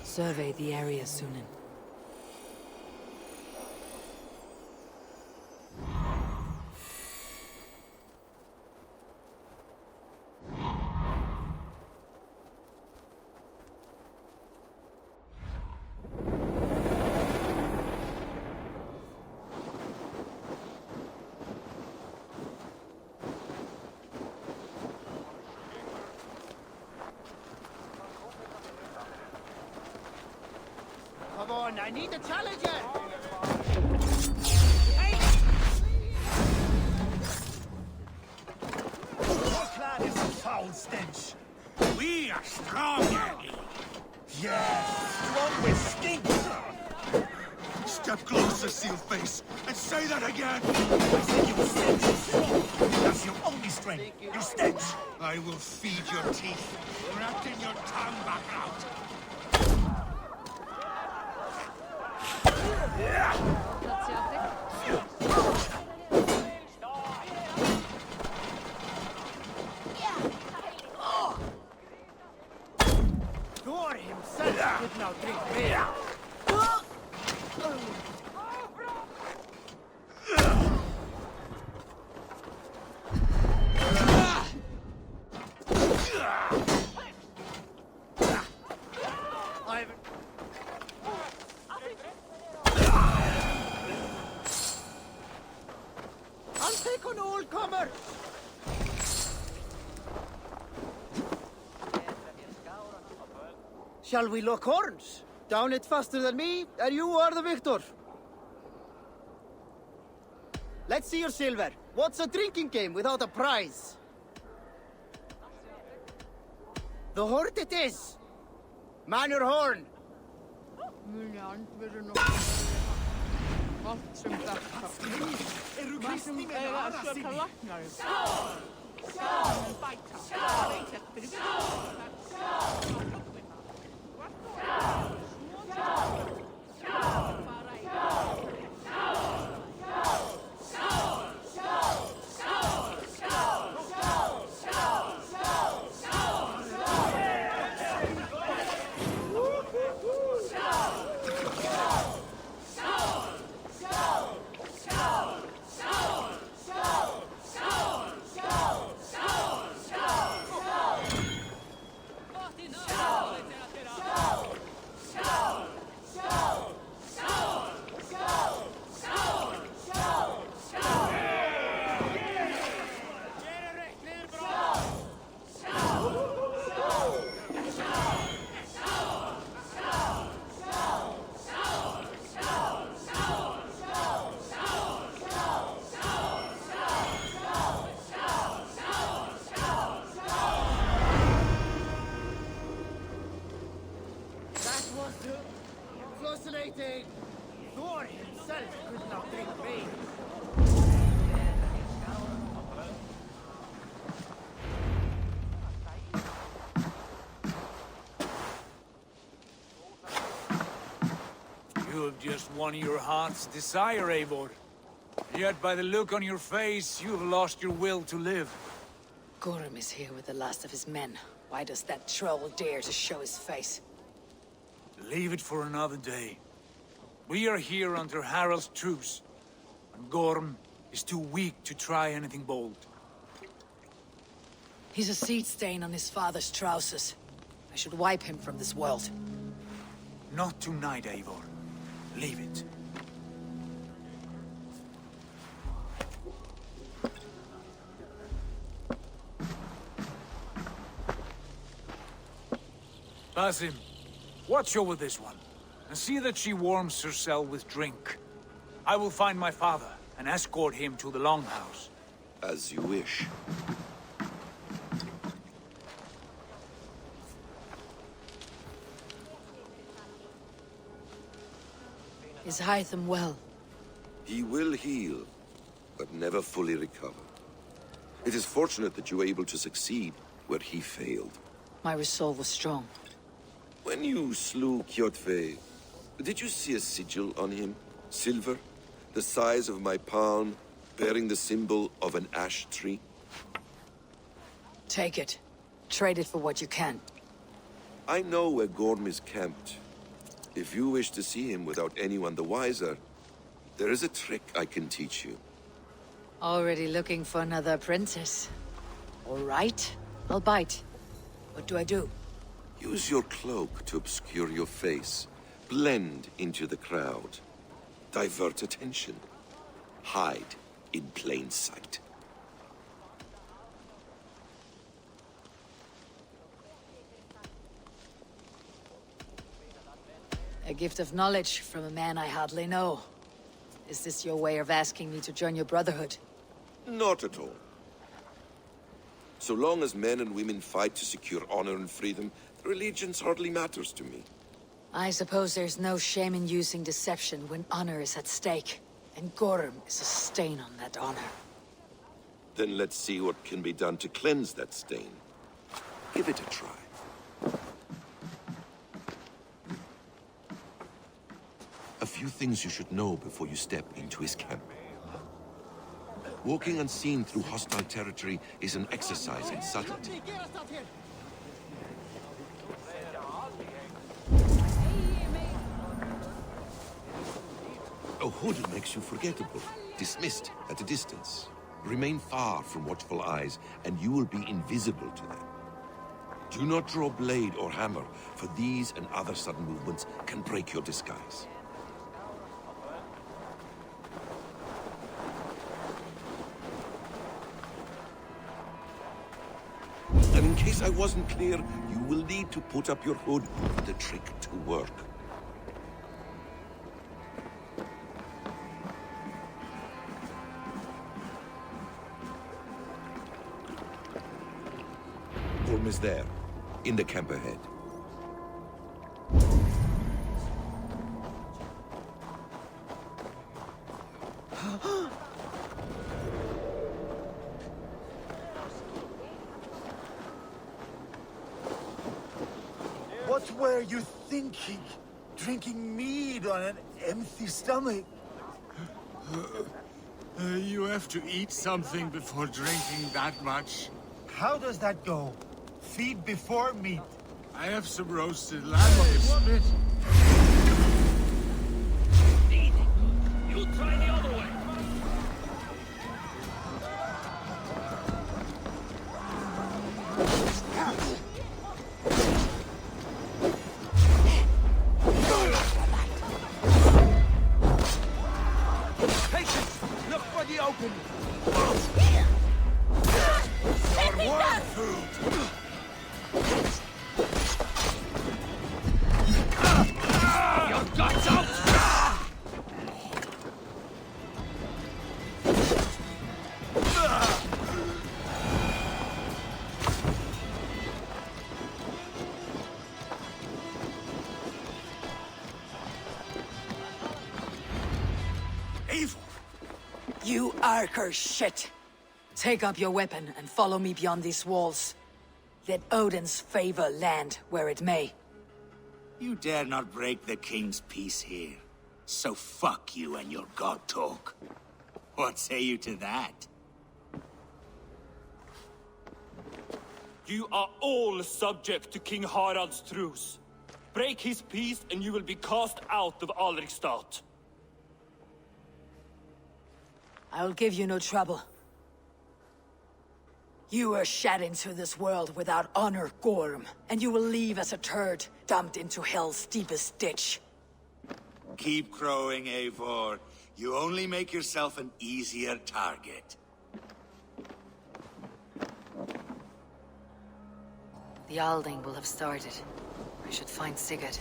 Survey the area, Sunan. Come on, I need a challenger! Your clan is a foul stench. We are strong, Annie. Yes, strong with stink. Step closer, Sealface, and say that again. I said your stench is strong. That's your only strength. Your stench. I will feed your teeth, wrapped in your tongue back out. Thor himself could now drink beer. I'll take on all comers. Shall we lock horns? Down it faster than me, and you are the victor. Let's see your silver. What's a drinking game without a prize? The horde it is. Man your horn. Allt sem þetta. Maður eiga að söka lagnar. Skál! Bæta. Fascinating! Thor himself could not drink beer. You have just won your heart's desire, Eivor. Yet by the look on your face, you have lost your will to live. Gorm is here with the last of his men. Why does that troll dare to show his face? Leave it for another day. We are here under Harald's truce, and Gorm is too weak to try anything bold. He's a seed stain on his father's trousers. I should wipe him from this world. Not tonight, Eivor. Leave it. Basim, watch over this one, and see that she warms herself with drink. I will find my father and escort him to the Longhouse. As you wish. Is Hytham well? He will heal, but never fully recover. It is fortunate that you were able to succeed. where he failed. My resolve was strong. When you slew Kjotve, did you see a sigil on him? Silver? The size of my palm, bearing the symbol of an ash tree? Take it. Trade it for what you can. I know where Gorm is camped. If you wish to see him without anyone the wiser, there is a trick I can teach you. Already looking for another apprentice. All right, I'll bite. What do I do? Use your cloak to obscure your face. Blend into the crowd. Divert attention. Hide in plain sight. A gift of knowledge from a man I hardly know. Is this your way of asking me to join your brotherhood? Not at all. So long as men and women fight to secure honor and freedom, allegiance hardly matters to me. I suppose there's no shame in using deception when honor is at stake. And Gorm is a stain on that honor. Then let's see what can be done to cleanse that stain. Give it a try. A few things you should know before you step into his camp. Walking unseen through hostile territory is an exercise in subtlety. A hood makes you forgettable, dismissed at a distance. Remain far from watchful eyes, and you will be invisible to them. Do not draw blade or hammer, for these and other sudden movements can break your disguise. And in case I wasn't clear, you will need to put up your hood for the trick to work. Gorm is there, in the camp ahead. What were you thinking? Drinking mead on an empty stomach? You have to eat something before drinking that much. How does that go? Feed before meat. I have some roasted lamb on the spit. You try the other way. Patience! Look for the opening! Your guts out! Evil! You Archer shit! Take up your weapon and follow me beyond these walls. Let Odin's favor land where it may. You dare not break the king's peace here. So fuck you and your god talk. What say you to that? You are all subject to King Harald's truce. Break his peace and you will be cast out of Alrikstad. I will give you no trouble. You were shed into this world without honor, Gorm, and you will leave as a turd, dumped into hell's deepest ditch. Keep crowing, Eivor. You only make yourself an easier target. The Alding will have started. I should find Sigurd.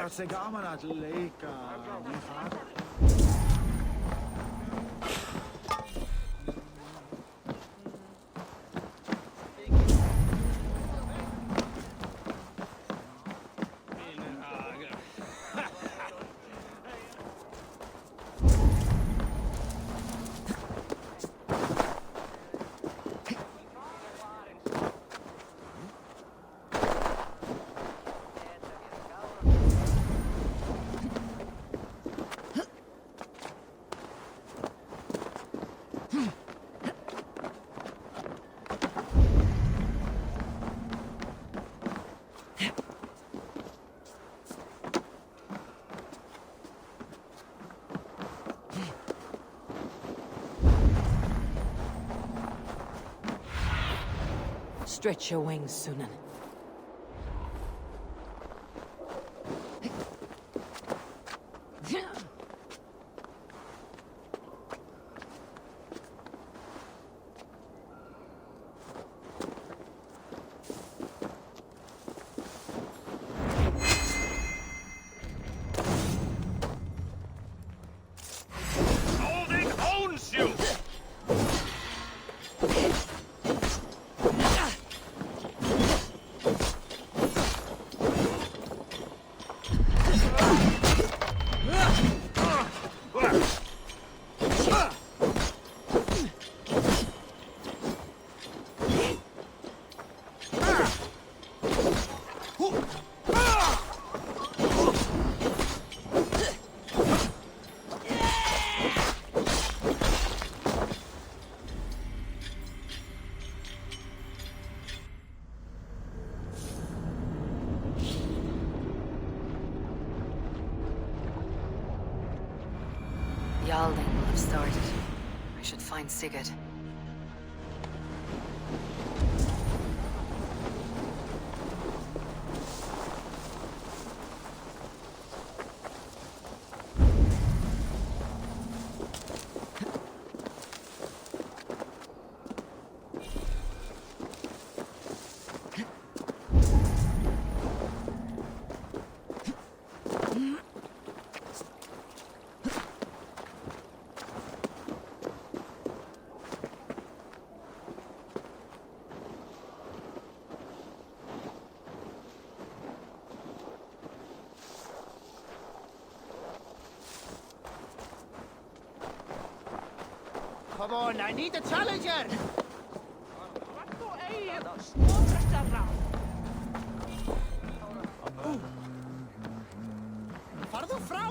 Gaat sig gaman att leka, min far. Stretch your wings, Sunan. Holding owns you! Yalding will have started. I should find Sigurd. Come on, I need a challenger! Varttu ei vuokrastella. Farðu frá!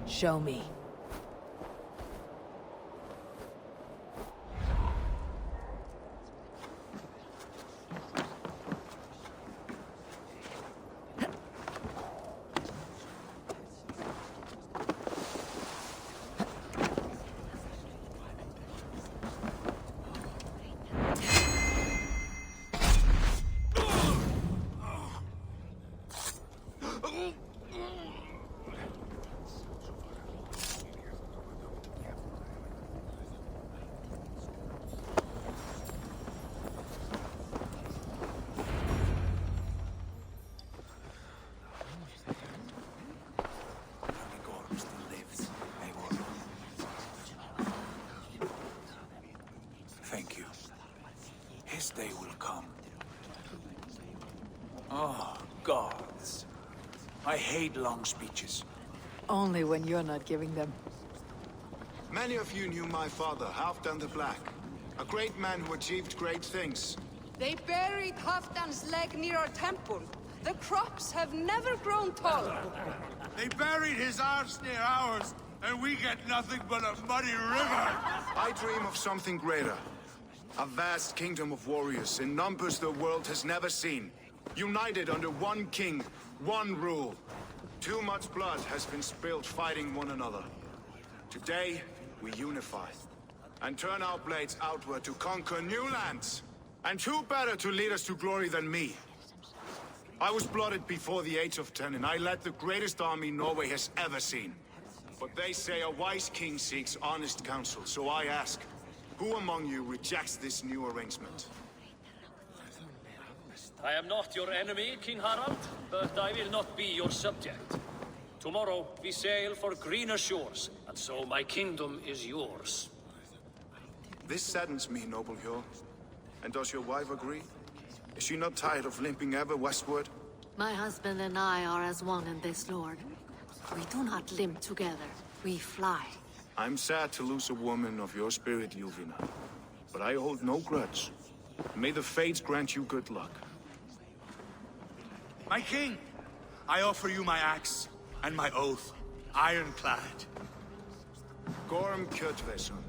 Show me. day will come. Oh, gods. I hate long speeches. Only when you're not giving them. Many of you knew my father, Halfdan the Black. A great man who achieved great things. They buried Halfdan's leg near our temple. The crops have never grown taller. They buried his arse near ours, and we get nothing but a muddy river. I dream of something greater. A vast kingdom of warriors in numbers the world has never seen. United under one king, one rule. Too much blood has been spilled fighting one another. Today, we unify. And turn our blades outward to conquer new lands. And who better to lead us to glory than me? I was blooded before the age of 10, and I led the greatest army Norway has ever seen. But they say a wise king seeks honest counsel, so I ask, who among you rejects this new arrangement? I am not your enemy, King Harald, but I will not be your subject. Tomorrow we sail for greener shores, and so my kingdom is yours. This saddens me, noble Hjor. And does your wife agree? Is she not tired of limping ever westward? My husband and I are as one in this, Lord. We do not limp together. We fly. I'm sad to lose a woman of your spirit, Yuvina. But I hold no grudge. May the fates grant you good luck. My king, I offer you my axe and my oath, ironclad. Gorm Kjotveson,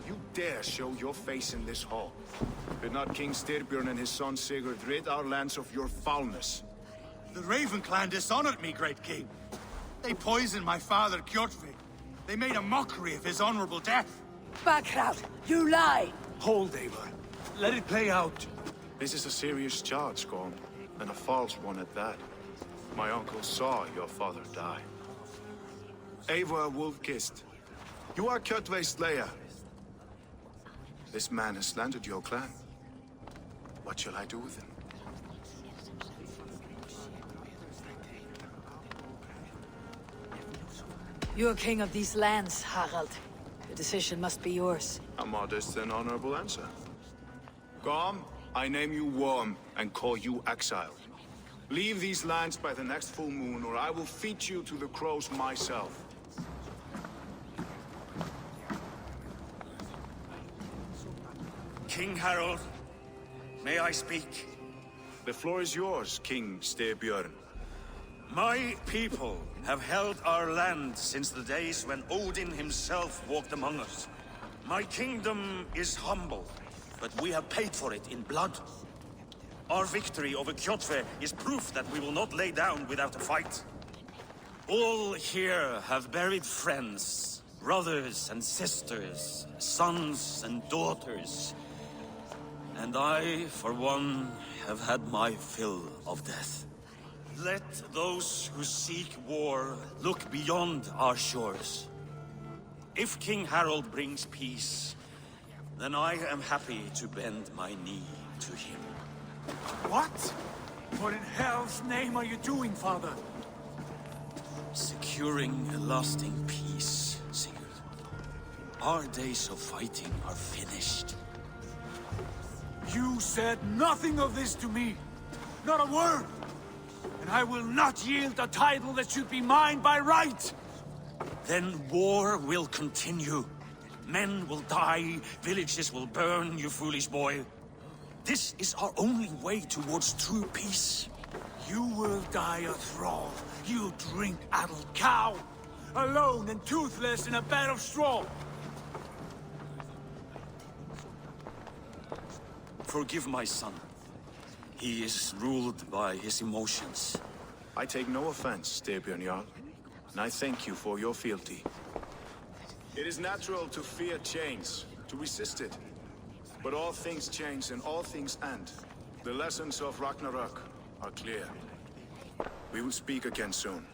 you dare show your face in this hall. Did not King Styrbjörn and his son Sigurd rid our lands of your foulness? The Raven clan dishonored me, great king. They poisoned my father, Kjotve. They made a mockery of his honorable death. Backrout, you lie! Hold, Eivor. Let it play out. This is a serious charge, Gorm, and a false one at that. My uncle saw your father die. Eivor Wolf-Kissed, you are Kjotve's slayer. This man has slandered your clan. What shall I do with him? You're king of these lands, Harald. The decision must be yours. A modest and honorable answer. Gorm, I name you Worm and call you exiled. Leave these lands by the next full moon, or I will feed you to the crows myself. King Harald, may I speak? The floor is yours, King Styrbjörn. My people have held our land since the days when Odin himself walked among us. My kingdom is humble, but we have paid for it in blood. Our victory over Kjotve is proof that we will not lay down without a fight. All here have buried friends, brothers and sisters, sons and daughters. And I, for one, have had my fill of death. Let those who seek war look beyond our shores. If King Harald brings peace, then I am happy to bend my knee to him. What? What in hell's name are you doing, father? Securing a lasting peace, Sigurd. Our days of fighting are finished. You said nothing of this to me. Not a word. And I will not yield a title that should be mine by right. Then war will continue. Men will die, villages will burn, you foolish boy. This is our only way towards true peace. You will die a thrall. You drink-addled cow. Alone and toothless in a bed of straw. Forgive my son. He is ruled by his emotions. I take no offense, Styrbjörn Jarl, and I thank you for your fealty. It is natural to fear change, to resist it. But all things change and all things end. The lessons of Ragnarok are clear. We will speak again soon.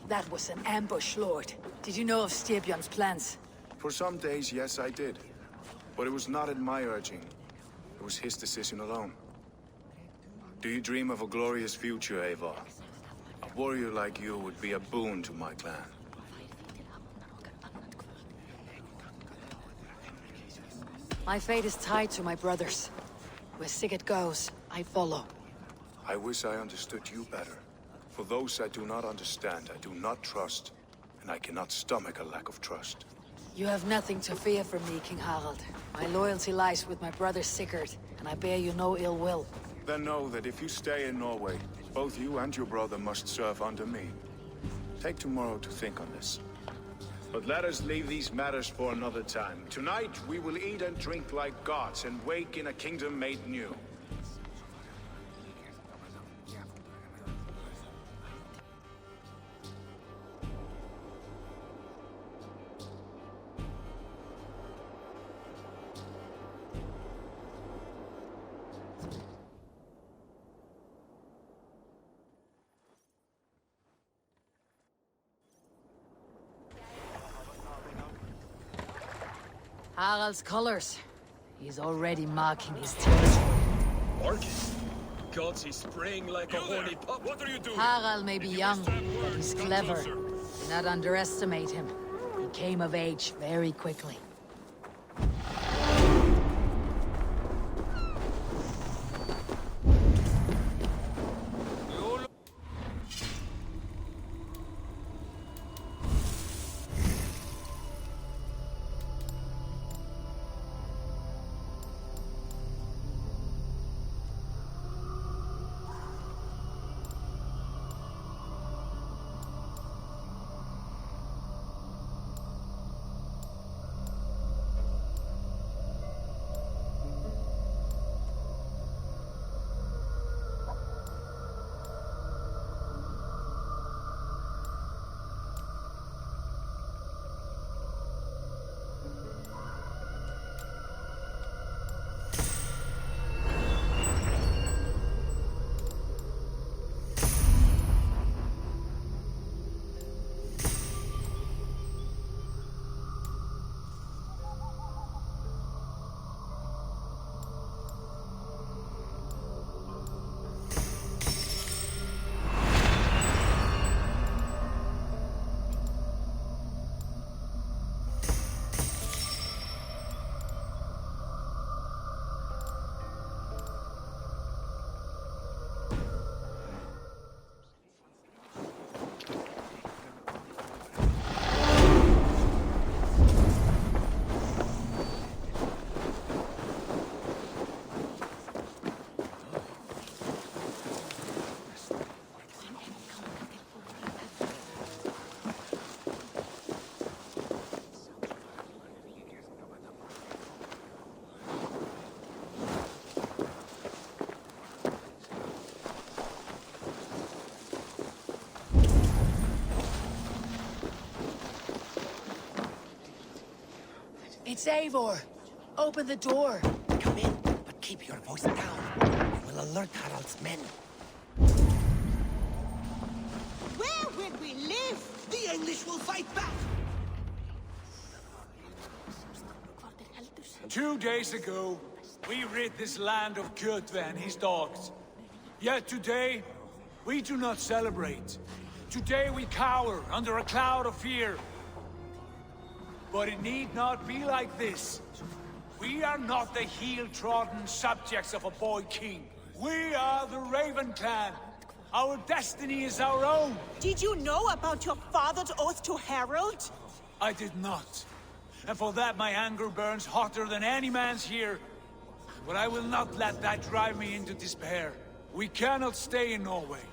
That was an ambush, Lord. Did you know of Styrbjörn's plans? For some days, yes, I did. But it was not at my urging. It was his decision alone. Do you dream of a glorious future, Eivor? A warrior like you would be a boon to my clan. My fate is tied to my brother's. Where Sigurd goes, I follow. I wish I understood you better. For those I do not understand, I do not trust, and I cannot stomach a lack of trust. You have nothing to fear from me, King Harald. My loyalty lies with my brother Sigurd, and I bear you no ill will. Then know that if you stay in Norway, both you and your brother must serve under me. Take tomorrow to think on this. But let us leave these matters for another time. Tonight, we will eat and drink like gods and wake in a kingdom made new. Harald's colors. He's already marking his territory. Marking? Gods, he's spraying like a horny pup. What are you doing? Harald may be young, but he's clever. Do not underestimate him. He came of age very quickly. It's Eivor. Open the door. Come in, but keep your voice down. I will alert Harald's men. Where would we live? The English will fight back! 2 days ago, we rid this land of Kjotve and his dogs. Yet today, we do not celebrate. Today we cower under a cloud of fear. But it need not be like this. We are not the heel-trodden subjects of a boy king. We are the Raven clan. Our destiny is our own. Did you know about your father's oath to Harald? I did not. And for that my anger burns hotter than any man's here. But I will not let that drive me into despair. We cannot stay in Norway.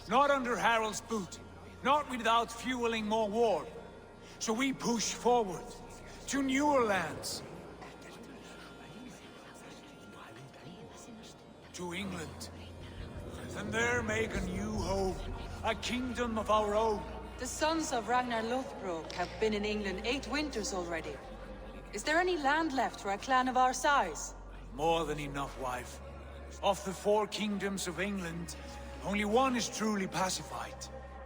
Not under Harald's boot. Not without fueling more war. So we push forward, to newer lands. To England. And there make a new home, a kingdom of our own. The sons of Ragnar Lothbrok have been in England 8 winters already. Is there any land left for a clan of our size? More than enough, wife. Of the 4 kingdoms of England, only one is truly pacified.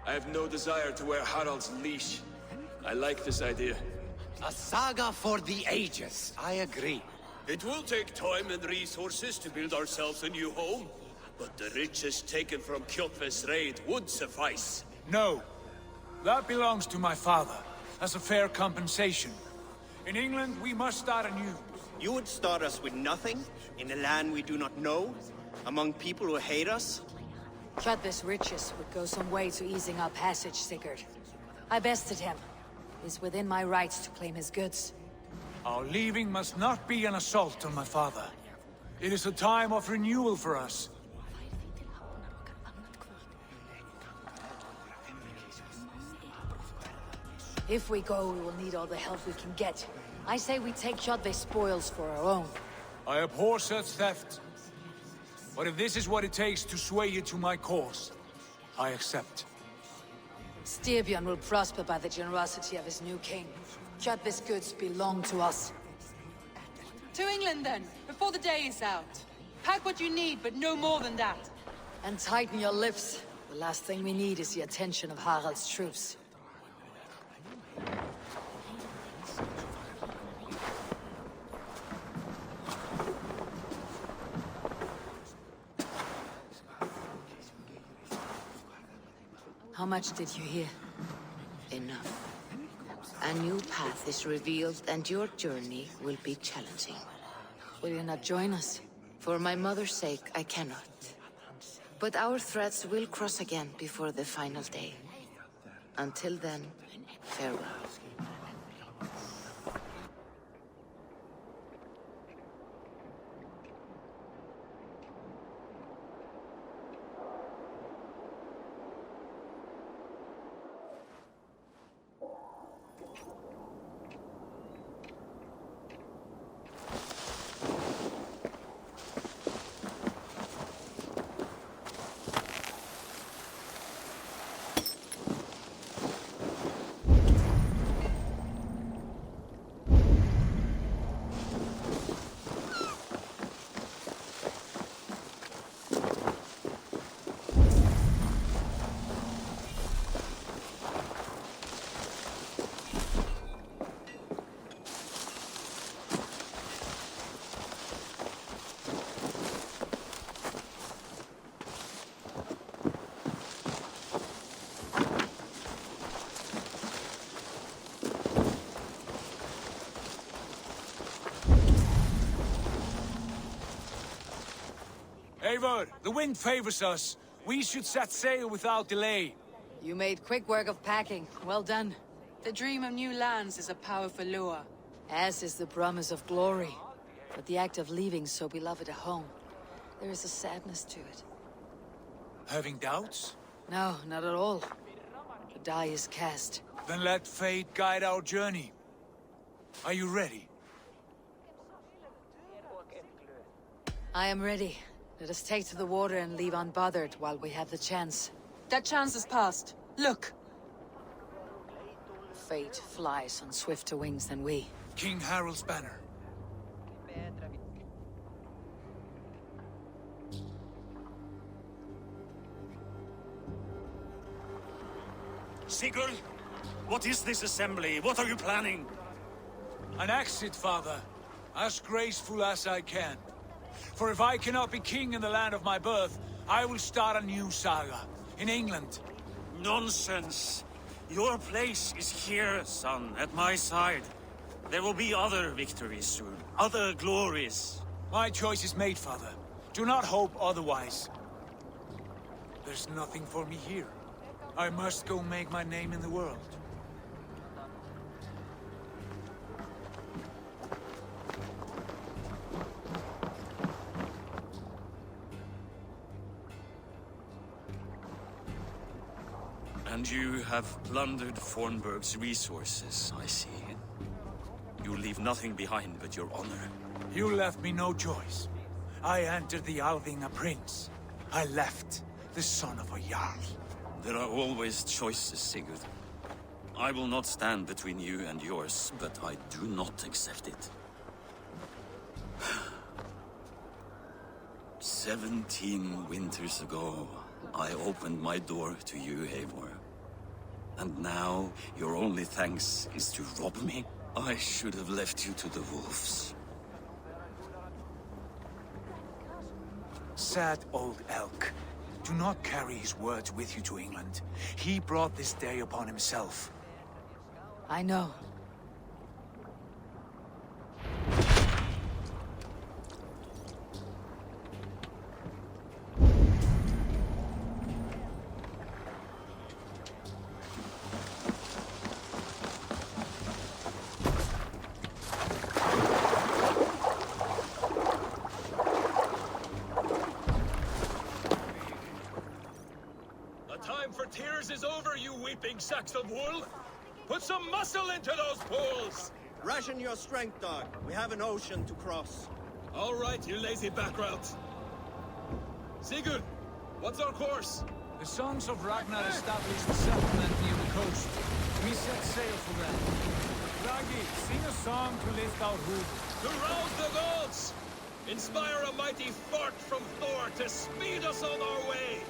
I have no desire to wear Harald's leash. I like this idea. A saga for the ages, I agree. It will take time and resources to build ourselves a new home. But the riches taken from Kjotve's raid would suffice. No. That belongs to my father, as a fair compensation. In England, we must start anew. You would start us with nothing? In a land we do not know? Among people who hate us? Kjotve's riches would go some way to easing our passage, Sigurd. I bested him. It is within my rights to claim his goods. Our leaving must not be an assault on my father. It is a time of renewal for us. If we go, we will need all the help we can get. I say we take Kjotve's spoils for our own. I abhor such theft. But if this is what it takes to sway you to my cause, I accept. Styrbjörn will prosper by the generosity of his new king. Kjotve's goods belong to us. To England, then, before the day is out. Pack what you need, but no more than that. And tighten your lips. The last thing we need is the attention of Harald's troops. How much did you hear? Enough. A new path is revealed, and your journey will be challenging. Will you not join us? For my mother's sake, I cannot. But our threads will cross again before the final day. Until then, farewell. Eivor, the wind favors us. We should set sail without delay. You made quick work of packing. Well done. The dream of new lands is a powerful lure. As is the promise of glory. But the act of leaving so beloved a home, there is a sadness to it. Having doubts? No, not at all. The die is cast. Then let fate guide our journey. Are you ready? I am ready. Let us take to the water and leave unbothered while we have the chance. That chance is past. Look! Fate flies on swifter wings than we. King Harald's banner. Sigurd, what is this assembly? What are you planning? An exit, father. As graceful as I can. For if I cannot be king in the land of my birth, I will start a new saga. In England. Nonsense. Your place is here, son, at my side. There will be other victories soon. Other glories. My choice is made, father. Do not hope otherwise. There's nothing for me here. I must go make my name in the world. And you have plundered Fornburg's resources, I see. You leave nothing behind but your honor. You left me no choice. I entered the Alving a prince. I left the son of a Jarl. There are always choices, Sigurd. I will not stand between you and yours, but I do not accept it. 17 winters ago, I opened my door to you, Eivor. And now, your only thanks is to rob me? I should have left you to the wolves. Sad old elk. Do not carry his words with you to England. He brought this day upon himself. I know. gaping sacks of wool? Put some muscle into those pools! Ration your strength, dog. We have an ocean to cross. All right, you lazy backrout. Sigurd, what's our course? The Sons of Ragnar established a settlement near the coast. We set sail for them. Raggi, sing a song to lift our hood. To rouse the gods! Inspire a mighty fart from Thor to speed us on our way!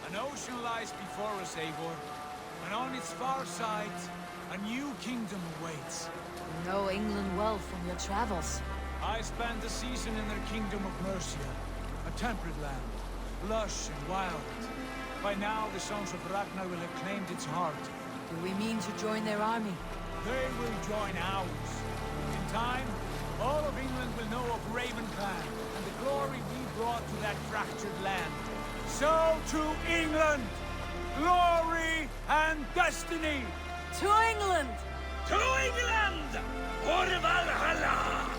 An ocean lies before us, Eivor, and on its far side, a new kingdom awaits. You know England well from your travels. I spent a season in their kingdom of Mercia, a temperate land, lush and wild. By now, the Sons of Ragnar will have claimed its heart. Do we mean to join their army? They will join ours. In time, all of England will know of Raven Clan and the glory we brought to that fractured land. So to England! Glory and destiny! To England! To England! For Valhalla!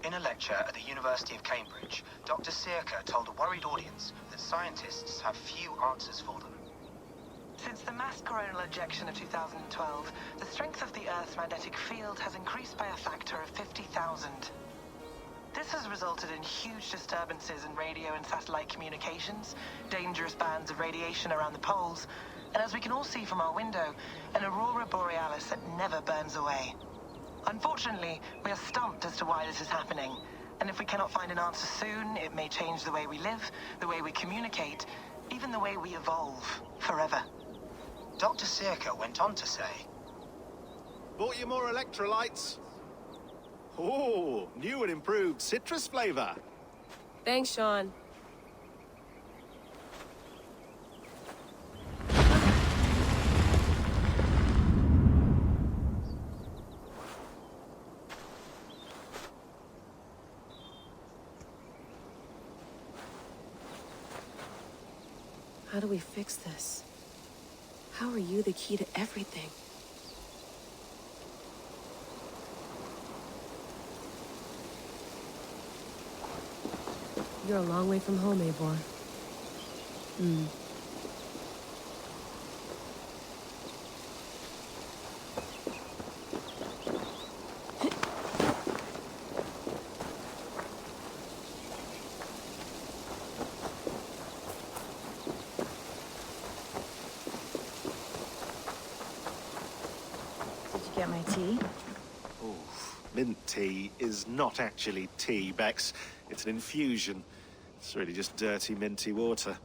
In a lecture at the University of Cambridge, Dr. Sirka told a worried audience that scientists have few answers for them. Since the mass coronal ejection of 2012, the strength of the Earth's magnetic field has increased by a factor of 50,000. This has resulted in huge disturbances in radio and satellite communications, dangerous bands of radiation around the poles, and as we can all see from our window, an aurora borealis that never burns away. Unfortunately, we are stumped as to why this is happening, and if we cannot find an answer soon, it may change the way we live, the way we communicate, even the way we evolve, forever. Dr. Sirka went on to say, Bought you more electrolytes? Oh, new and improved citrus flavor. Thanks, Sean. How do we fix this? How are you the key to everything? You're a long way from home, Eivor. Did you get my tea? Oh, mint tea is not actually tea, Bex. It's an infusion. It's really just dirty, minty water.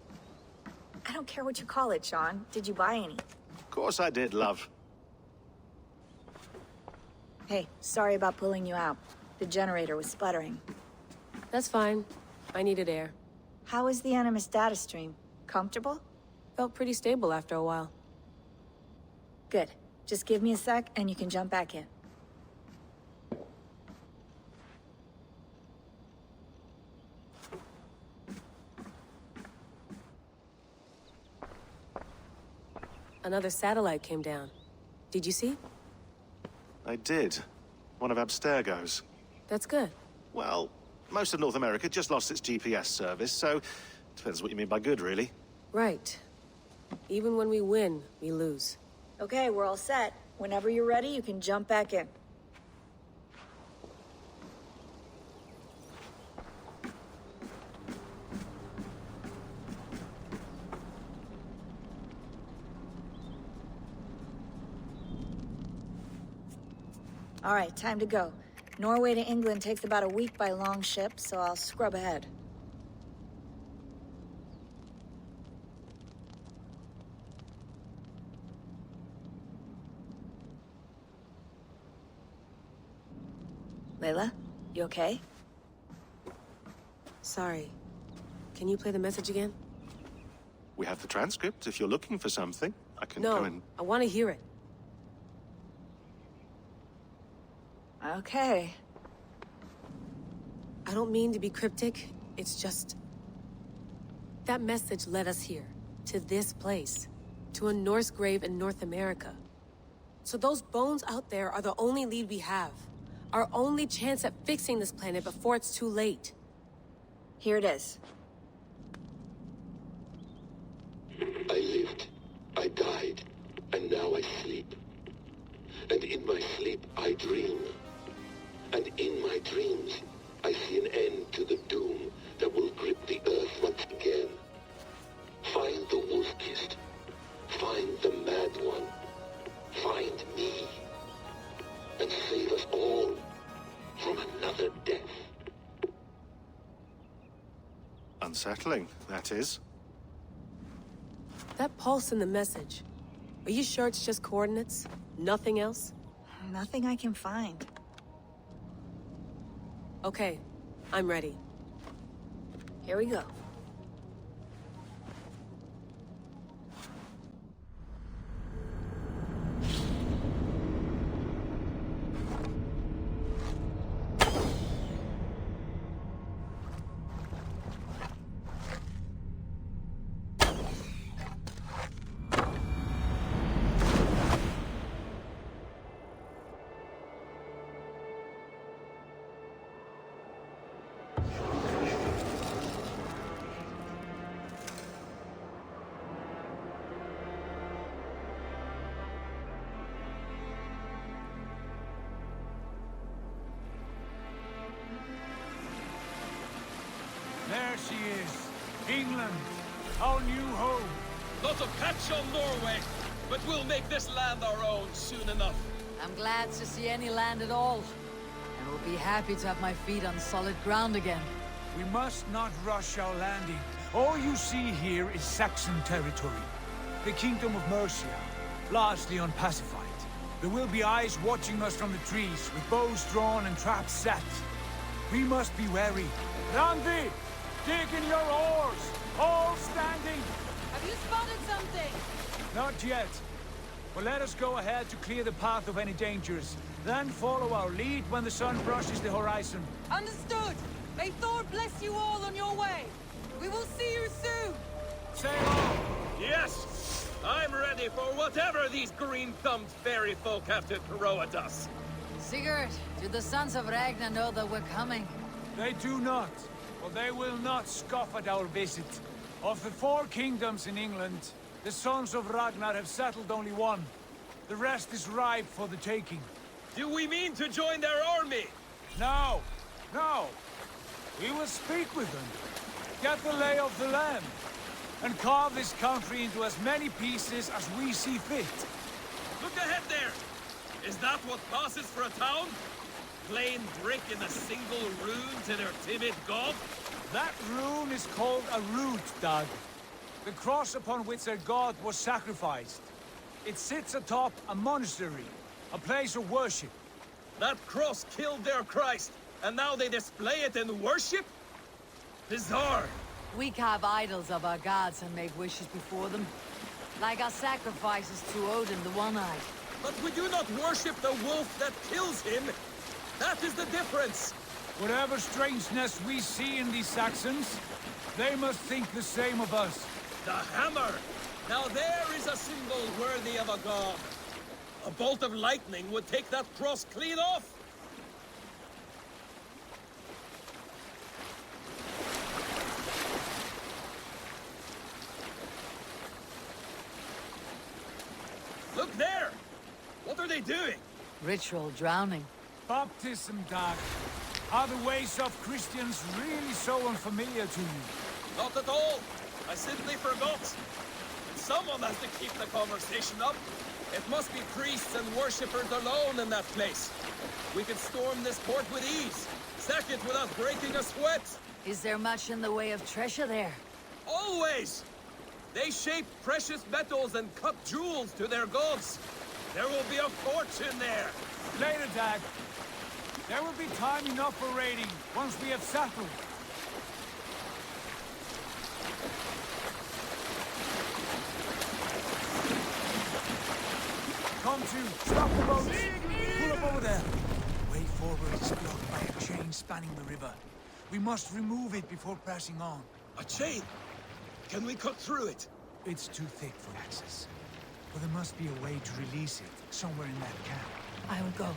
I don't care what you call it, Sean. Did you buy any? Of course I did, love. Hey, sorry about pulling you out. The generator was sputtering. That's fine. I needed air. How is the Animus data stream? Comfortable? Felt pretty stable after a while. Good. Just give me a sec and you can jump back in. Another satellite came down. Did you see? I did. One of Abstergo's. That's good. Well, most of North America just lost its GPS service, so depends what you mean by good, really. Right. Even when we win, we lose. Okay, we're all set. Whenever you're ready, you can jump back in. All right, time to go. Norway to England takes about a week by long ship, so I'll scrub ahead. Layla, you okay? Sorry. Can you play the message again? We have the transcript. If you're looking for something, I can No, go and... I want to hear it. Okay. I don't mean to be cryptic. It's just... that message led us here. To this place. To a Norse grave in North America. So those bones out there are the only lead we have. Our only chance at fixing this planet before it's too late. Here it is. I lived, I died, and now I sleep. And in my sleep I dream. And in my dreams I see an end to the doom that will grip the earth once again. Find the wolf-kissed. Find the mad one. Find me. And save us all from another death. Unsettling, that is. That pulse in the message. Are you sure it's just coordinates? Nothing else? Nothing I can find. Okay, I'm ready. Here we go. There she is. England. Our new home. Not a patch on Norway, but we'll make this land our own soon enough. I'm glad to see any land at all. And will be happy to have my feet on solid ground again. We must not rush our landing. All you see here is Saxon territory. The Kingdom of Mercia, largely unpacified. There will be eyes watching us from the trees, with bows drawn and traps set. We must be wary. Randi! Dig in your oars! All standing! Have you spotted something? Not yet. But let us go ahead to clear the path of any dangers. Then follow our lead when the sun brushes the horizon. Understood! May Thor bless you all on your way! We will see you soon! Sail on! Yes! I'm ready for whatever these green-thumbed fairy folk have to throw at us. Sigurd, do the sons of Ragnar know that we're coming? They do not. Well, they will not scoff at our visit. Of the 4 kingdoms in England, the sons of Ragnar have settled only one. The rest is ripe for the taking. Do we mean to join their army? No! No! We will speak with them, get the lay of the land, and carve this country into as many pieces as we see fit. Look ahead there! Is that what passes for a town? Plain brick in a single rune to their timid god? That rune is called a root, Dag. The cross upon which their god was sacrificed. It sits atop a monastery, a place of worship. That cross killed their Christ, and now they display it in worship? Bizarre! We carve idols of our gods and make wishes before them. Like our sacrifices to Odin the One-Eyed. But we do not worship the wolf that kills him! That is the difference! Whatever strangeness we see in these Saxons, they must think the same of us. The hammer! Now there is a symbol worthy of a god. A bolt of lightning would take that cross clean off. Look there! What are they doing? Ritual drowning. Baptism, Dag. Are the ways of Christians really so unfamiliar to you? Not at all. I simply forgot. And someone has to keep the conversation up. It must be priests and worshippers alone in that place. We could storm this port with ease. Sack it without breaking a sweat. Is there much in the way of treasure there? Always! They shape precious metals and cut jewels to their gods. There will be a fortune there. Later, Dag. There will be time enough for raiding, once we have settled. Come to, stop the boats! Pull up over there! Way forward is blocked by a chain spanning the river. We must remove it before passing on. A chain? Can we cut through it? It's too thick for access. But there must be a way to release it, somewhere in that camp. I will go.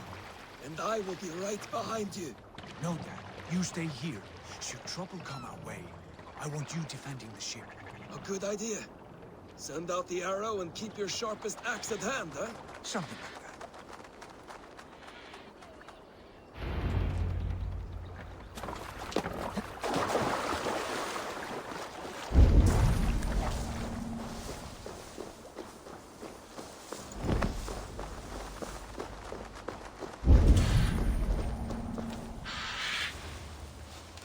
And I will be right behind you. No, Dad. You stay here. Should trouble come our way, I want you defending the ship. A good idea. Send out the arrow and keep your sharpest axe at hand, huh? Something like that.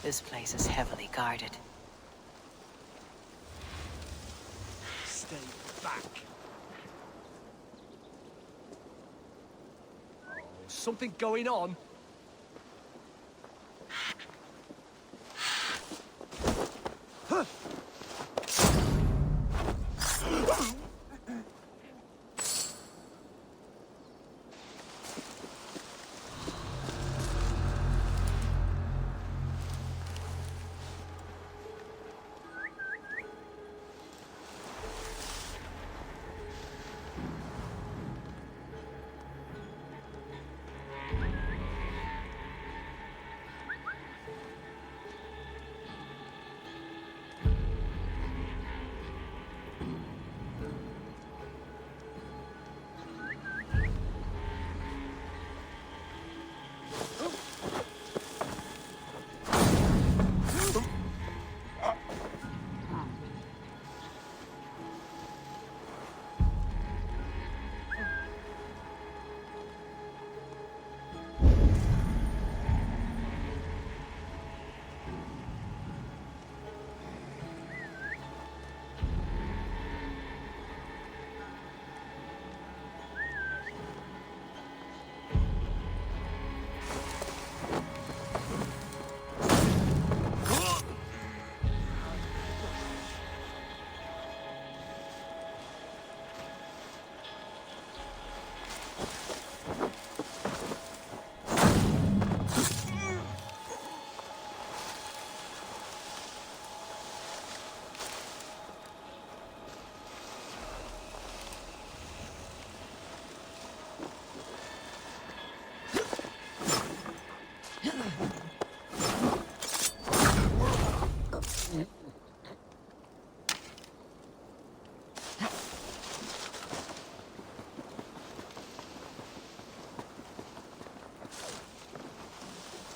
This place is heavily guarded. Stay back. Something going on?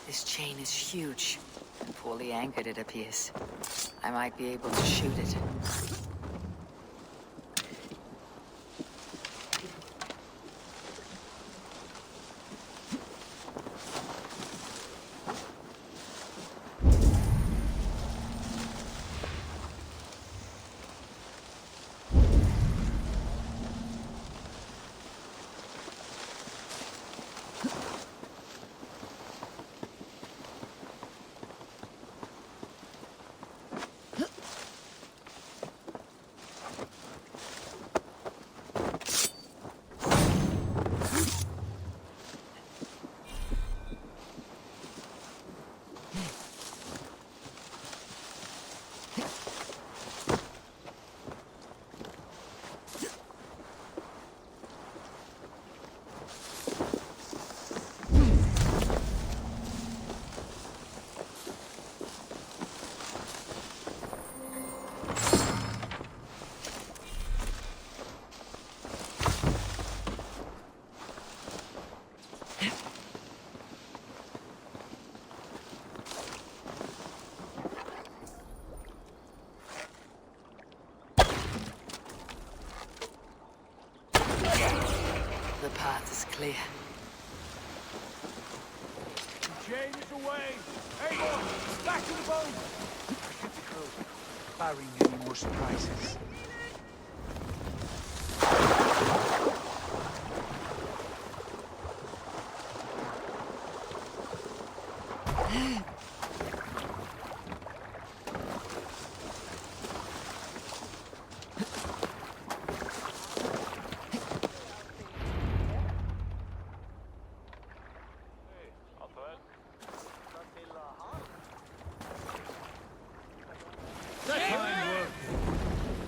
This chain is huge. Poorly anchored, it appears. I might be able to shoot it. clear. The chain is away! Hey, boys! Back to the boat! Get the crew, barring any more surprises.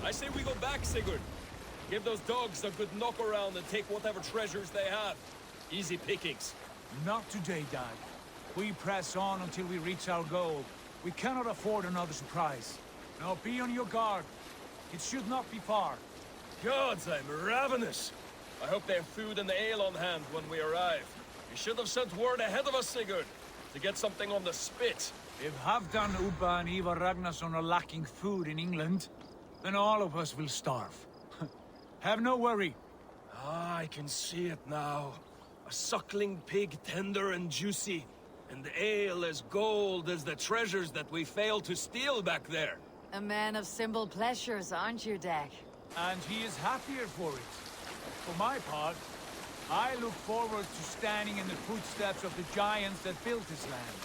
I say we go back, Sigurd. Give those dogs a good knock around and take whatever treasures they have. Easy pickings. Not today, Dad. We press on until we reach our goal. We cannot afford another surprise. Now be on your guard. It should not be far. Gods, I'm ravenous. I hope they have food and ale on hand when we arrive. You should have sent word ahead of us, Sigurd, to get something on the spit. If Halfdan, Ubba and Ivar Ragnarsson are lacking food in England, then all of us will starve. Have no worry. Ah, I can see it now. A suckling pig, tender and juicy, and ale as gold as the treasures that we failed to steal back there. A man of simple pleasures, aren't you, Dag? And he is happier for it. For my part, I look forward to standing in the footsteps of the giants that built this land.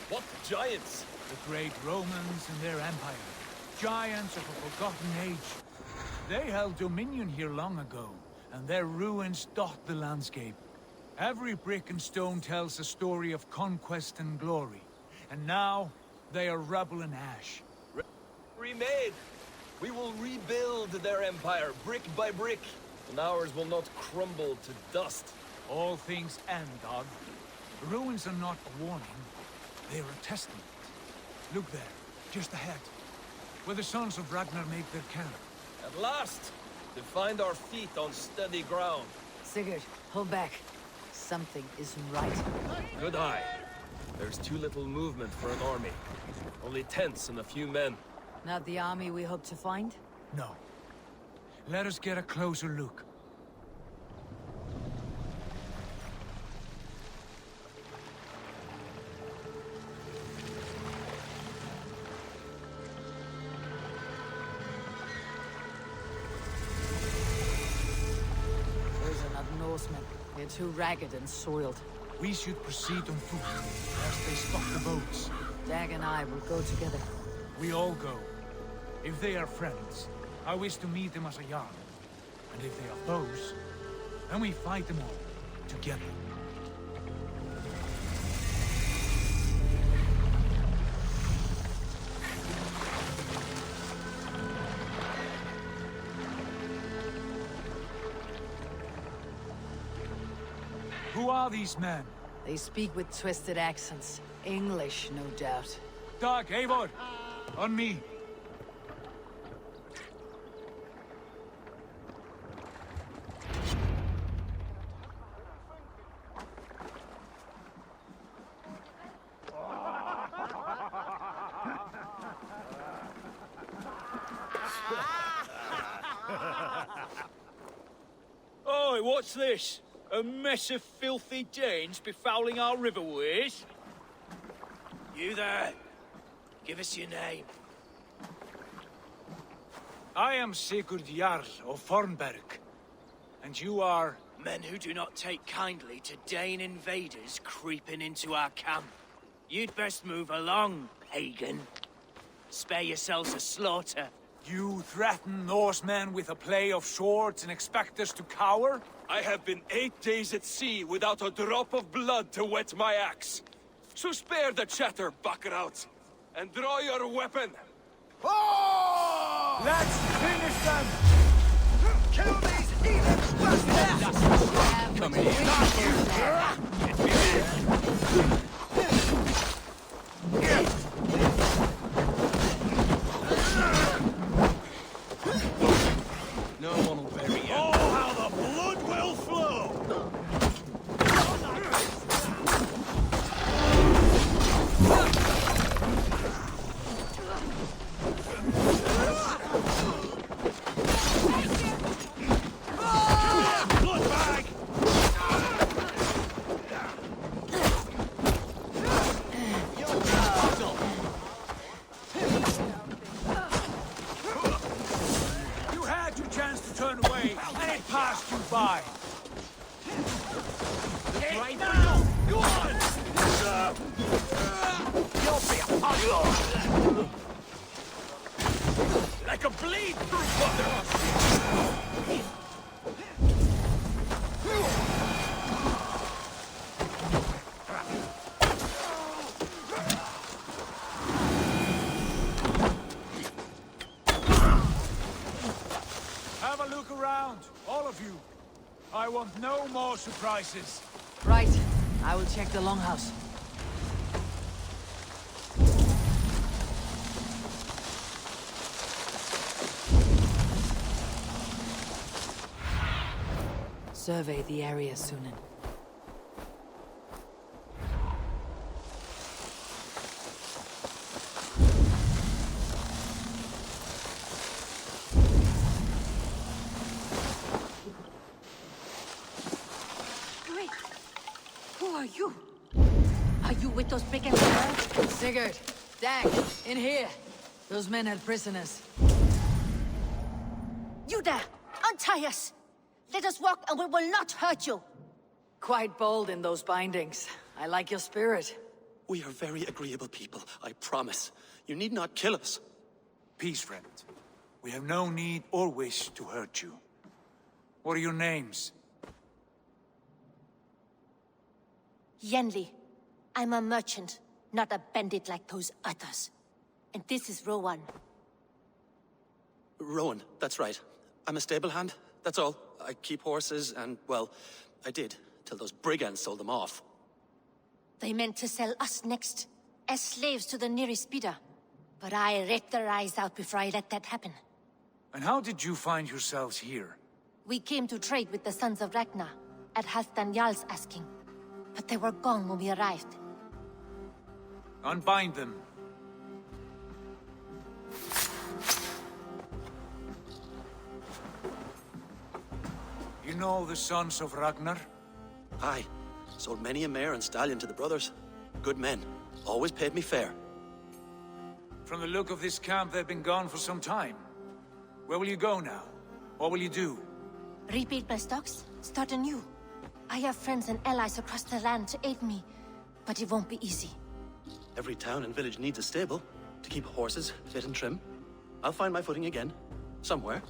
What giants? The great Romans and their empire. Giants of a forgotten age. They held dominion here long ago, and their ruins dot the landscape. Every brick and stone tells a story of conquest and glory. And now, they are rubble and ash. Remade! We will rebuild their empire, brick by brick, and ours will not crumble to dust. All things end, Dog. The ruins are not a warning. They are a testament. Look there, just ahead, where the sons of Ragnar make their camp. At last! To find our feet on steady ground. Sigurd, hold back. Something isn't right. Good eye. There's too little movement for an army. Only tents and a few men. Not the army we hope to find? No. Let us get a closer look. Those are not Norsemen. They're too ragged and soiled. We should proceed on foot, as they stop the boats. Dag and I will go together. We all go. If they are friends, I wish to meet them as a Jarl. And if they are foes, then we fight them all, together. Who are these men? They speak with twisted accents. English, no doubt. Dag, Eivor! On me! Oi, what's this? A mess of filthy Danes befouling our riverways? You there. Give us your name. I am Sigurd Jarl of Fornberg. And you are... Men who do not take kindly to Dane invaders creeping into our camp. You'd best move along, pagan. Spare yourselves a slaughter. You threaten Norsemen with a play of swords and expect us to cower? I have been 8 days at sea without a drop of blood to wet my axe. So spare the chatter, Buckerout, and draw your weapon. Oh! Let's finish them! Kill these heathens! Come here. No one will bury you. Oh, how the blood will flow! Blood bag! Like a blade through butter! Have a look around, all of you. I want no more surprises. Right. I will check the longhouse. Survey the area, Sunan. Wait. Who are you? Are you with those brigands? Sigurd, Dag, in here. Those men had prisoners. You there! Untie us! Let us walk and we will not hurt you! Quite bold in those bindings. I like your spirit. We are very agreeable people, I promise. You need not kill us. Peace, friend. We have no need or wish to hurt you. What are your names? Yenli. I'm a merchant, not a bandit like those others. And this is Rowan. Rowan, that's right. I'm a stable hand, that's all. I keep horses and, well, I did, till those brigands sold them off. They meant to sell us next, as slaves to the nearest bidder. But I ripped their eyes out before I let that happen. And how did you find yourselves here? We came to trade with the Sons of Ragnar, at Halfdan Jarl's asking. But they were gone when we arrived. Unbind them. You know the Sons of Ragnar? Aye. Sold many a mare and stallion to the brothers. Good men. Always paid me fair. From the look of this camp, they've been gone for some time. Where will you go now? What will you do? Rebuild my stocks, start anew. I have friends and allies across the land to aid me, but it won't be easy. Every town and village needs a stable to keep horses fit and trim. I'll find my footing again. Somewhere.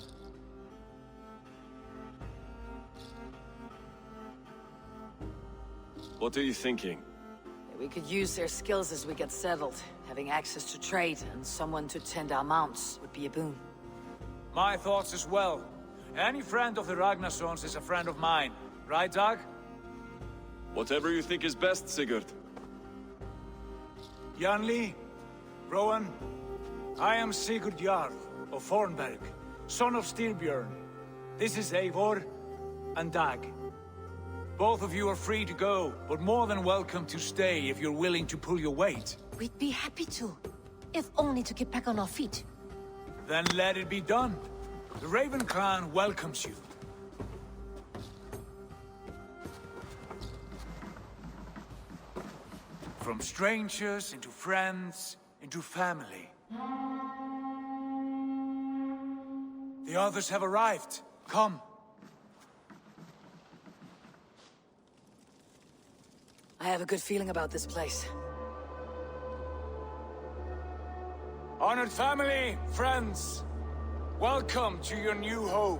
What are you thinking? We could use their skills as we get settled. Having access to trade and someone to tend our mounts would be a boon. My thoughts as well. Any friend of the Ragnarsons is a friend of mine. Right, Dag? Whatever you think is best, Sigurd. Janli, Rowan, I am Sigurd Jarl of Fornberg, son of Styrbjörn. This is Eivor and Dag. Both of you are free to go, but more than welcome to stay if you're willing to pull your weight. We'd be happy to, if only to get back on our feet. Then let it be done. The Raven clan welcomes you. From strangers into friends, into family. The others have arrived. Come. I have a good feeling about this place. Honored family, friends, welcome to your new home.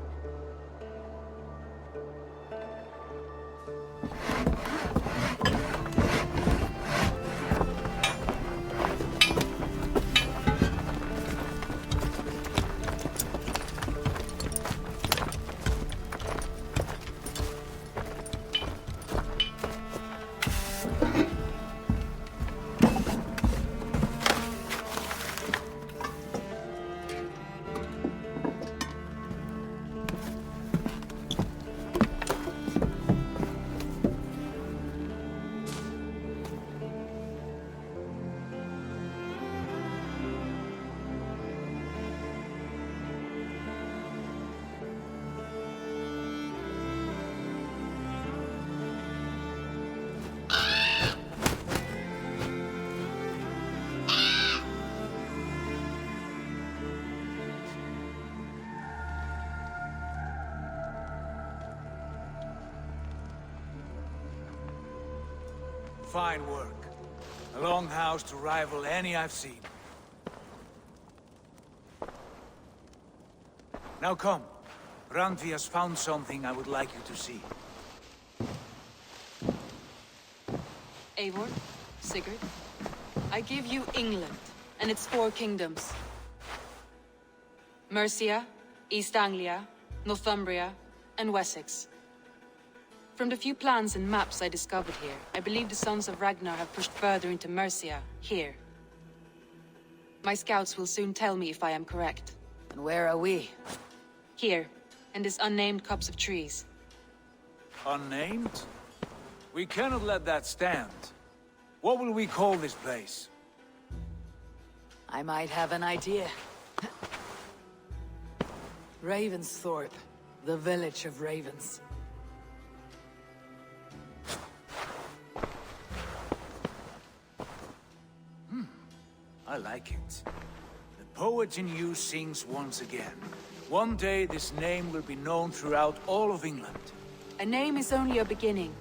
Fine work. A longhouse to rival any I've seen. Now come. Randvi has found something I would like you to see. Eivor, Sigurd, I give you England and its 4 kingdoms. Mercia, East Anglia, Northumbria, and Wessex. From the few plans and maps I discovered here, I believe the Sons of Ragnar have pushed further into Mercia, here. My scouts will soon tell me if I am correct. And where are we? Here, in this unnamed copse of trees. Unnamed? We cannot let that stand. What will we call this place? I might have an idea. Ravensthorpe, the village of ravens. I like it. The poet in you sings once again. One day this name will be known throughout all of England. A name is only a beginning.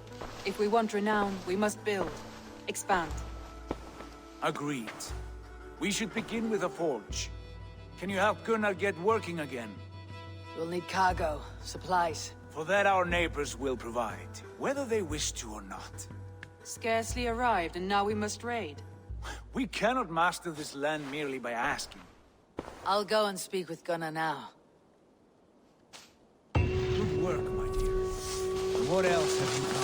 If we want renown, we must build, expand. Agreed. We should begin with a forge. Can you help Gunnar get working again? We'll need cargo, supplies. For that our neighbors will provide, whether they wish to or not. Scarcely arrived, and now we must raid. We cannot master this land merely by asking. I'll go and speak with Gunnar now. Good work, my dear. And what else have you done?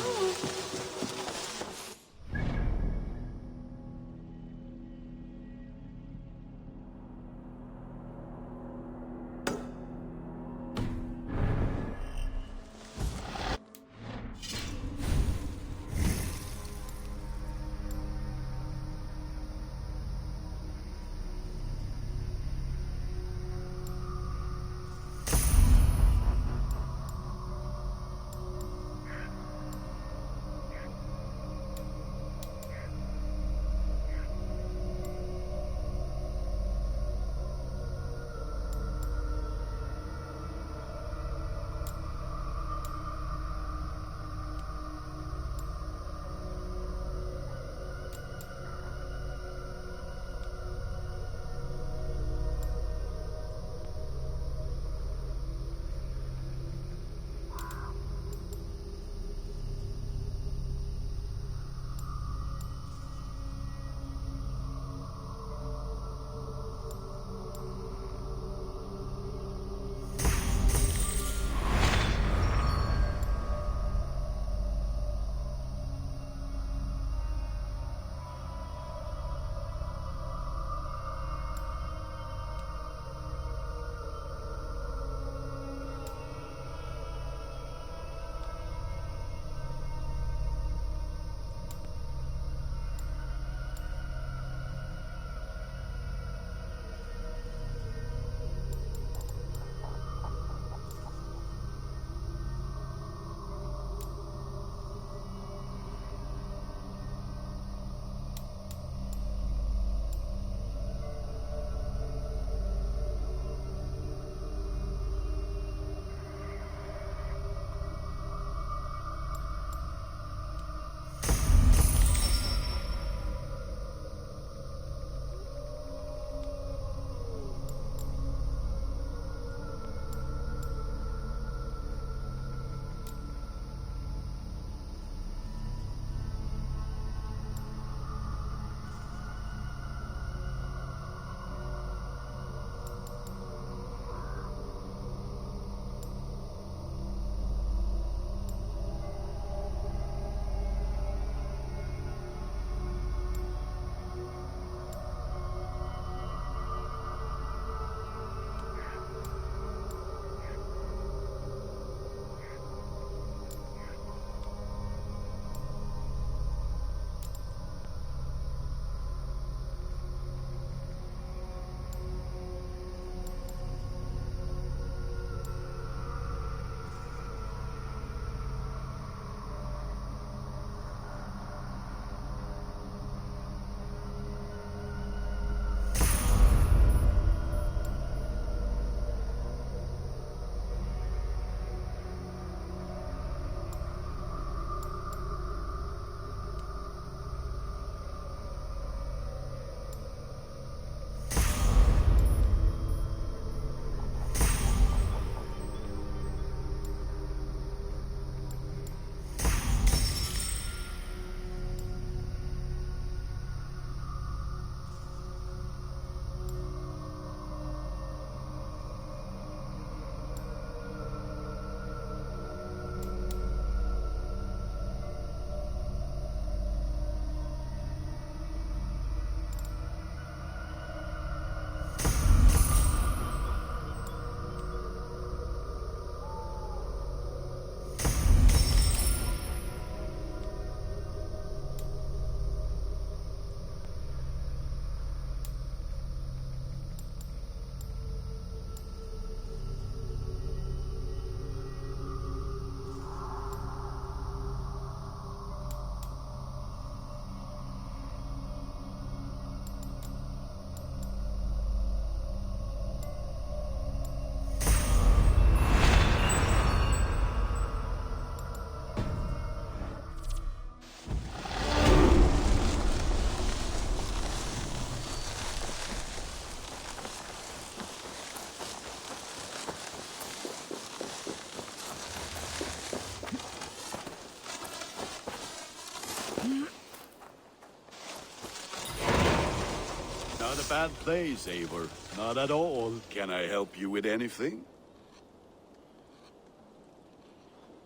Not a bad place, Eivor. Not at all. Can I help you with anything?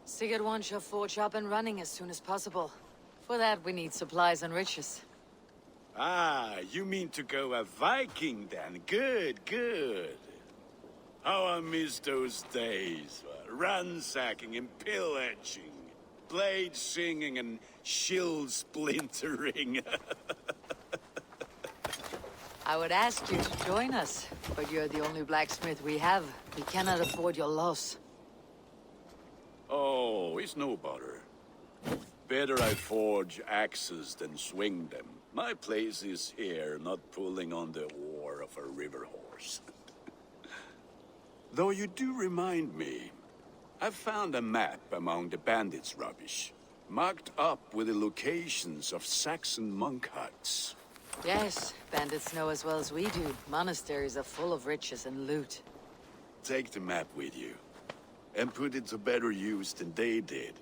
Sigurd wants your forge up and running as soon as possible. For that, we need supplies and riches. Ah, you mean to go a Viking then? Good, good. How I miss those days. Ransacking and pillaging. Blade singing and shield splintering. I would ask you to join us, but you're the only blacksmith we have. We cannot afford your loss. Oh, it's no bother. Better I forge axes than swing them. My place is here, not pulling on the oar of a river horse. Though you do remind me, I've found a map among the bandits' rubbish, marked up with the locations of Saxon monk huts. Yes, bandits know as well as we do. Monasteries are full of riches and loot. Take the map with you, and put it to better use than they did.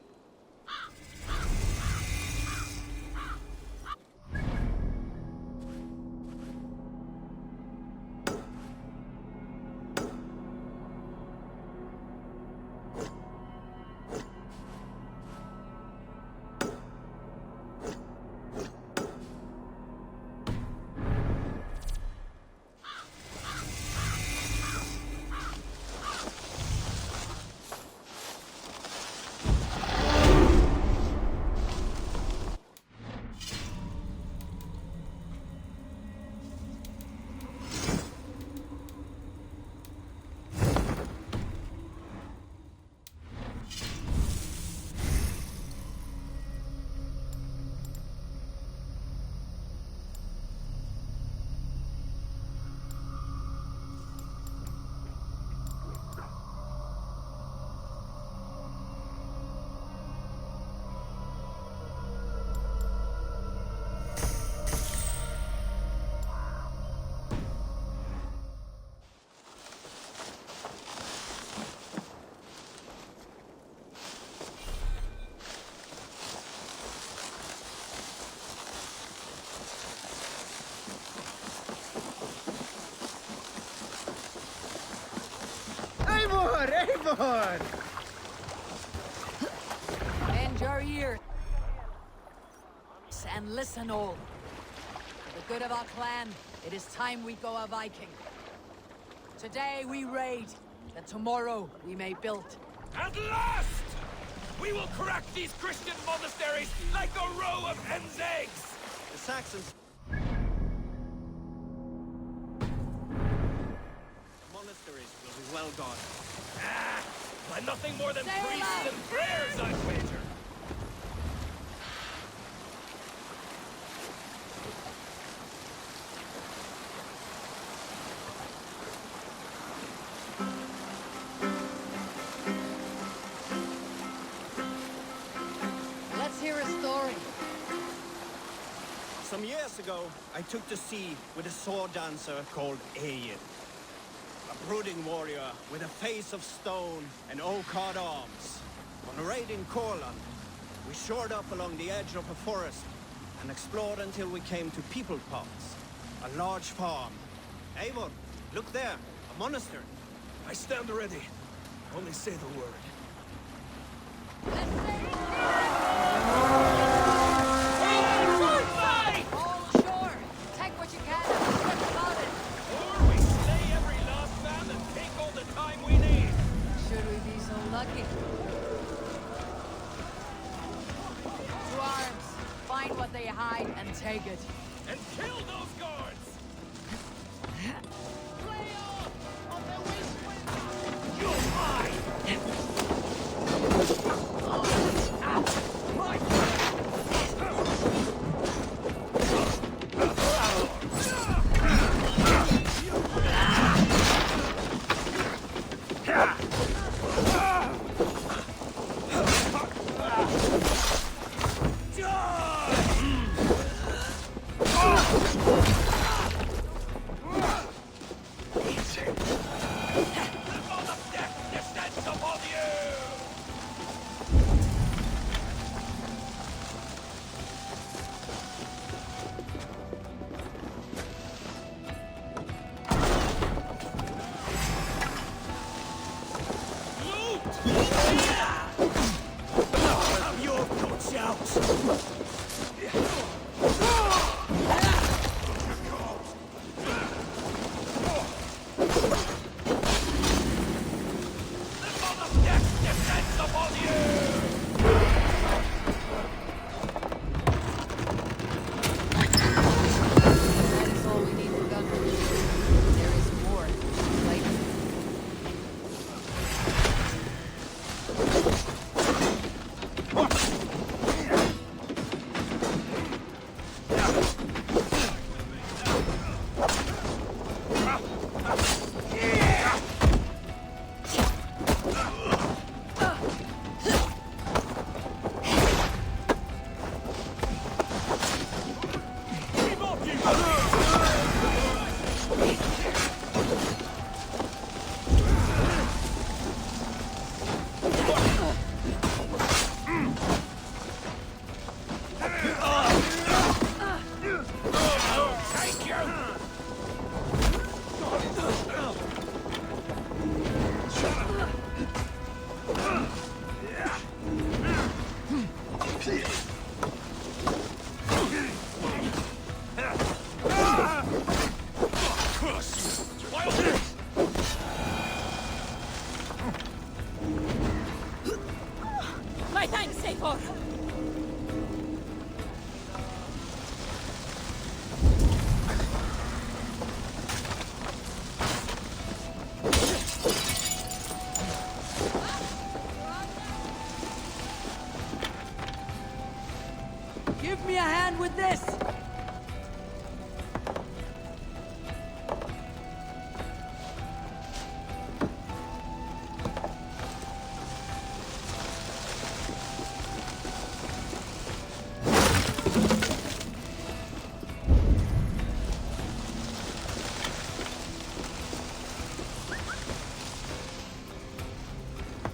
Eivor! Bend your ears and listen all. For the good of our clan, it is time we go a Viking. Today we raid, that tomorrow we may build. At last! We will crack these Christian monasteries like a row of hen's eggs! The Saxons... monasteries will be well guarded. Ah! By nothing more than Sail priests out! and prayers, I'd wager! Let's hear a story. Some years ago, I took to sea with a sword dancer called Egil. A brooding warrior with a face of stone and oak-hard arms. On a raid in Courland, we shored up along the edge of a forest and explored until we came to People Pots, a large farm. Eivor, look there, a monastery. I stand ready. Only say the word. All ashore! Take what you can and forget about it! Or we slay every last man and take all the time we need! Should we be so lucky? To arms! Find what they hide and take it. And kill those guards! Die! My thanks, Safor! Give me a hand with this!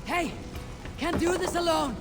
Hey! Can't do this alone!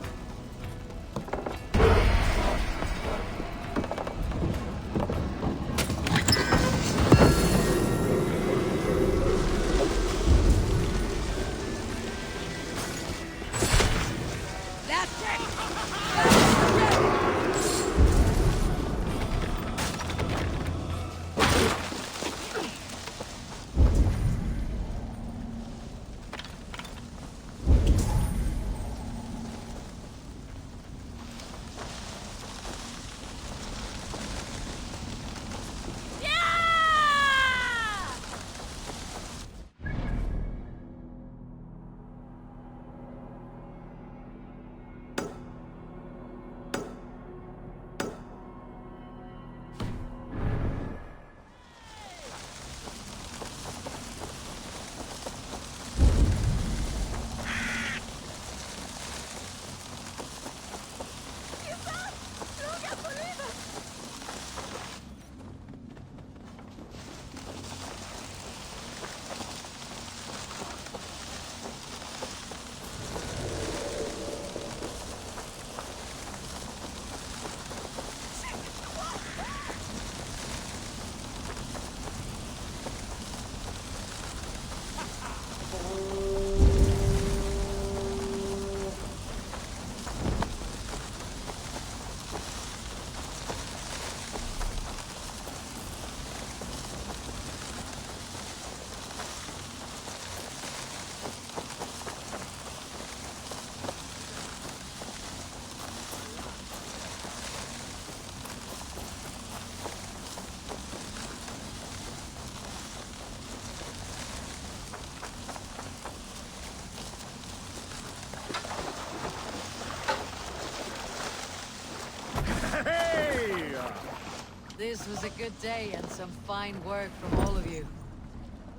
This was a good day and some fine work from all of you.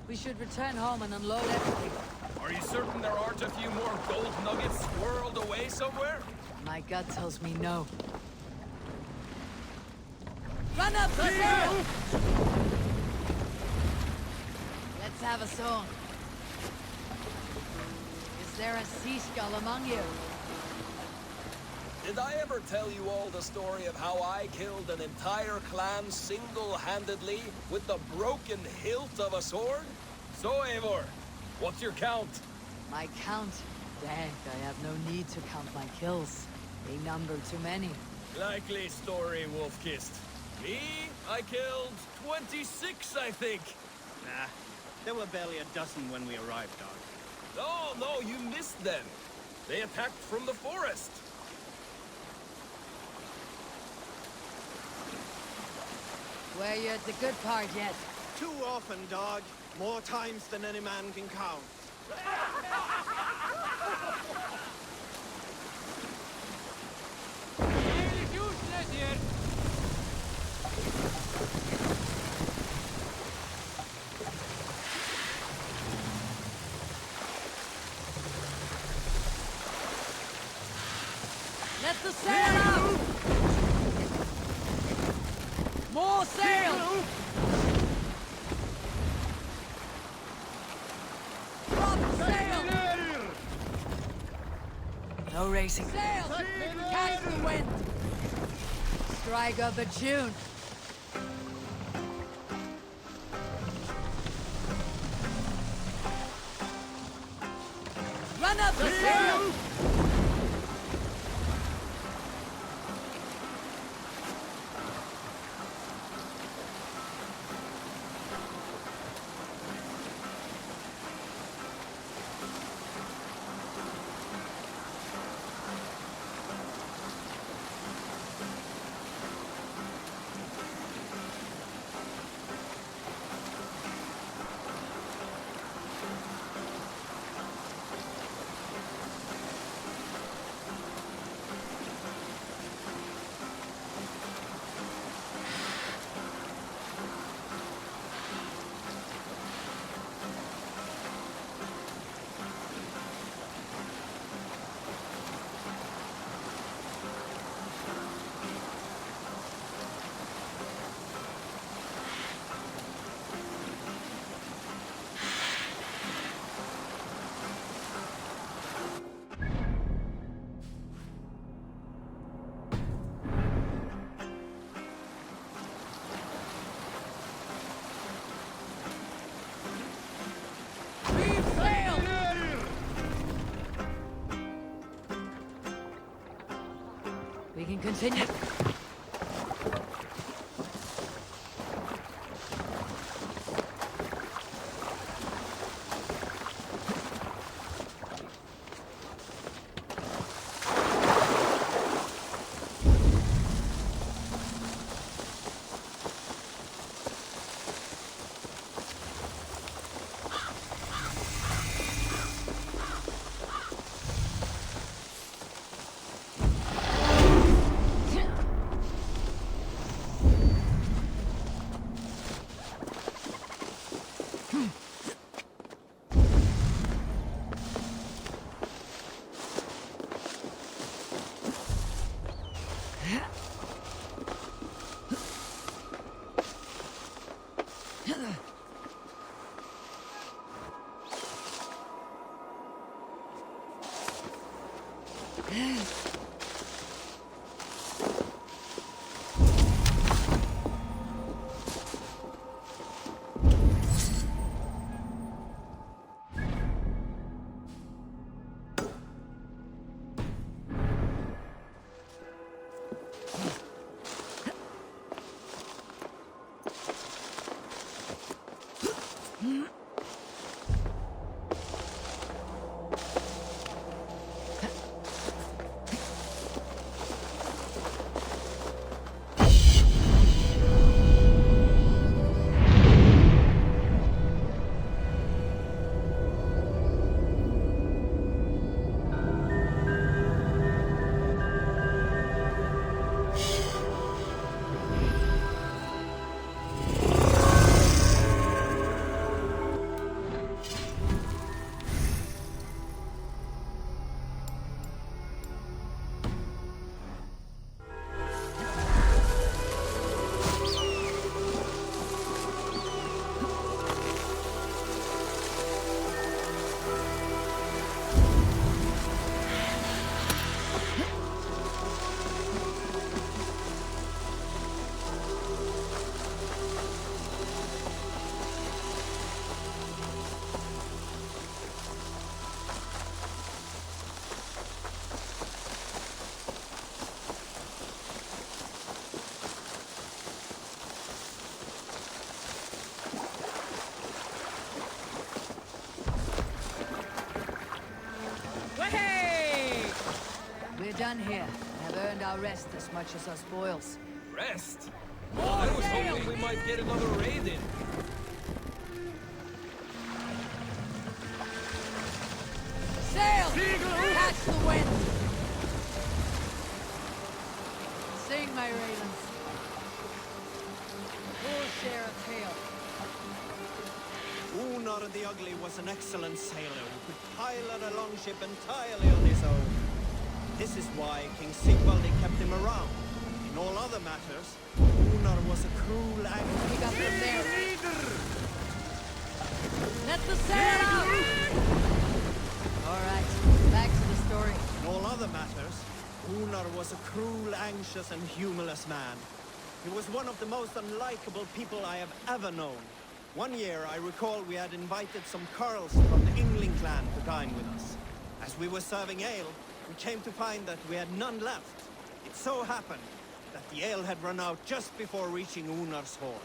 We should return home and unload everything. Are you certain there aren't a few more gold nuggets squirreled away somewhere? My gut tells me no. Run up, Valhalla! Let's have a song. Is there a sea skull among you? Did I ever tell you all the story of how I killed an entire clan single-handedly with the broken hilt of a sword? So, Eivor, what's your count? My count? Dang, I have no need to count my kills. They number too many. Likely story, Wolf-Kissed. Me? I killed 26, I think. Nah, there were barely a dozen when we arrived, dog. No, you missed them. They attacked from the forest. Were you at the good part yet? Too often, dog. More times than any man can count. sail out! More sail! Drop sail! No racing. Sail! Catch the wind! Strike up a tune! Run up the sail! We can continue. We're done here. Have earned our rest as much as our spoils. Rest? I was hoping we might get another raid in. Sail! Catch the wind! Sing, my ravens. Full share of tale. Unar the Ugly was an excellent sailor who could pilot a longship entirely on his own. This is why King Sigvaldi kept him around. In all other matters, Gunnar was a cruel angry. We got them there. Let the sail out! Alright, back to the story. In all other matters, Gunnar was a cruel, anxious, and humorless man. He was one of the most unlikable people I have ever known. One year, I recall we had invited some Carls from the Yngling clan to dine with us. As we were serving ale, we came to find that we had none left. It so happened that the ale had run out just before reaching Unnar's hall.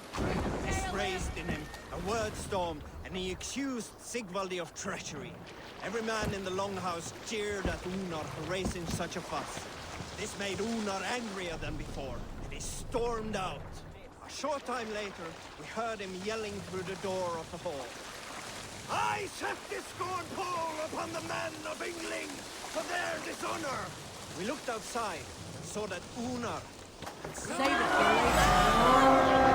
This raised in him a word storm, and he accused Sigvaldi of treachery. Every man in the longhouse jeered at Unnar for raising such a fuss. This made Unnar angrier than before, and he stormed out. A short time later, we heard him yelling through the door of the hall. I set this scorn pall upon the men of Yngling for their dishonor! We looked outside and saw that Unnar had Save it for later!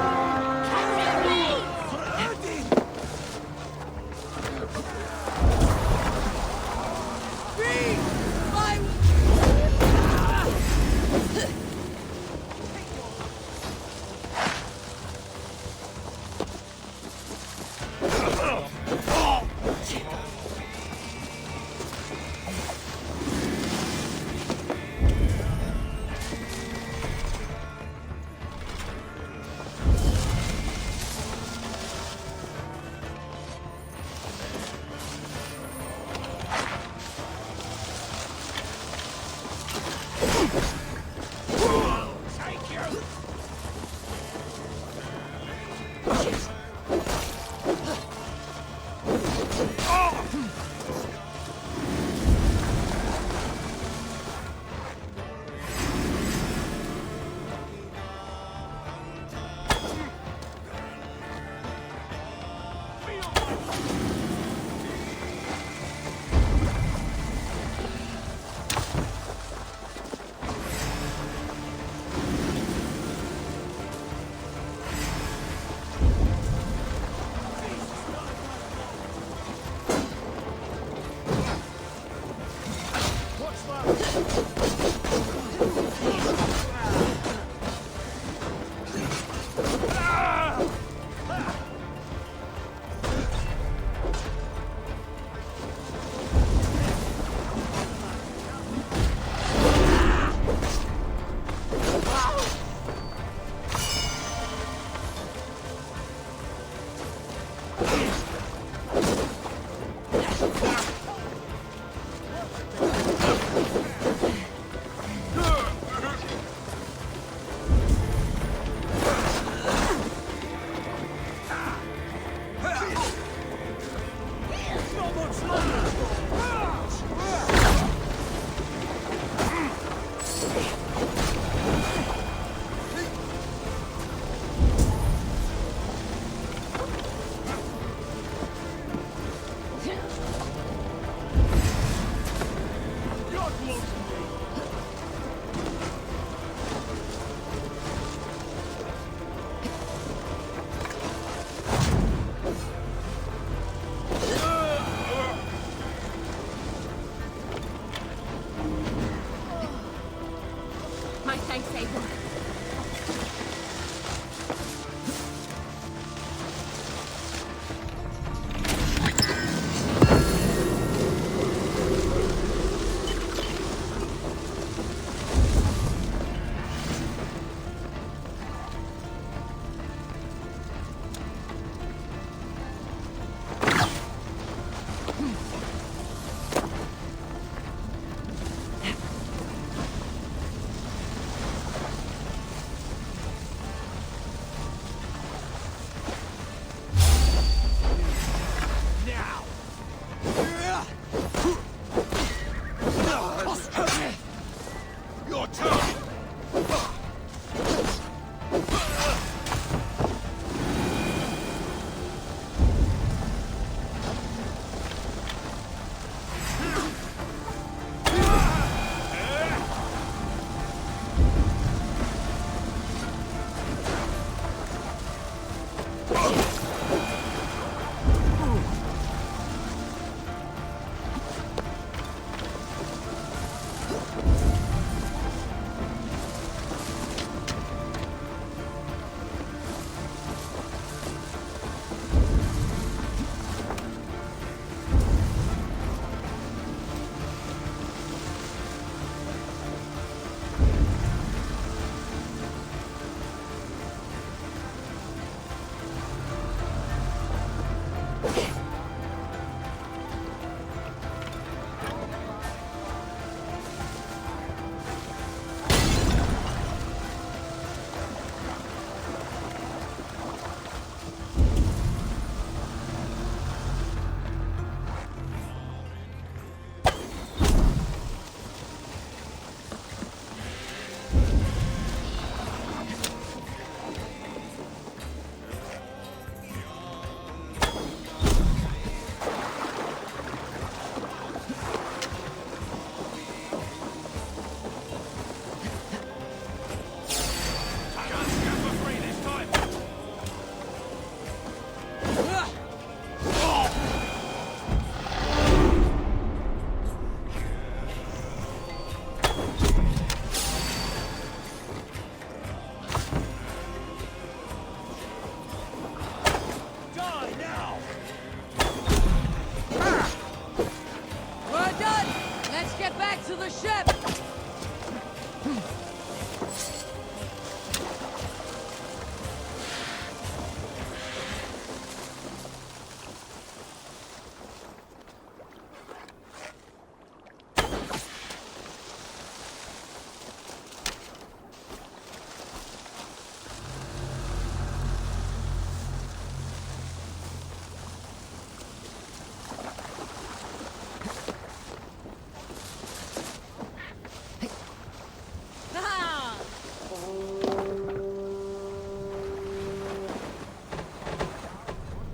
To the ship!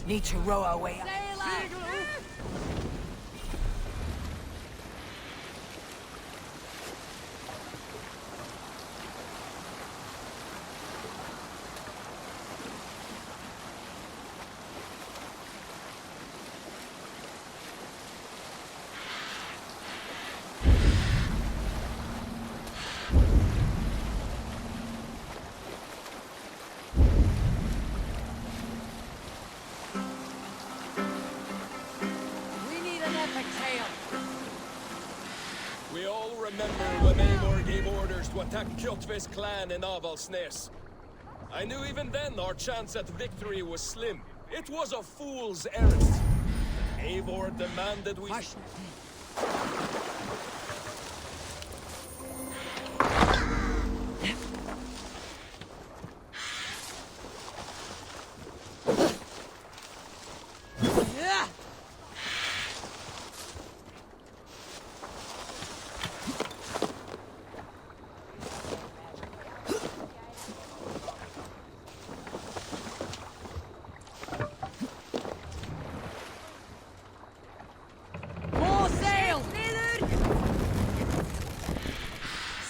Need to row our way up. We all remember when Eivor gave orders to attack Kjotve's clan in Avaldsnes. I knew even then our chance at victory was slim. It was a fool's errand. Eivor demanded we...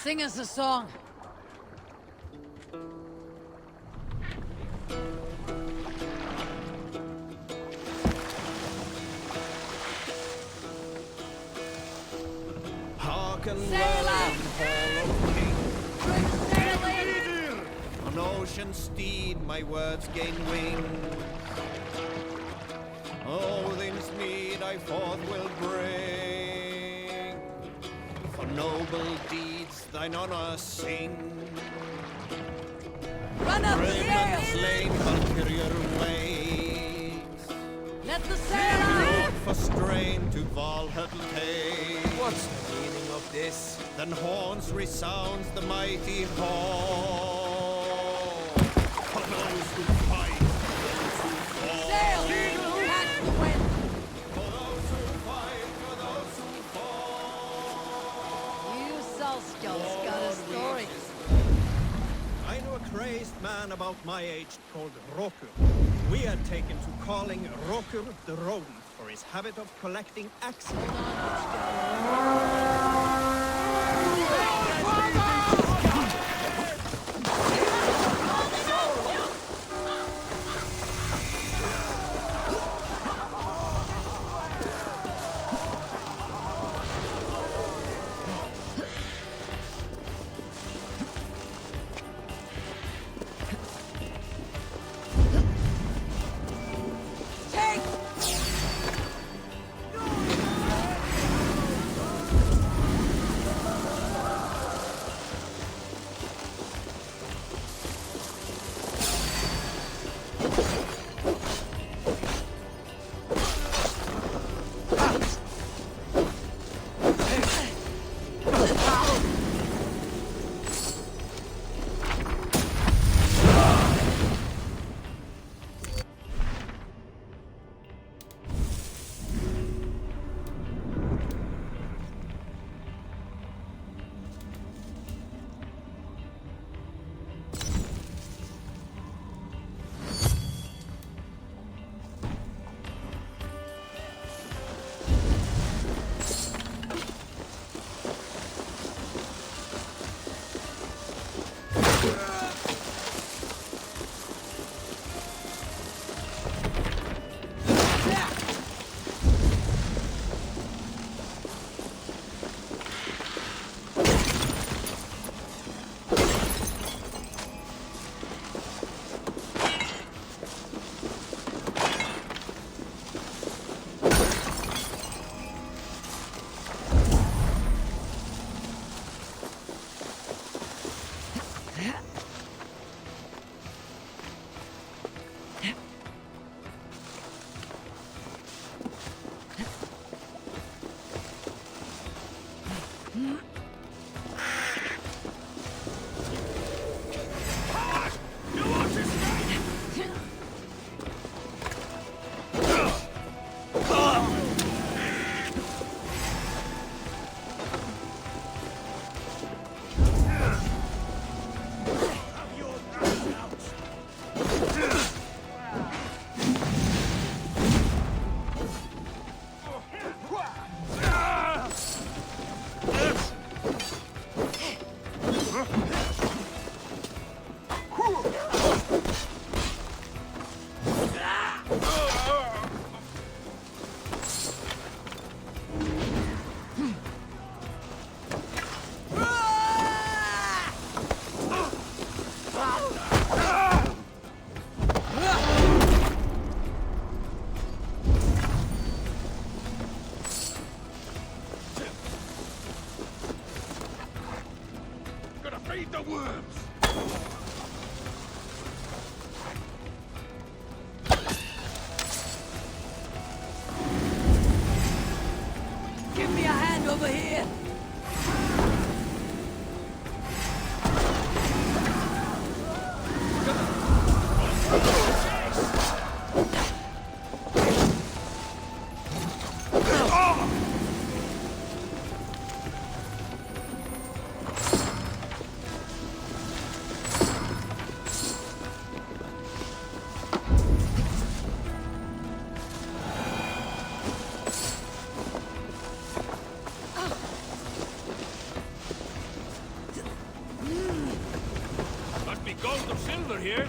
Sing us a song. Hearken well, Hall of Kings. On ocean steed my words gain wing. Odin's mead I forth will bring. For noble deeds thine honor sing. Run up the Brave men slain Valkyrier ways. Let the sail out! Brought for strain to Valhalla take. What's the meaning of this? Then horns resounds the mighty hall. For those who fight, those who fall. Sail! Catch the wind! For those who fight, for those who fall. You Salskjolds got a story. I knew a crazed man about my age called Rokur. We had taken to calling Rokur the rodent for his habit of collecting axes. Give me a hand over here! Must be gold or silver here.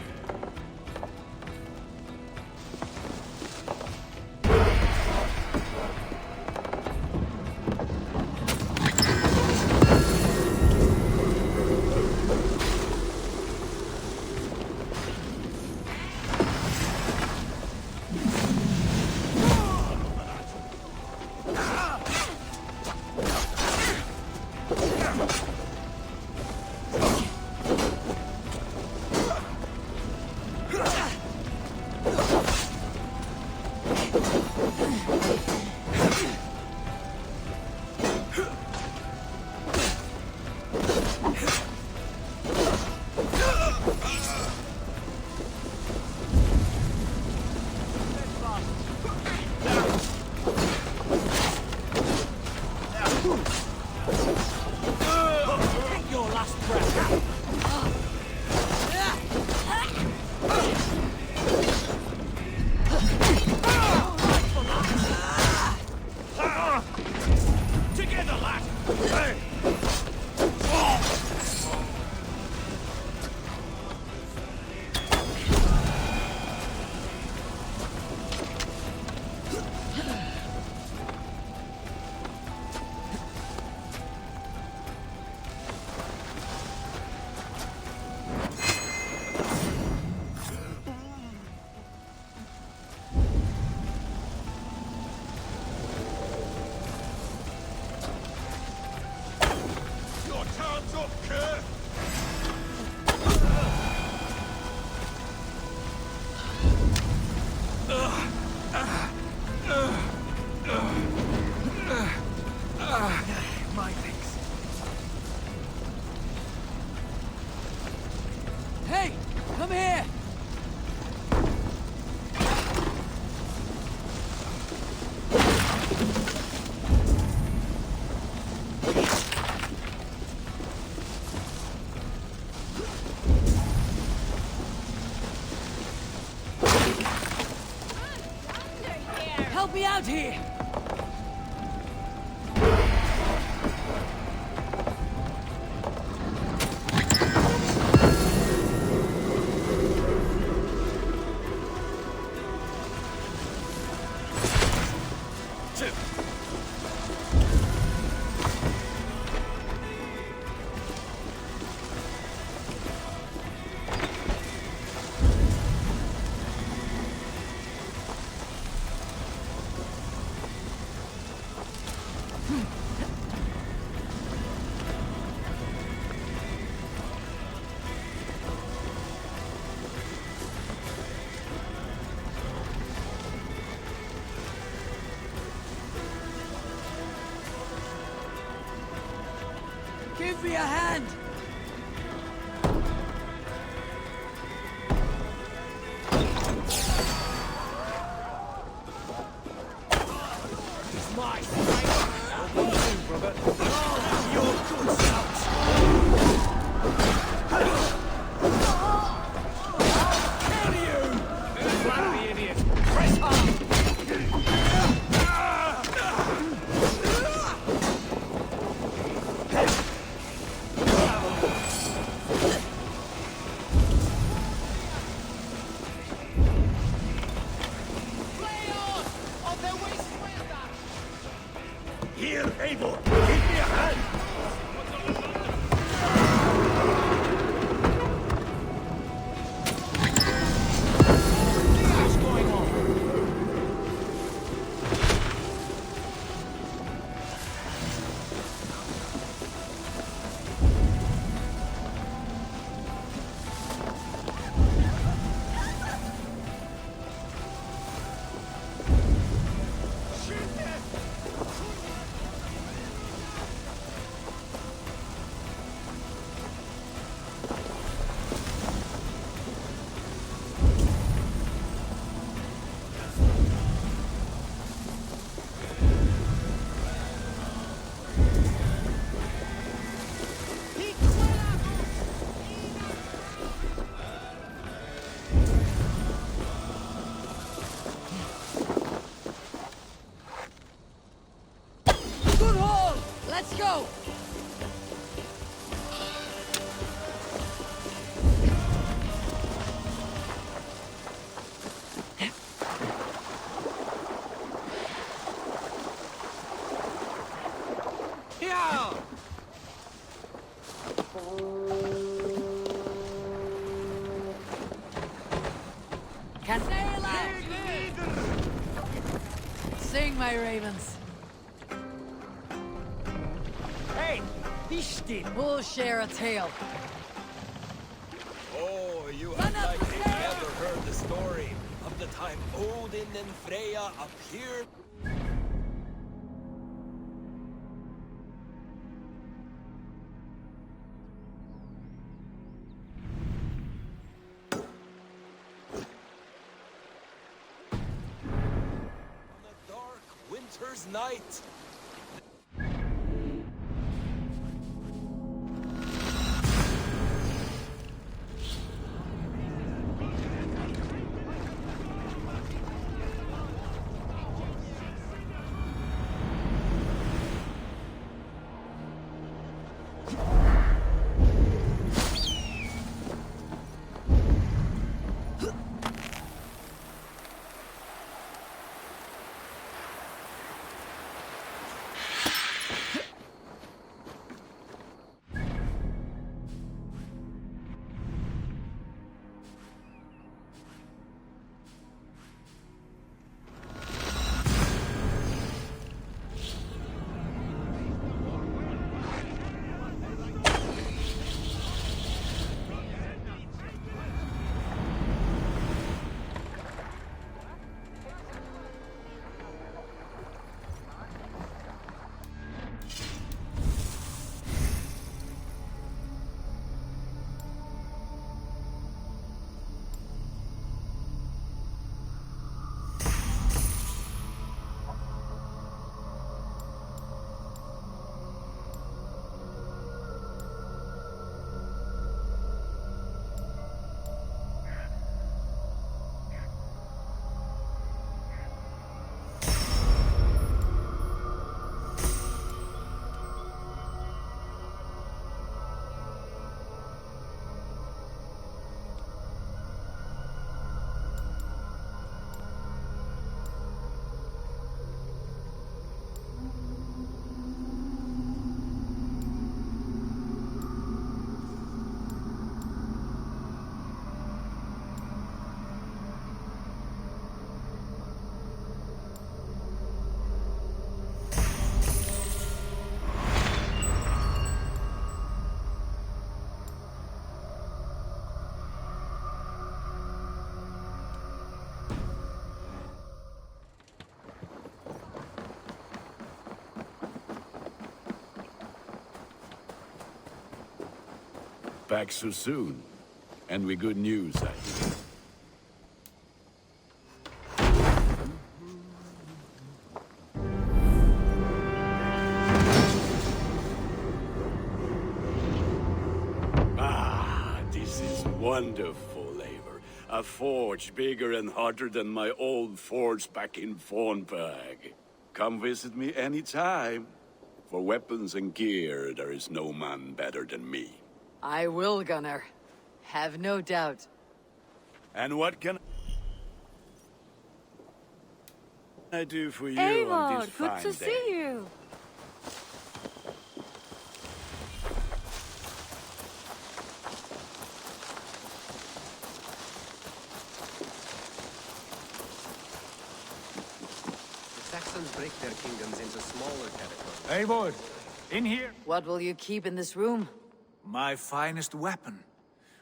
Take your last breath. Together, lad! Hey! Your time's up, Kurt! My legs. Hey! Come here! Help me out here! Give me a hand! It's my brother. Your good self. Kill you! Flat the idiot. Press hard. Here, Eivor! Give me a hand! What's going on? Let's go! Yeah! Can they alive? Sing, my ravens. Hey, Vishti! We'll share a tale. Oh, you have likely never heard the story of the time Odin and Freya appeared. On a dark winter's night. Back so soon. And with good news, I hear. Ah, this is wonderful, Eivor. A forge bigger and harder than my old forge back in Fornburg. Come visit me anytime. For weapons and gear, there is no man better than me. I will, Gunnar. Have no doubt. And what can I do for you on this fine day? Good to see you. The Saxons break their kingdoms into smaller territories. Eivor, in here. What will you keep in this room? My finest weapon.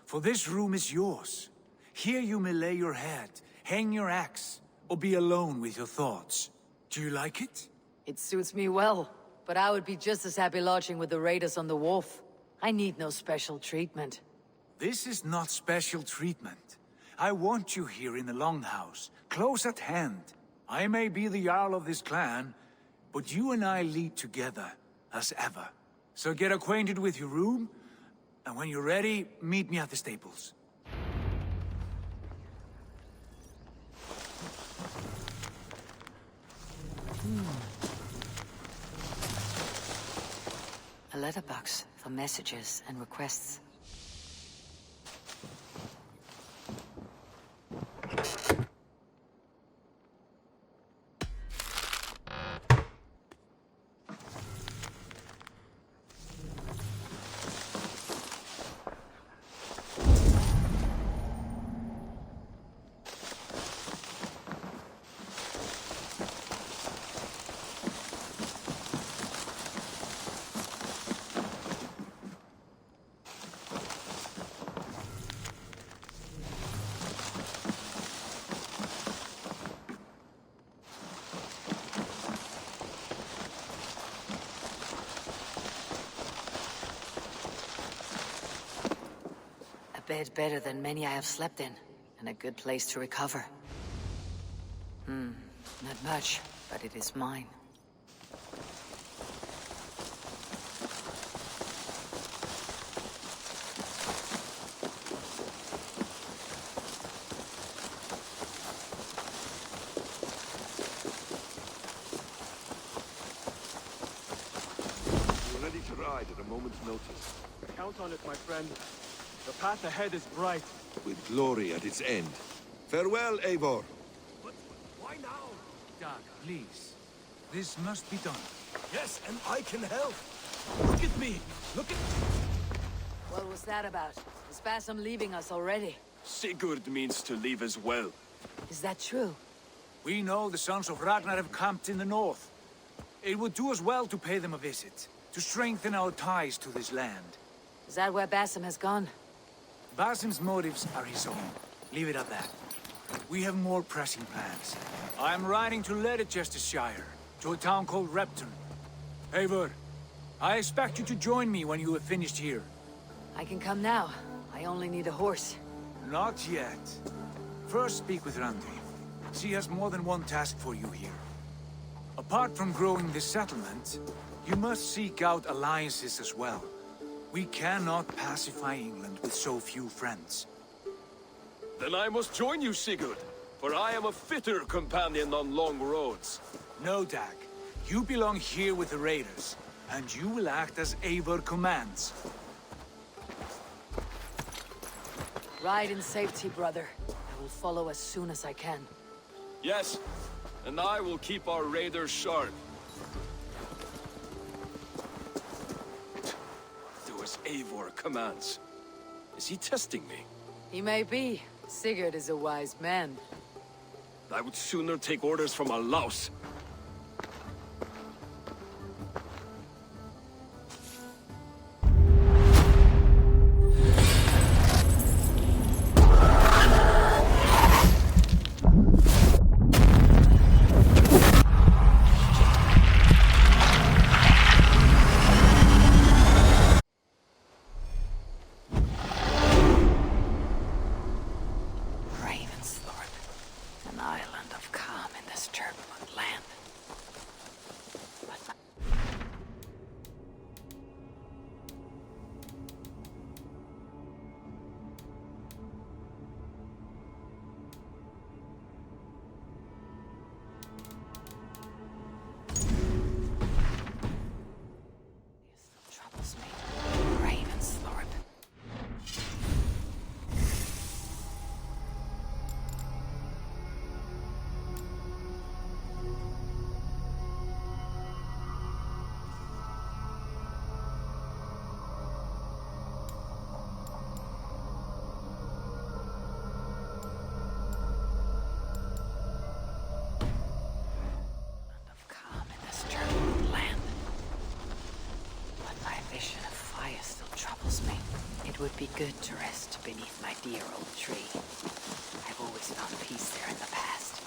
For this room is yours. Here you may lay your head, hang your axe, or be alone with your thoughts. Do you like it? It suits me well, but I would be just as happy lodging with the raiders on the wharf. I need no special treatment. This is not special treatment. I want you here in the Longhouse, close at hand. I may be the Jarl of this clan, but you and I lead together, as ever. So get acquainted with your room, and when you're ready, meet me at the stables. letterbox for messages and requests. A bed better than many I have slept in, and a good place to recover. Not much, but it is mine. We're ready to ride at a moment's notice. Count on it, my friend. The path ahead is bright. With glory at its end. Farewell, Eivor. But why now? Dag, please. This must be done. Yes, and I can help. Look at me. Look at... What was that about? Is Basim leaving us already? Sigurd means to leave as well. Is that true? We know the sons of Ragnar have camped in the north. It would do us well to pay them a visit, to strengthen our ties to this land. Is that where Basim has gone? Basim's motives are his own. Leave it at that. We have more pressing plans. I am riding to Leicestershire, to a town called Repton. Eivor, I expect you to join me when you have finished here. I can come now. I only need a horse. Not yet. First speak with Randvi. She has more than one task for you here. Apart from growing this settlement, you must seek out alliances as well. We cannot pacify England with so few friends. Then I must join you, Sigurd, for I am a fitter companion on long roads. No, Dag. You belong here with the raiders, and you will act as Eivor commands. Ride in safety, brother. I will follow as soon as I can. Yes, and I will keep our raiders sharp. Do as Eivor commands. Is he testing me? He may be. Sigurd is a wise man. I would sooner take orders from a louse. It would be good to rest beneath my dear old tree. I've always found peace there in the past.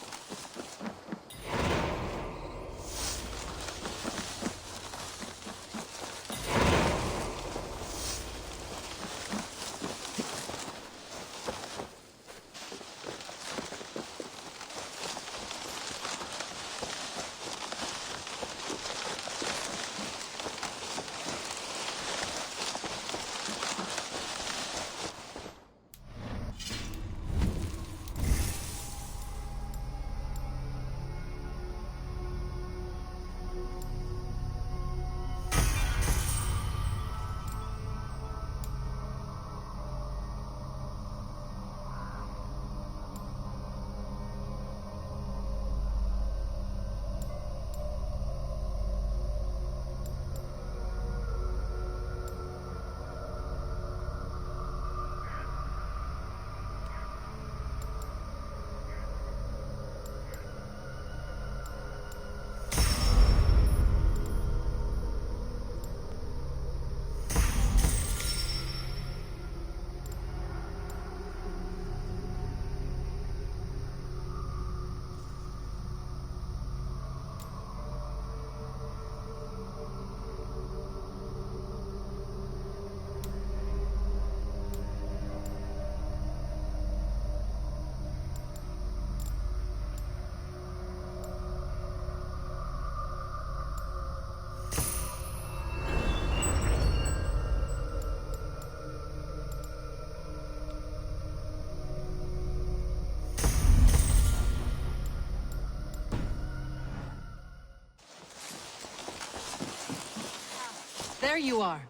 There you are.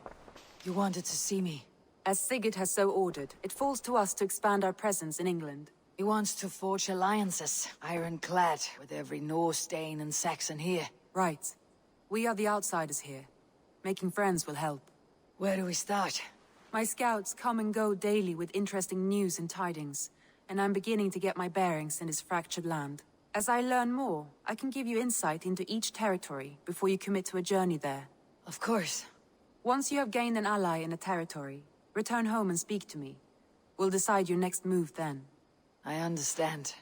You wanted to see me. As Sigurd has so ordered, it falls to us to expand our presence in England. He wants to forge alliances, ironclad, with every Norse, Dane, and Saxon here. Right. We are the outsiders here. Making friends will help. Where do we start? My scouts come and go daily with interesting news and tidings, and I'm beginning to get my bearings in this fractured land. As I learn more, I can give you insight into each territory before you commit to a journey there. Of course. Once you have gained an ally in a territory, return home and speak to me. We'll decide your next move then. I understand.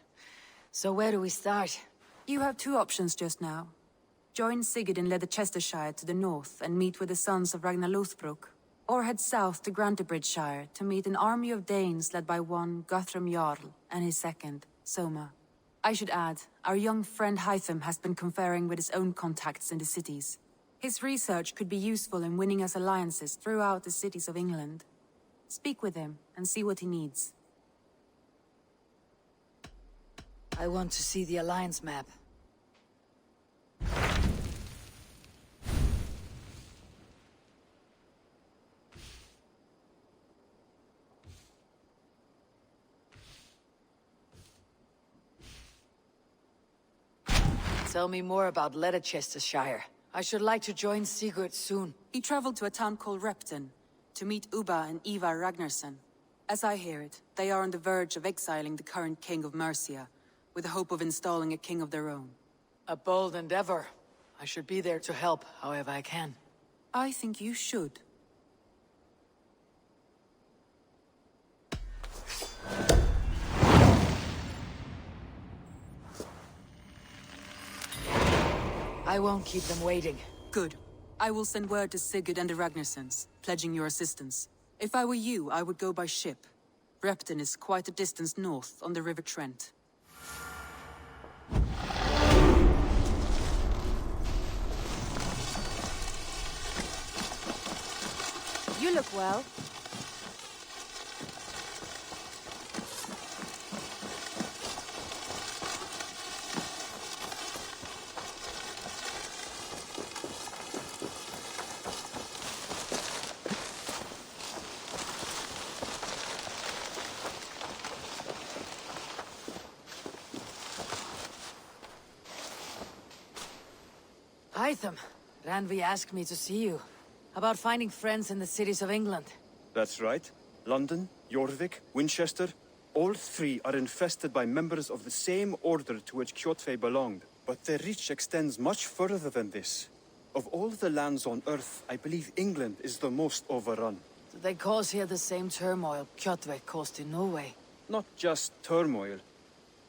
So where do we start? You have two options just now. Join Sigurd in Leicestershire to the north and meet with the sons of Ragnar Lothbrok, or head south to Grantebridgeshire to meet an army of Danes led by one Guthrum Jarl and his second, Soma. I should add, our young friend Hytham has been conferring with his own contacts in the cities. His research could be useful in winning us alliances throughout the cities of England. Speak with him and see what he needs. I want to see the alliance map. Tell me more about Leicestershire. I should like to join Sigurd soon. He traveled to a town called Repton to meet Ubba and Ivar Ragnarsson. As I hear it, they are on the verge of exiling the current king of Mercia, with the hope of installing a king of their own. A bold endeavor. I should be there to help, however I can. I think you should. I won't keep them waiting. Good. I will send word to Sigurd and the Ragnarssons, pledging your assistance. If I were you, I would go by ship. Repton is quite a distance north on the River Trent. You look well. Hytham, Ranvi asked me to see you. About finding friends in the cities of England. That's right. London, Jorvik, Winchester, all three are infested by members of the same order to which Kjotve belonged. But their reach extends much further than this. Of all the lands on Earth, I believe England is the most overrun. Do they cause here the same turmoil Kjotve caused in Norway? Not just turmoil.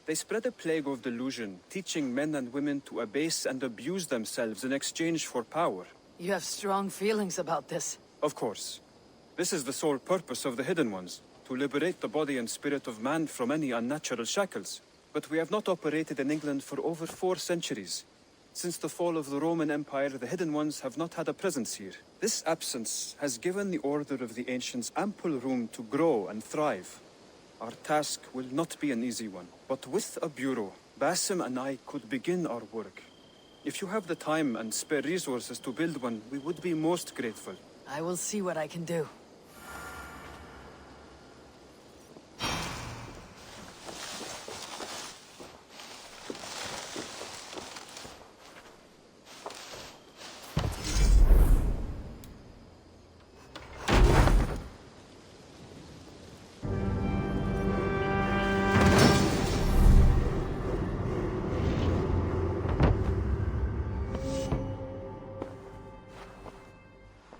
They spread a plague of delusion, teaching men and women to abase and abuse themselves in exchange for power. You have strong feelings about this. Of course. This is the sole purpose of the Hidden Ones, to liberate the body and spirit of man from any unnatural shackles. But we have not operated in England for over 4 centuries. Since the fall of the Roman Empire, the Hidden Ones have not had a presence here. This absence has given the Order of the Ancients ample room to grow and thrive. Our task will not be an easy one, but with a bureau, Basim and I could begin our work. If you have the time and spare resources to build one, we would be most grateful. I will see what I can do.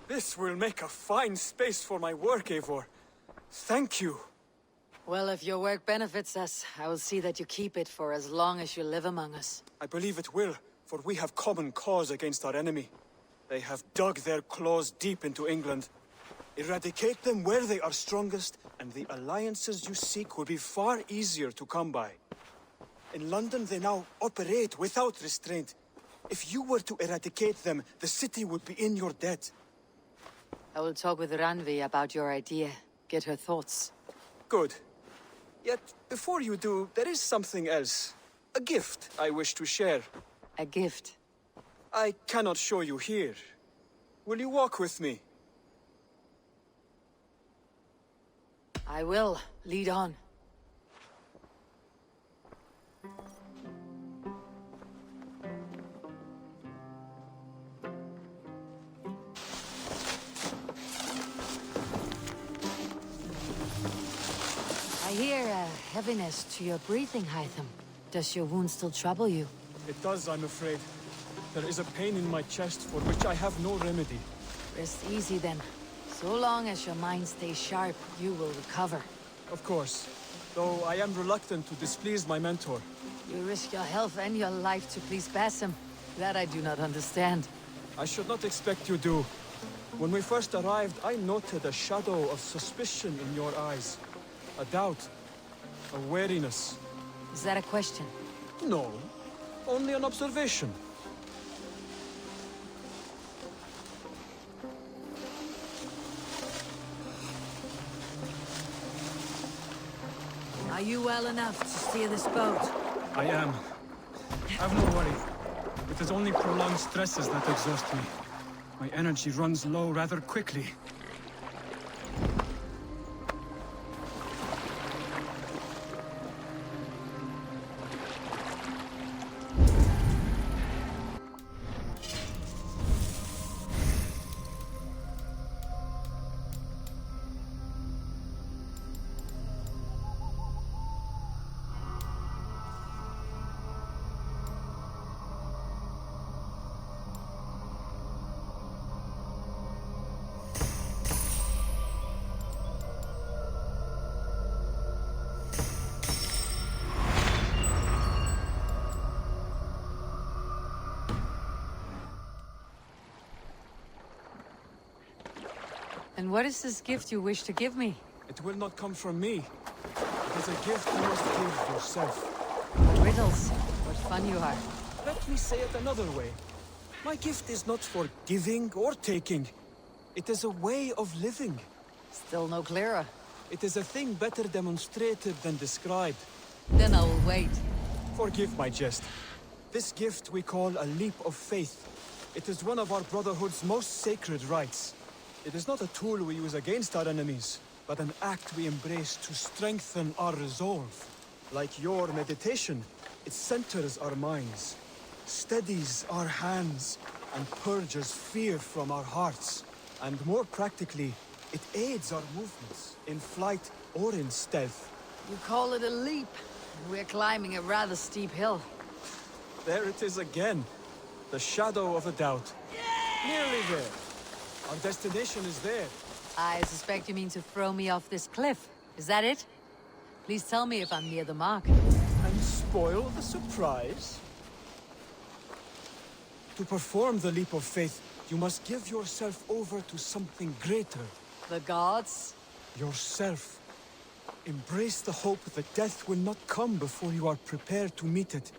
This will make a fine space for my work, Eivor. Thank you. Well, if your work benefits us, I will see that you keep it for as long as you live among us. I believe it will, for we have common cause against our enemy. They have dug their claws deep into England. Eradicate them where they are strongest, and the alliances you seek will be far easier to come by. In London, they now operate without restraint. If you were to eradicate them, the city would be in your debt. I will talk with Ranvi about your idea. Get her thoughts. Good. Yet, before you do, there is something else. A gift I wish to share. A gift? I cannot show you here. will you walk with me? I will. Lead on. I hear a heaviness to your breathing, Hytham. Does your wound still trouble you? It does, I'm afraid. There is a pain in my chest for which I have no remedy. Rest easy then. So long as your mind stays sharp, you will recover. Of course. Though I am reluctant to displease my mentor. You risk your health and your life to please Basim. That I do not understand. I should not expect you do. When we first arrived, I noted a shadow of suspicion in your eyes. A doubt. A wariness. Is that a question? No. Only an observation. Are you well enough to steer this boat? I am. Have no worry. It is only prolonged stresses that exhaust me. My energy runs low rather quickly. And what is this gift you wish to give me? It will not come from me. It is a gift you must give yourself. Riddles. What fun you are. Let me say it another way. My gift is not for giving or taking. It is a way of living. Still no clearer. It is a thing better demonstrated than described. Then I will wait. Forgive my jest. This gift we call a leap of faith. It is one of our Brotherhood's most sacred rites. It is not a tool we use against our enemies, but an act we embrace to strengthen our resolve. Like your meditation, it centers our minds, steadies our hands, and purges fear from our hearts. And more practically, it aids our movements, in flight or in stealth. You call it a leap. We're climbing a rather steep hill. There it is again. The shadow of a doubt. Nearly there. Our destination is there. I suspect you mean to throw me off this cliff. Is that it? Please tell me if I'm near the mark. And spoil the surprise? To perform the leap of faith, you must give yourself over to something greater. The gods? Yourself. Embrace the hope that death will not come before you are prepared to meet it.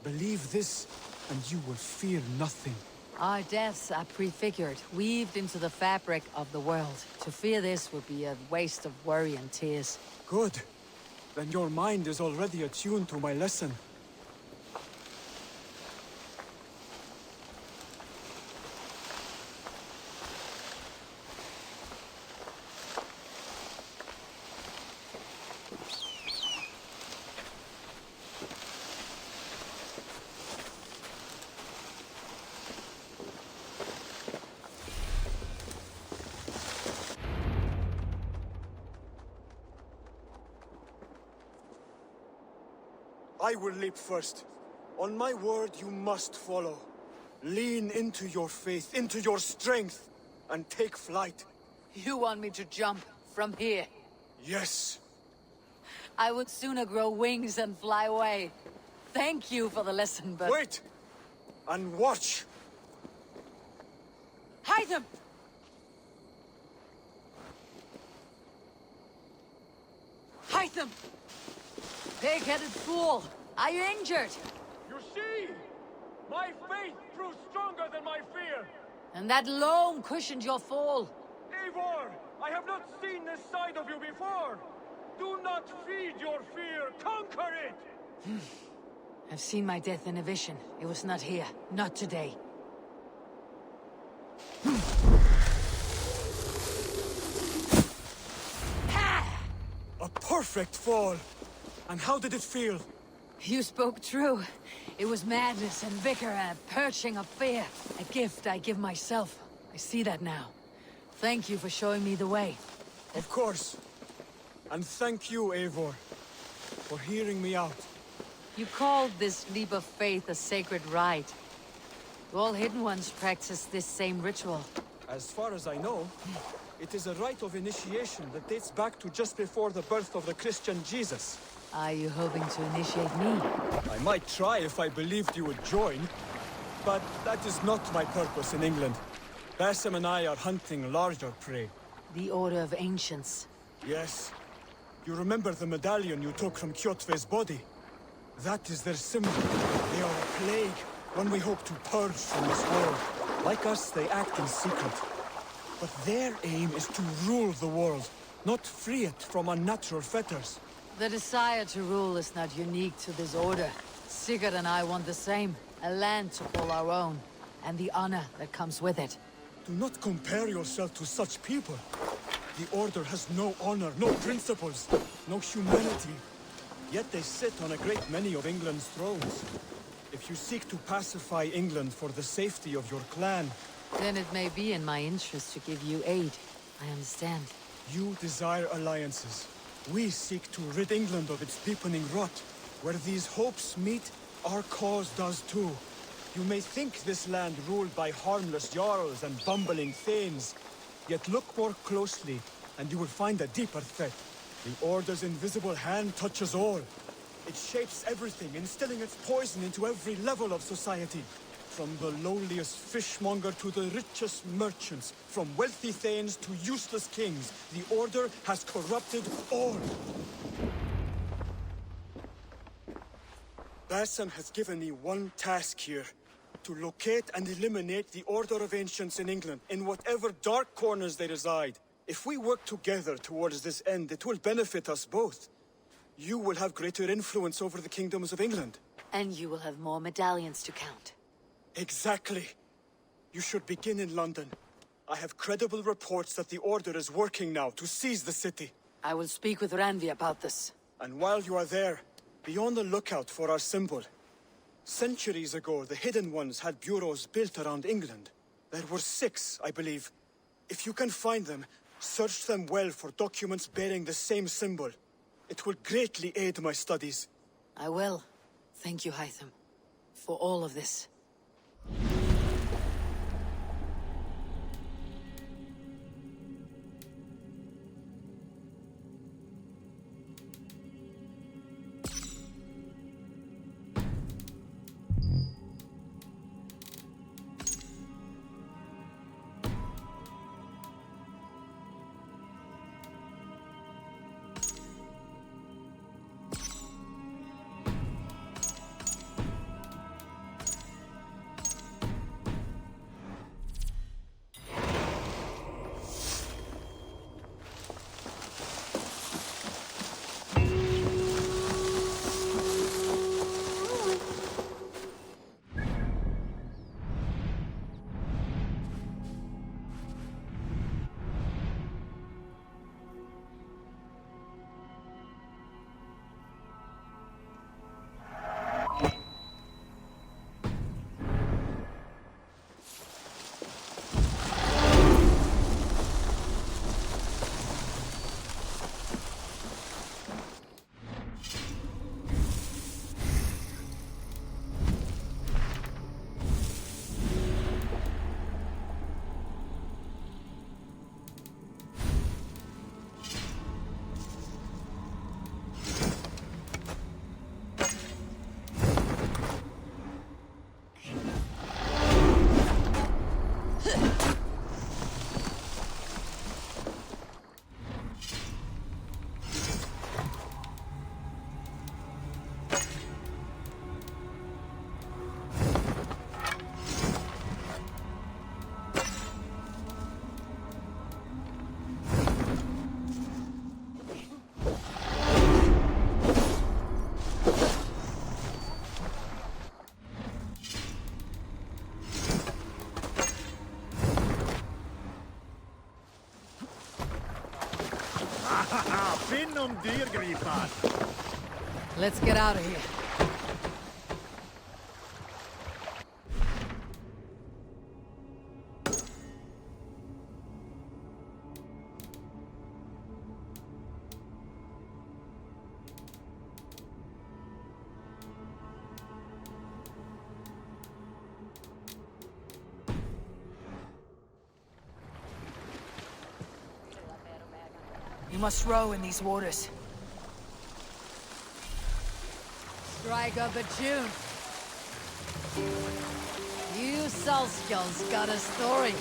Believe this, and you will fear nothing. Our deaths are prefigured, weaved into the fabric of the world. To fear this would be a waste of worry and tears. Good. Then your mind is already attuned to my lesson. I will leap first. On my word, you must follow. Lean into your faith, into your strength, and take flight. You want me to jump from here? Yes. I would sooner grow wings and fly away. Thank you for the lesson, but... Wait! And watch! Hide them! Hide them! Pig-headed fool! Are you injured? You see? My faith proved stronger than my fear! And that loam cushioned your fall. Eivor! I have not seen this side of you before! Do not feed your fear! Conquer it! I've seen my death in a vision. It was not here. Not today. A perfect fall! And how did it feel? You spoke true. It was madness and vigor and a purging of fear. A gift I give myself. I see that now. Thank you for showing me the way. Of course. And thank you, Eivor, for hearing me out. You called this leap of faith a sacred rite. Do all Hidden Ones practice this same ritual? As far as I know, it is a rite of initiation that dates back to just before the birth of the Christian Jesus. Are you hoping to initiate me? I might try if I believed you would join, but that is not my purpose in England. Basim and I are hunting larger prey. The Order of Ancients. Yes. You remember the medallion you took from Kjotve's body? That is their symbol. They are a plague, one we hope to purge from this world. Like us, they act in secret. But their aim is to rule the world, not free it from unnatural fetters. The desire to rule is not unique to this order. Sigurd and I want the same. A land to call our own, and the honor that comes with it. Do not compare yourself to such people. The Order has no honor, no principles, no humanity. Yet they sit on a great many of England's thrones. If you seek to pacify England for the safety of your clan... Then it may be in my interest to give you aid. I understand. You desire alliances. We seek to rid England of its deepening rot. Where these hopes meet, our cause does too. You may think this land ruled by harmless jarls and bumbling thanes. Yet look more closely, and you will find a deeper threat. The Order's invisible hand touches all. It shapes everything, instilling its poison into every level of society. From the lowliest fishmonger to the richest merchants, from wealthy thanes to useless kings, the Order has corrupted all. Basim has given me one task here. To locate and eliminate the Order of Ancients in England, in whatever dark corners they reside. If we work together towards this end, it will benefit us both. You will have greater influence over the kingdoms of England. And you will have more medallions to count. Exactly. You should begin in London. I have credible reports that the Order is working now to seize the city. I will speak with Randvi about this. And while you are there, be on the lookout for our symbol. Centuries ago, the Hidden Ones had bureaus built around England. There were 6, I believe. If you can find them, search them well for documents bearing the same symbol. It will greatly aid my studies. I will. Thank you, Hytham, for all of this. Sinnum dyrgripar! Let's get out of here. You must row in these waters. Strike up a tune. You Salskjalls got a story.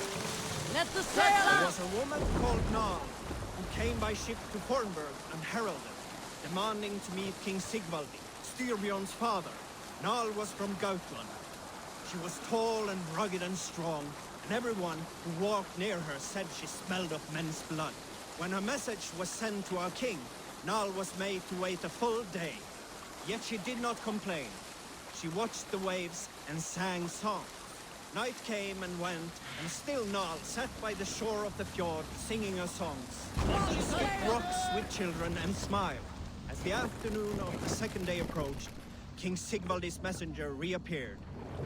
Let the sail There out! was a woman called Nal, who came by ship to Fornburg and heralded, demanding to meet King Sigvaldi, Styrbjorn's father. Nal was from Gautland. She was tall and rugged and strong, and everyone who walked near her said she smelled of men's blood. When her message was sent to our king, Nal was made to wait a full day. Yet she did not complain. She watched the waves and sang songs. Night came and went, and still Nal sat by the shore of the fjord singing her songs. She skipped rocks with children and smiled. As the afternoon of the second day approached, King Sigvaldi's messenger reappeared.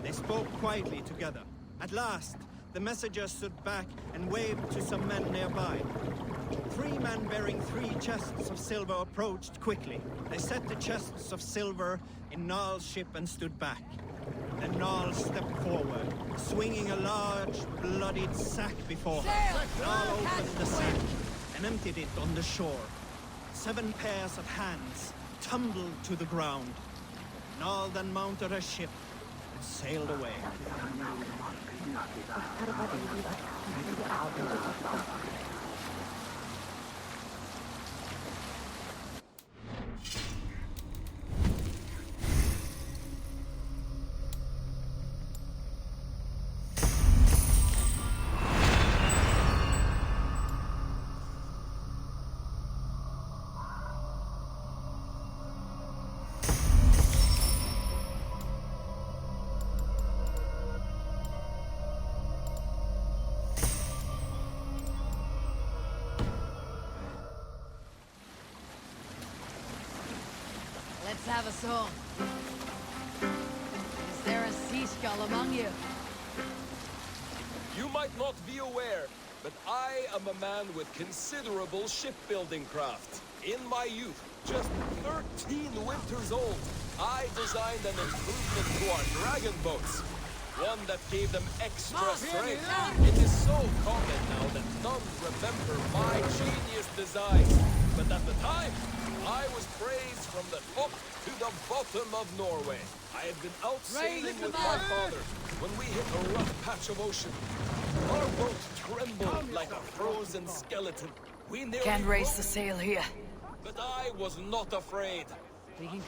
They spoke quietly together. At last, the messenger stood back and waved to some men nearby. 3 men bearing 3 chests of silver approached quickly. They set the chests of silver in Nal's ship and stood back. Then Nal stepped forward, swinging a large, bloodied sack before her. Nal opened the sack and emptied it on the shore. 7 pairs of hands tumbled to the ground. Nal then mounted her ship and sailed away. Let's have a song. Is there a sea skull among you? You might not be aware, but I am a man with considerable shipbuilding craft. In my youth, just 13 winters old, I designed an improvement to our dragon boats. One that gave them extra strength. It is so common now that none remember my genius design. But at the time, I was praised from the top to the bottom of Norway. I had been out sailing with my father when we hit a rough patch of ocean. Our boat trembled like a frozen skeleton. We nearly Can't raise the sail here. but I was not afraid. We can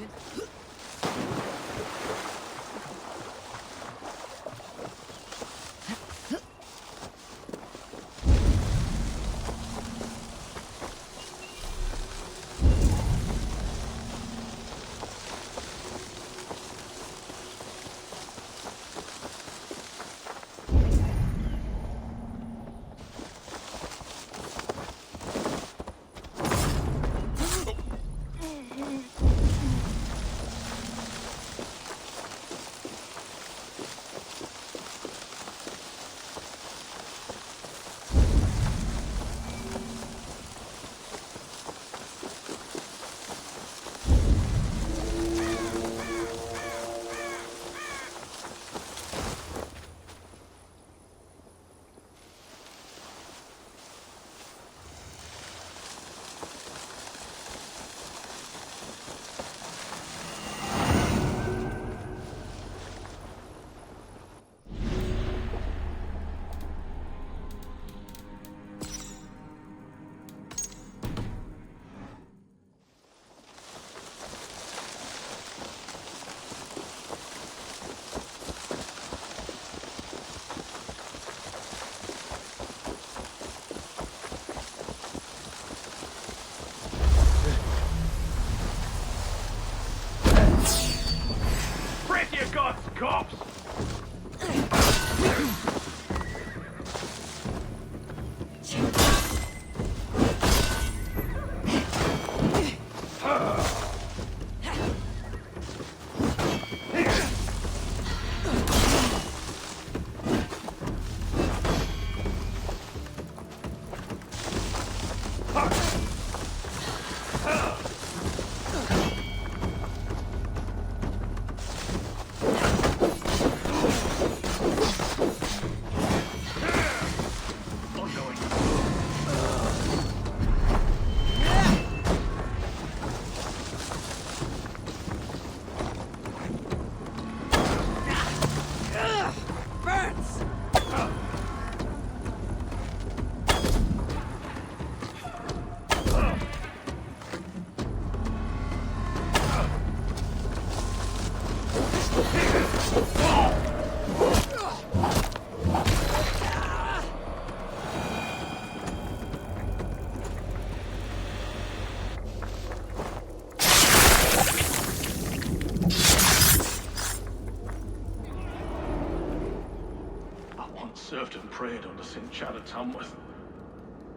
once served and prayed under St. Chad at Tamworth.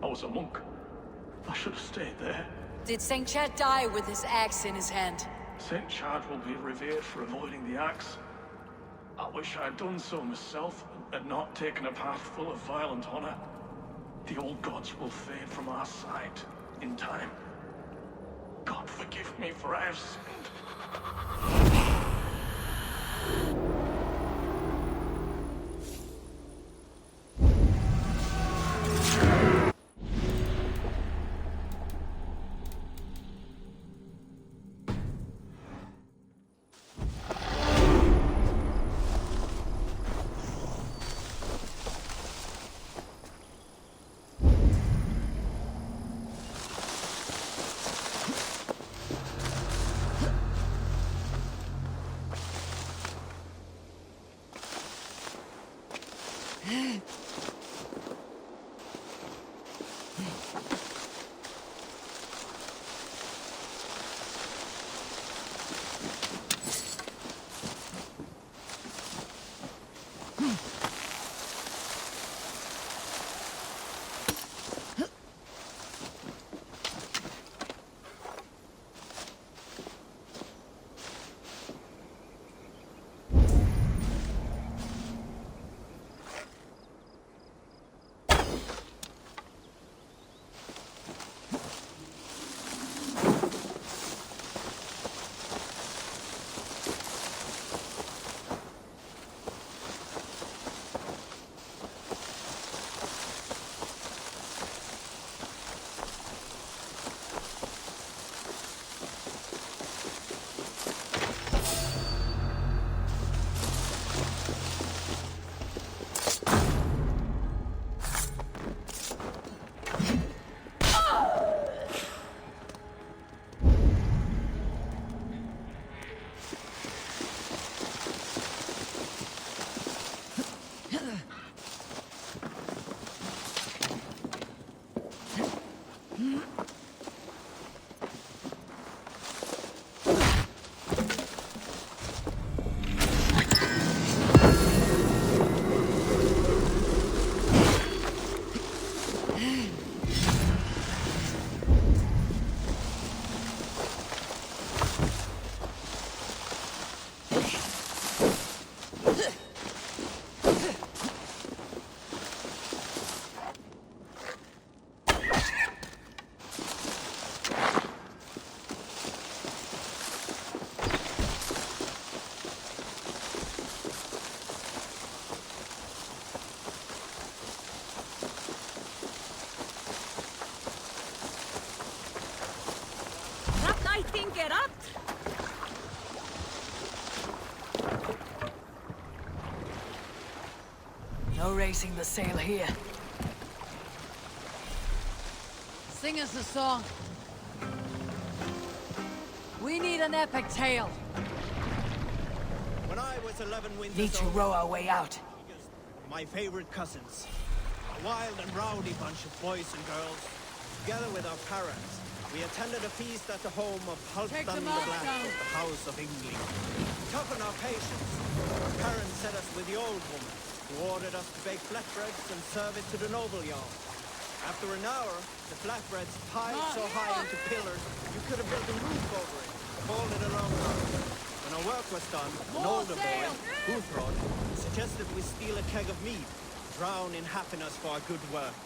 I was a monk. I should have stayed there. Did St. Chad die with his axe in his hand? St. Chad will be revered for avoiding the axe. I wish I had done so myself, and not taken a path full of violent honor. The old gods will fade from our sight in time. God forgive me, for I have sinned. Get up! No raising the sail here. Sing us a song. We need an epic tale. When I was 11 winters Need to old, row our way out. my favorite cousins, a wild and rowdy bunch of boys and girls, together with our parents, we attended a feast at the home of Halfdan the Black of the House of England. To toughen our patience, our parents set us with the old woman, who ordered us to bake flatbreads and serve it to the noble yarn. After an hour, the flatbreads piled so high into pillars, you could have built a roof over it, called it a long house. When our work was done, an older boy, Guthrod, suggested we steal a keg of mead, drown in happiness for our good work.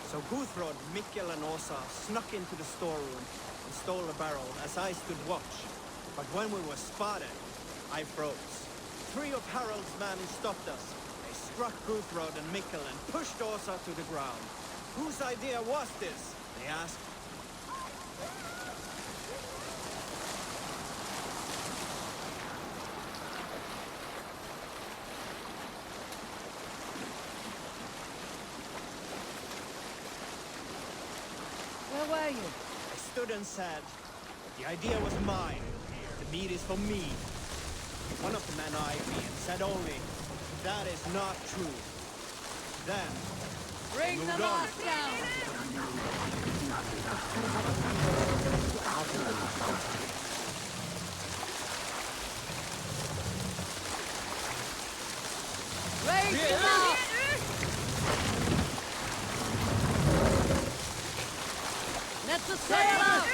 So Guthrod, Mikkel and Åsa snuck into the storeroom and stole a barrel as I stood watch. But when we were spotted, I froze. 3 of Harald's men stopped us. They struck Guthrod and Mikkel and pushed Åsa to the ground. Whose idea was this? They asked. Where were you? I stood and said, the idea was mine. The meat is for me. One of the men eyed me and said only, that is not true. Then, Bring the moved mast down! Raise the mast! the sail up!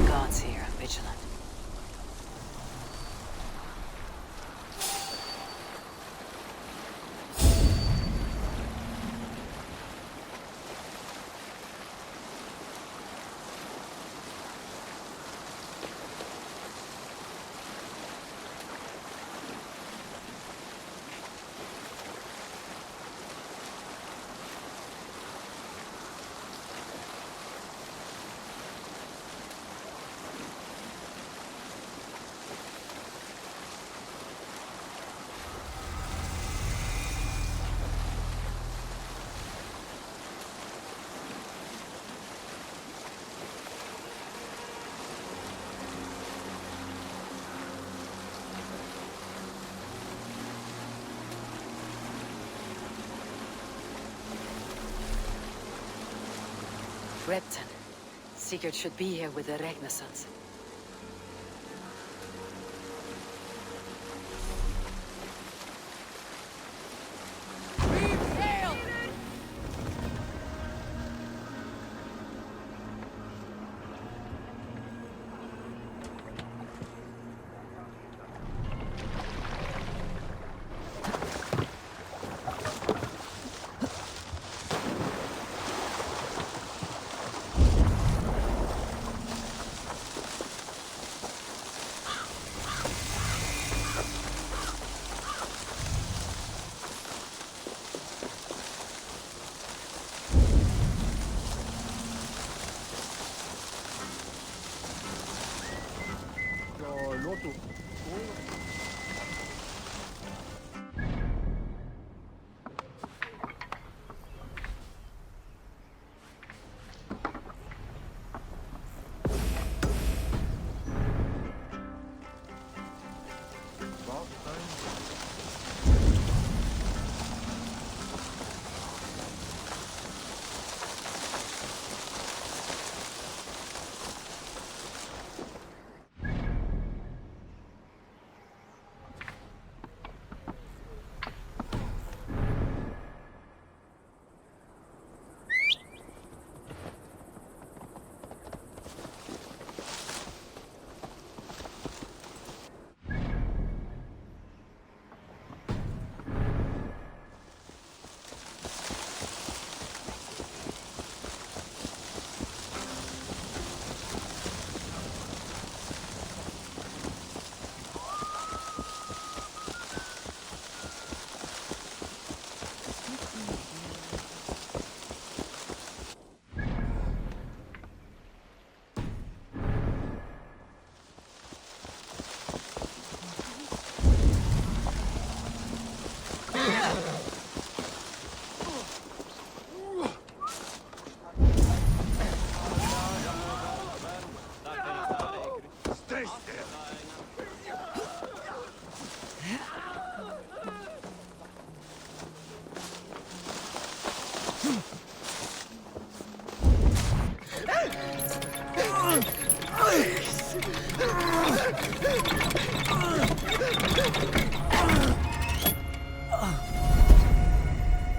Gods here are vigilant. Repton. Sigurd should be here with the Ragnarsons.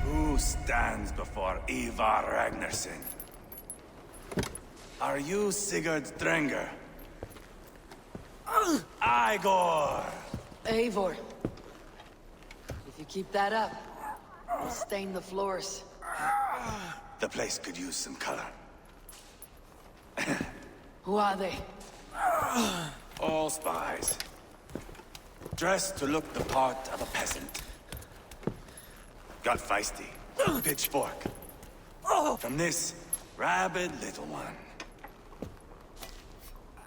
Who stands before Ivar Ragnarsson? Are you Sigurd Drenger? Igor! Eivor. If you keep that up, you'll stain the floors. The place could use some color. Who are they? All spies. Dressed to look the part of a peasant. Got feisty. Pitchfork. From this rabid little one.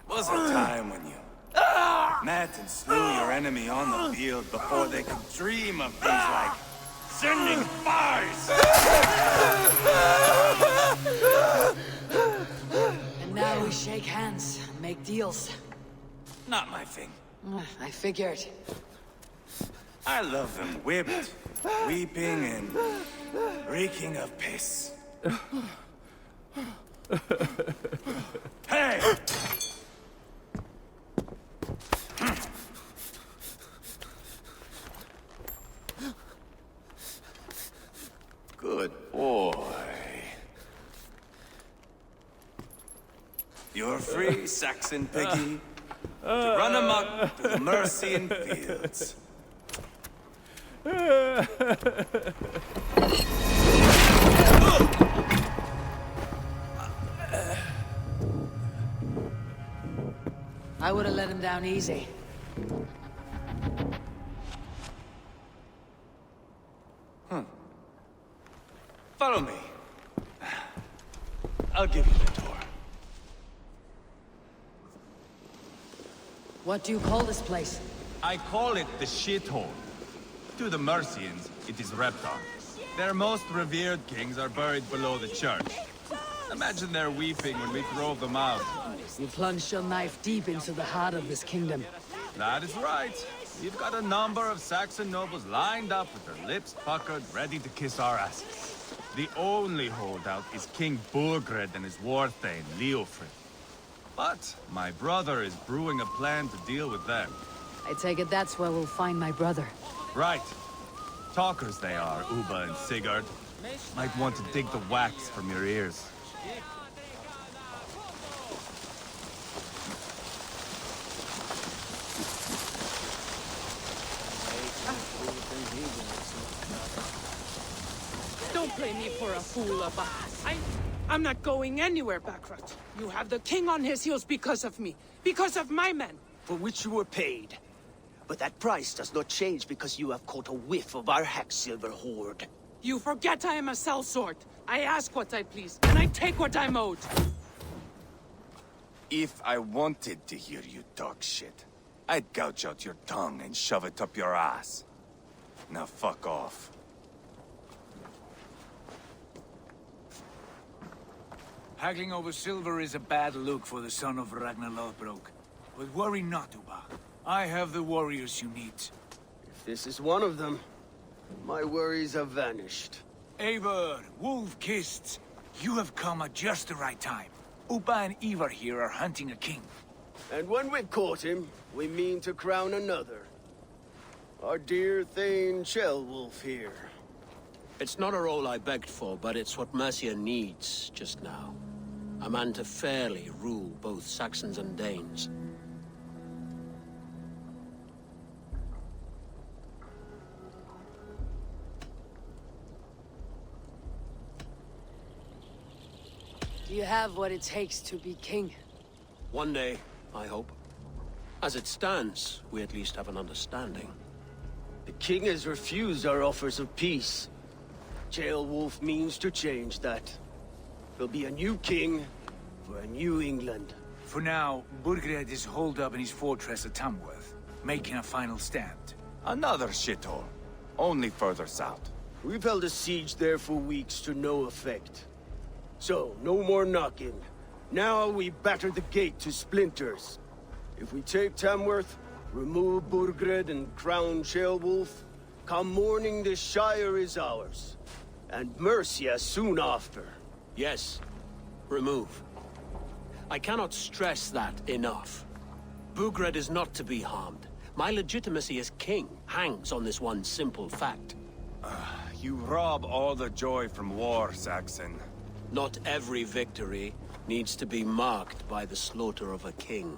Was a time when you met and slew your enemy on the field before they could dream of things like sending spies! And now we shake hands, make deals. Not my thing. I figured. I love them whipped, weeping, and reeking of piss. Hey! Good boy. You're free, Saxon piggy, to run amok through the Mercian fields. I would have let him down easy. Follow me. I'll give you the door. What do you call this place? I call it the shithole. To the Mercians, it is Reptar. Their most revered kings are buried below the church. Imagine their weeping when we drove them out. You plunged your knife deep into the heart of this kingdom. That is right. We've got a number of Saxon nobles lined up with their lips puckered, ready to kiss our asses. The only holdout is King Burgred and his war-thane, Leofrid. But my brother is brewing a plan to deal with them. I take it that's where we'll find my brother. Right. Talkers they are, Uba and Sigurd. Might want to dig the wax from your ears. Don't play me for a fool, Abbas. I'm not going anywhere, Backrot. You have the king on his heels because of me. Because of my men. For which you were paid. But that price does not change because you have caught a whiff of our Hacksilver hoard. You forget I am a sellsword. I ask what I please, and I take what I'm owed. If I wanted to hear you talk shit, I'd gouge out your tongue and shove it up your ass. Now fuck off. Haggling over silver is a bad look for the son of Ragnar Lothbrok. But worry not, Uba. I have the warriors you need. If this is one of them, my worries have vanished. Eivor, Wolf-Kissed, you have come at just the right time. Uba and Ivar here are hunting a king. And when we've caught him, we mean to crown another. Our dear Thane Ceolwulf here. It's not a role I begged for, but it's what Mercia needs just now. A man to fairly rule both Saxons and Danes. Do you have what it takes to be king? One day, I hope. As it stands, we at least have an understanding. The king has refused our offers of peace. Ceolwulf means to change that. There'll be a new king for a new England. For now, Burgred is holed up in his fortress at Tamworth, making a final stand. Another shithole. Only further south. We've held a siege there for weeks to no effect. So, no more knocking. Now we batter the gate to splinters. If we take Tamworth, remove Burgred and crown Ceolwulf, come morning the Shire is ours. And Mercia soon after. Yes, remove. I cannot stress that enough. Burgred is not to be harmed. My legitimacy as king hangs on this one simple fact. You rob all the joy from war, Saxon. Not every victory needs to be marked by the slaughter of a king.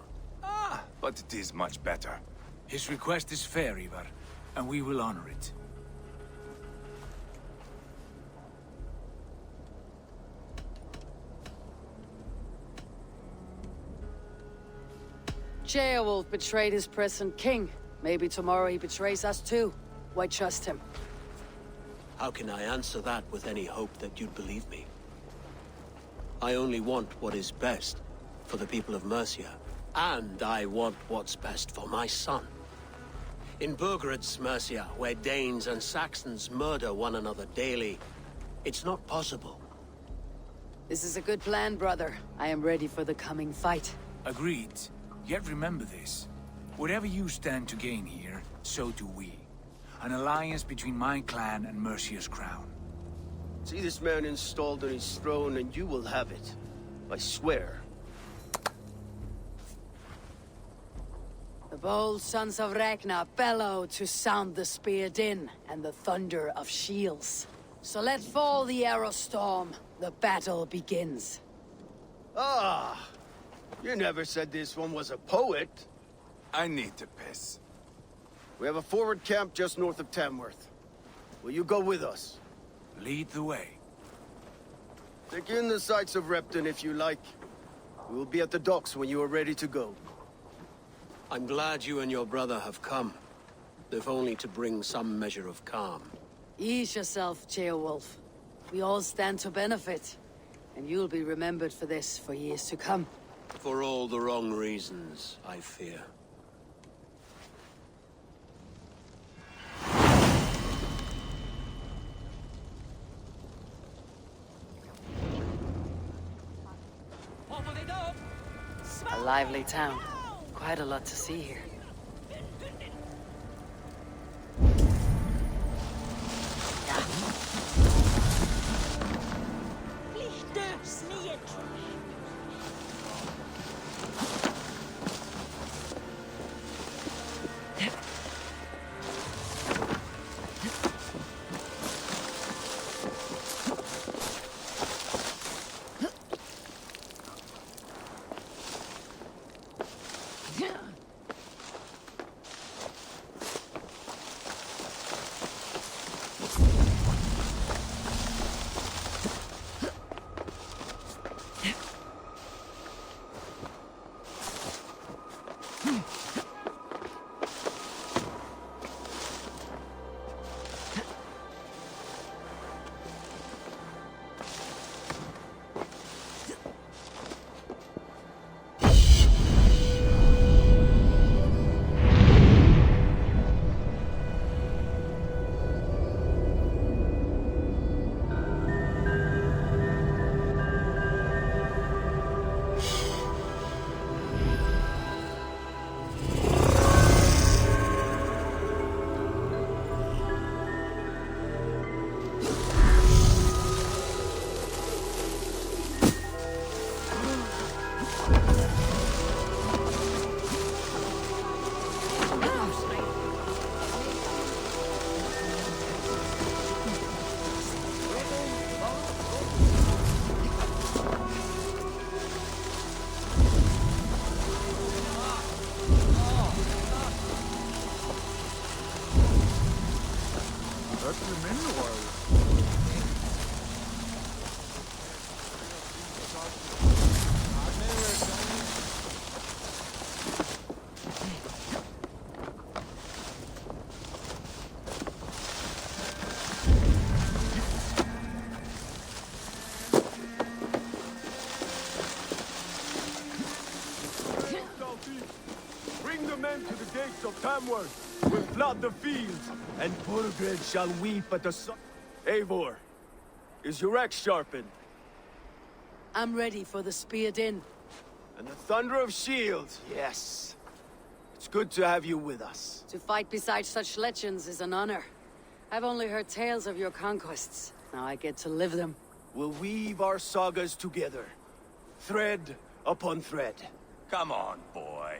But it is much better. His request is fair, Ivar, and we will honor it. Ceolwulf betrayed his present king. Maybe tomorrow he betrays us too. Why trust him? How can I answer that with any hope that you'd believe me? I only want what is best for the people of Mercia. And I want what's best for my son. In Burgred's Mercia, where Danes and Saxons murder one another daily, it's not possible. This is a good plan, brother. I am ready for the coming fight. Agreed. Yet remember this. Whatever you stand to gain here, so do we. An alliance between my clan and Mercia's crown. See this man installed on his throne and you will have it. I swear. The bold sons of Ragnar bellow to sound the spear din and the thunder of shields. So let fall the arrow storm. The battle begins. Ah! You never said this one was a poet. I need to piss. We have a forward camp just north of Tamworth. Will you go with us? Lead the way. Take in the sights of Repton if you like. We will be at the docks when you are ready to go. I'm glad you and your brother have come, if only to bring some measure of calm. Ease yourself, Beowulf. We all stand to benefit, and you'll be remembered for this for years to come. For all the wrong reasons, I fear. A lively town. Quite a lot to see here. Bring the men to the gates of Tamworth. We'll flood the fields, and Burgred shall weep at the sun. Eivor, is your axe sharpened? I'm ready for the spear din. And the thunder of shields, yes. It's good to have you with us. To fight beside such legends is an honor. I've only heard tales of your conquests. Now I get to live them. We'll weave our sagas together. Thread upon thread. Come on, boy.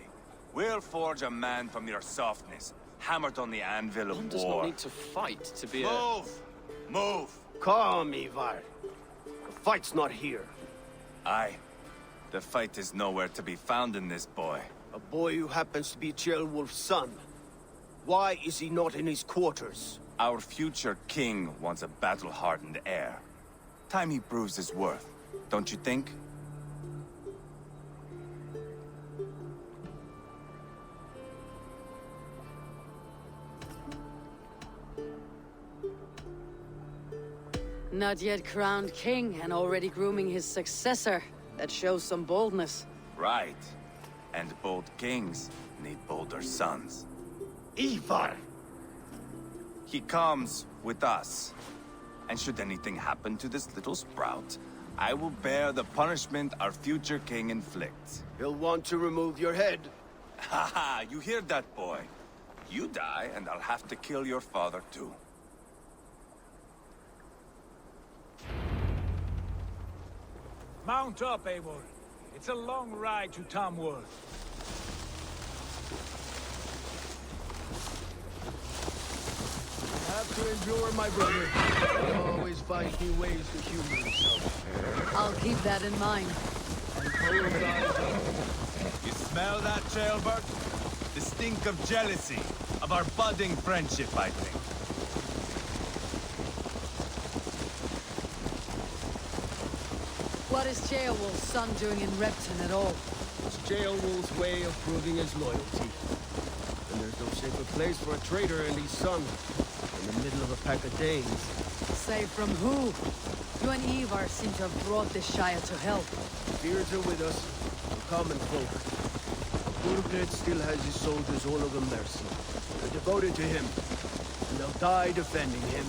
We'll forge a man from your softness, hammered on the anvil of One does war. not need to fight to be Move! Move! Calm, Ivar. The fight's not here. Aye. The fight is nowhere to be found in this boy. A boy who happens to be Beowulf's son. Why is he not in his quarters? Our future king wants a battle-hardened heir. Time he proves his worth, don't you think? not yet crowned king and already grooming his successor. That shows some boldness. Right. And bold kings need bolder sons. Ivar! He comes with us. And should anything happen to this little sprout, I will bear the punishment our future king inflicts. He'll want to remove your head. Haha, you hear that, boy? You die, and I'll have to kill your father, too. Mount up, Eivor. It's a long ride to Tamworth. Have to endure, my brother. He always finds new ways to humor himself. I'll keep that in mind. You smell that, jailbird? The stink of jealousy, of our budding friendship, I think. What is Ceolwulf's son doing in Repton at all? It's Ceolwulf's way of proving his loyalty. And there's no safer place for a traitor and his son in the middle of a pack of Danes. Say from who? You and Ivar seem to have brought this Shire to help. Fears are with us, the common folk. Burgred still has his soldiers all over mercy. They're devoted to him, and they'll die defending him.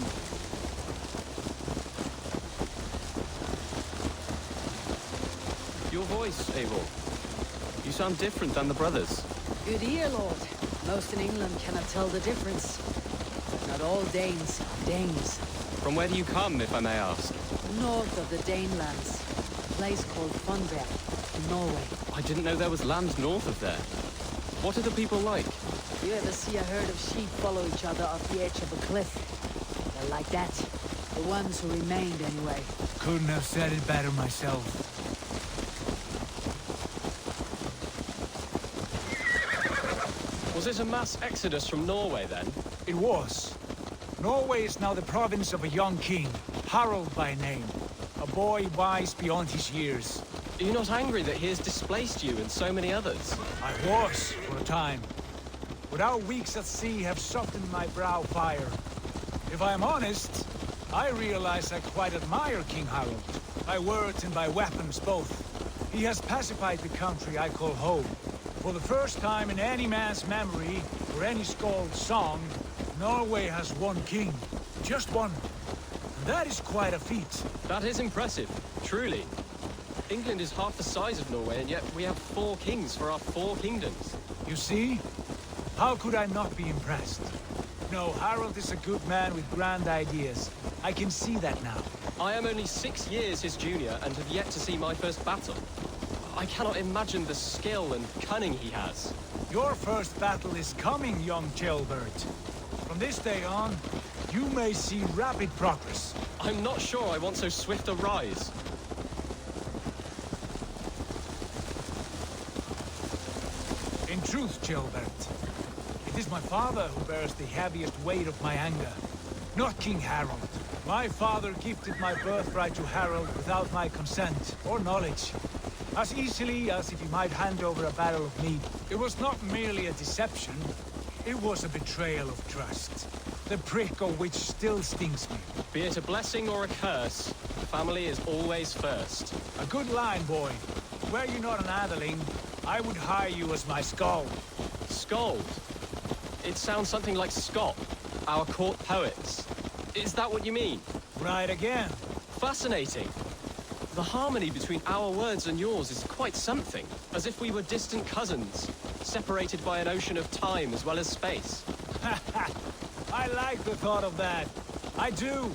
Your voice, Eivor. You sound different than the brothers. Good ear, Lord. Most in England cannot tell the difference. Not all Danes are Danes. From where do you come, if I may ask? North of the Danelands. A place called Funberg, in Norway. I didn't know there was land north of there. What are the people like? You ever see a herd of sheep follow each other off the edge of a cliff? They're like that. The ones who remained, anyway. Couldn't have said it better myself. Was it a mass exodus from Norway, then? It was. Norway is now the province of a young king, Harald by name. A boy wise beyond his years. Are you not angry that he has displaced you and so many others? I was, for a time. But our weeks at sea have softened my brow fire. If I am honest, I realize I quite admire King Harald. By words and by weapons both. He has pacified the country I call home. For the first time in any man's memory, or any skald's song, Norway has one king. Just one. And that is quite a feat. That is impressive, truly. England is half the size of Norway, and yet we have 4 kings for our 4 kingdoms. You see? How could I not be impressed? No, Harald is a good man with grand ideas. I can see that now. I am only 6 years his junior and have yet to see my first battle. I cannot imagine the skill and cunning he has. Your first battle is coming, young jailbird. From this day on, you may see rapid progress. I'm not sure I want so swift a rise. In truth, Jailbert, it is my father who bears the heaviest weight of my anger, not King Harald. My father gifted my birthright to Harald without my consent or knowledge. As easily as if he might hand over a barrel of meat. It was not merely a deception, it was a betrayal of trust. The prick of which still stings me. Be it a blessing or a curse, family is always first. A good line, boy. Were you not an atheling, I would hire you as my skald. Skald? It sounds something like Scott, our court poets. Is that what you mean? Right again. Fascinating. The harmony between our words and yours is quite something. As if we were distant cousins, separated by an ocean of time as well as space. I like the thought of that. I do.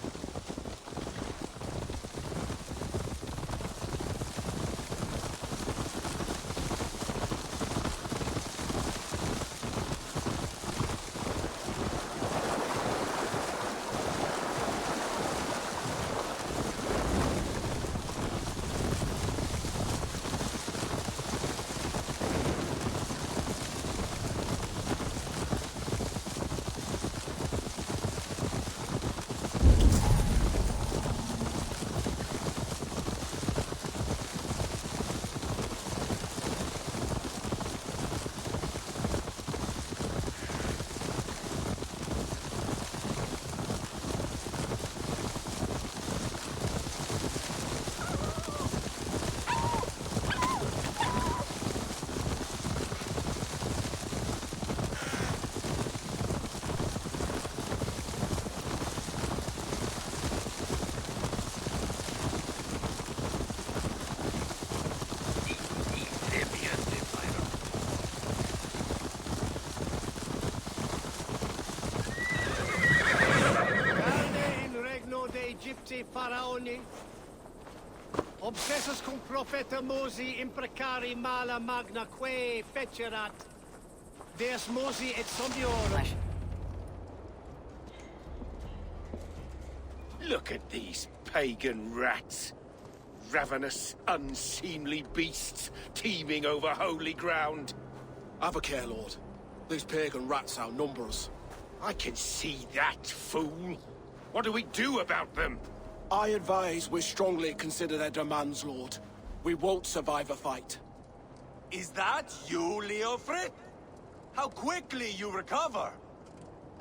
faraoni. Obsessus cum profeta Mosi imprecari mala magna que fecerat. Deus Mosi et somniorum. Look at these pagan rats. Ravenous, unseemly beasts teeming over holy ground. Have a care, Lord. These pagan rats outnumber us. I can see that, fool. What do we do about them? I advise we strongly consider their demands, Lord. We won't survive a fight. Is that you, Leofrid? How quickly you recover!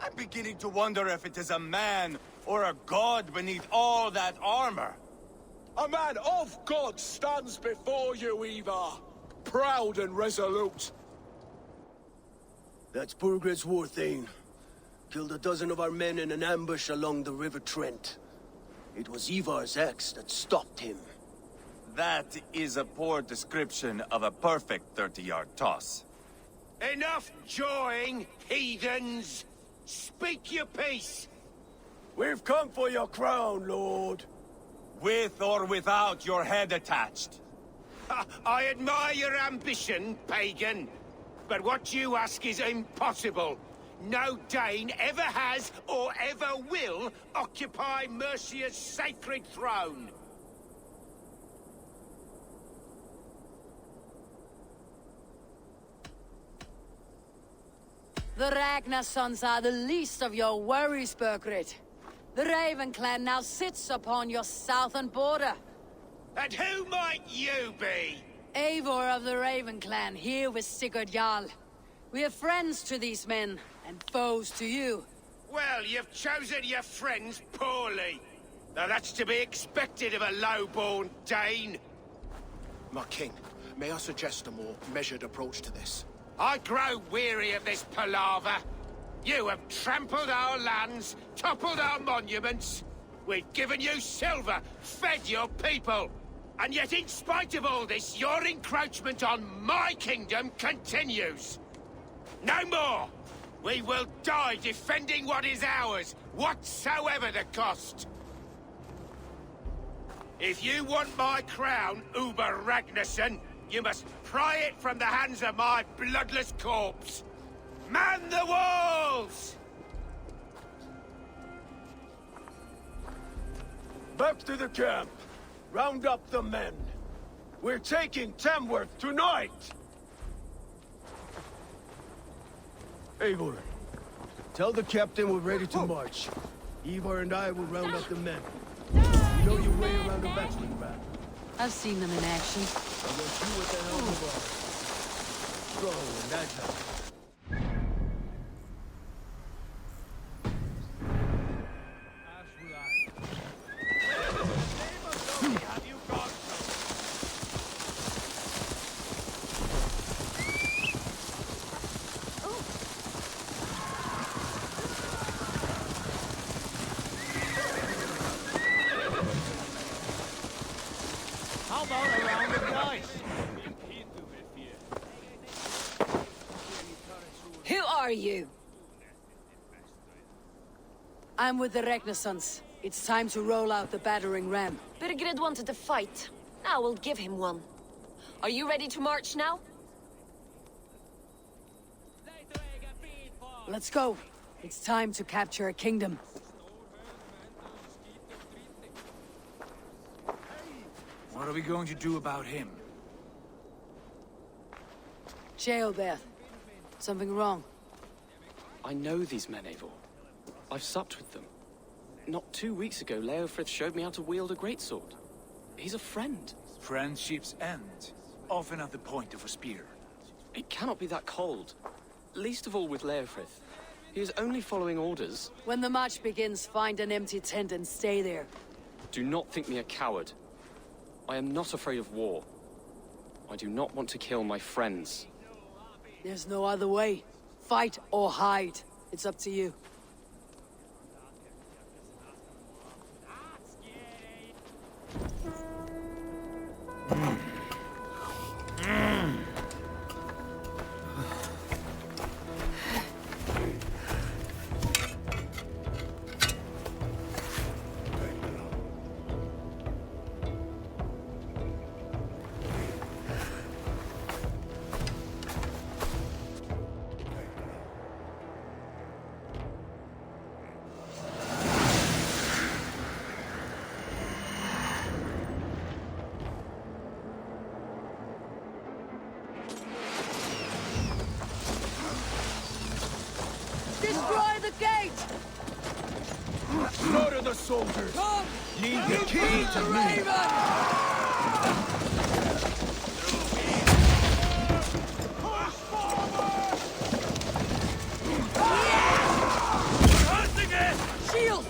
I'm beginning to wonder if it is a man or a god beneath all that armor. A man of God stands before you, Eva. Proud and resolute. That's Burgred's war thane. Killed a dozen of our men in an ambush along the River Trent. It was Ivar's axe that stopped him. That is a poor description of a perfect 30-yard toss. Enough jawing, heathens! Speak your piece! We've come for your crown, Lord. With or without your head attached. I admire your ambition, pagan. But what you ask is impossible. No Dane ever has or ever will occupy Mercia's sacred throne. The Ragnar sons are the least of your worries, Burgred. The Raven clan now sits upon your southern border. And who might you be? Eivor of the Raven clan, here with Sigurd Jarl. We are friends to these men, and foes to you. Well, you've chosen your friends poorly. Now that's to be expected of a low-born Dane. My king, may I suggest a more measured approach to this? I grow weary of this palaver. You have trampled our lands, toppled our monuments. We've given you silver, fed your people. And yet in spite of all this, your encroachment on my kingdom continues. No more! We will die defending what is ours, whatsoever the cost. If you want my crown, Uber Ragnarsson, you must pry it from the hands of my bloodless corpse. Man the walls! Back to the camp. Round up the men. We're taking Tamworth tonight! Eivor, tell the captain we're ready to march. Ivar and I will round up the men. You know your way around the battering ram. I've seen them in action. I want you at the helm of all. Strong and agile. How about a round of dice? Who are you? I'm with the Ragnarsons. It's time to roll out the battering ram. Birgrid wanted to fight. Now we'll give him one. Are you ready to march now? Let's go. It's time to capture a kingdom. What are we going to do about him? Jailbeth. Something wrong? I know these men, Eivor. I've supped with them. Not 2 weeks ago, Leofrith showed me how to wield a greatsword. He's a friend. Friendships end, often at the point of a spear. It cannot be that cold. Least of all with Leofrith. He is only following orders. When the march begins, find an empty tent and stay there. Do not think me a coward. I am not afraid of war. I do not want to kill my friends. There's no other way. Fight or hide. It's up to you. the gate! Slaughter the soldiers! Come! Leave the key to me! Shield!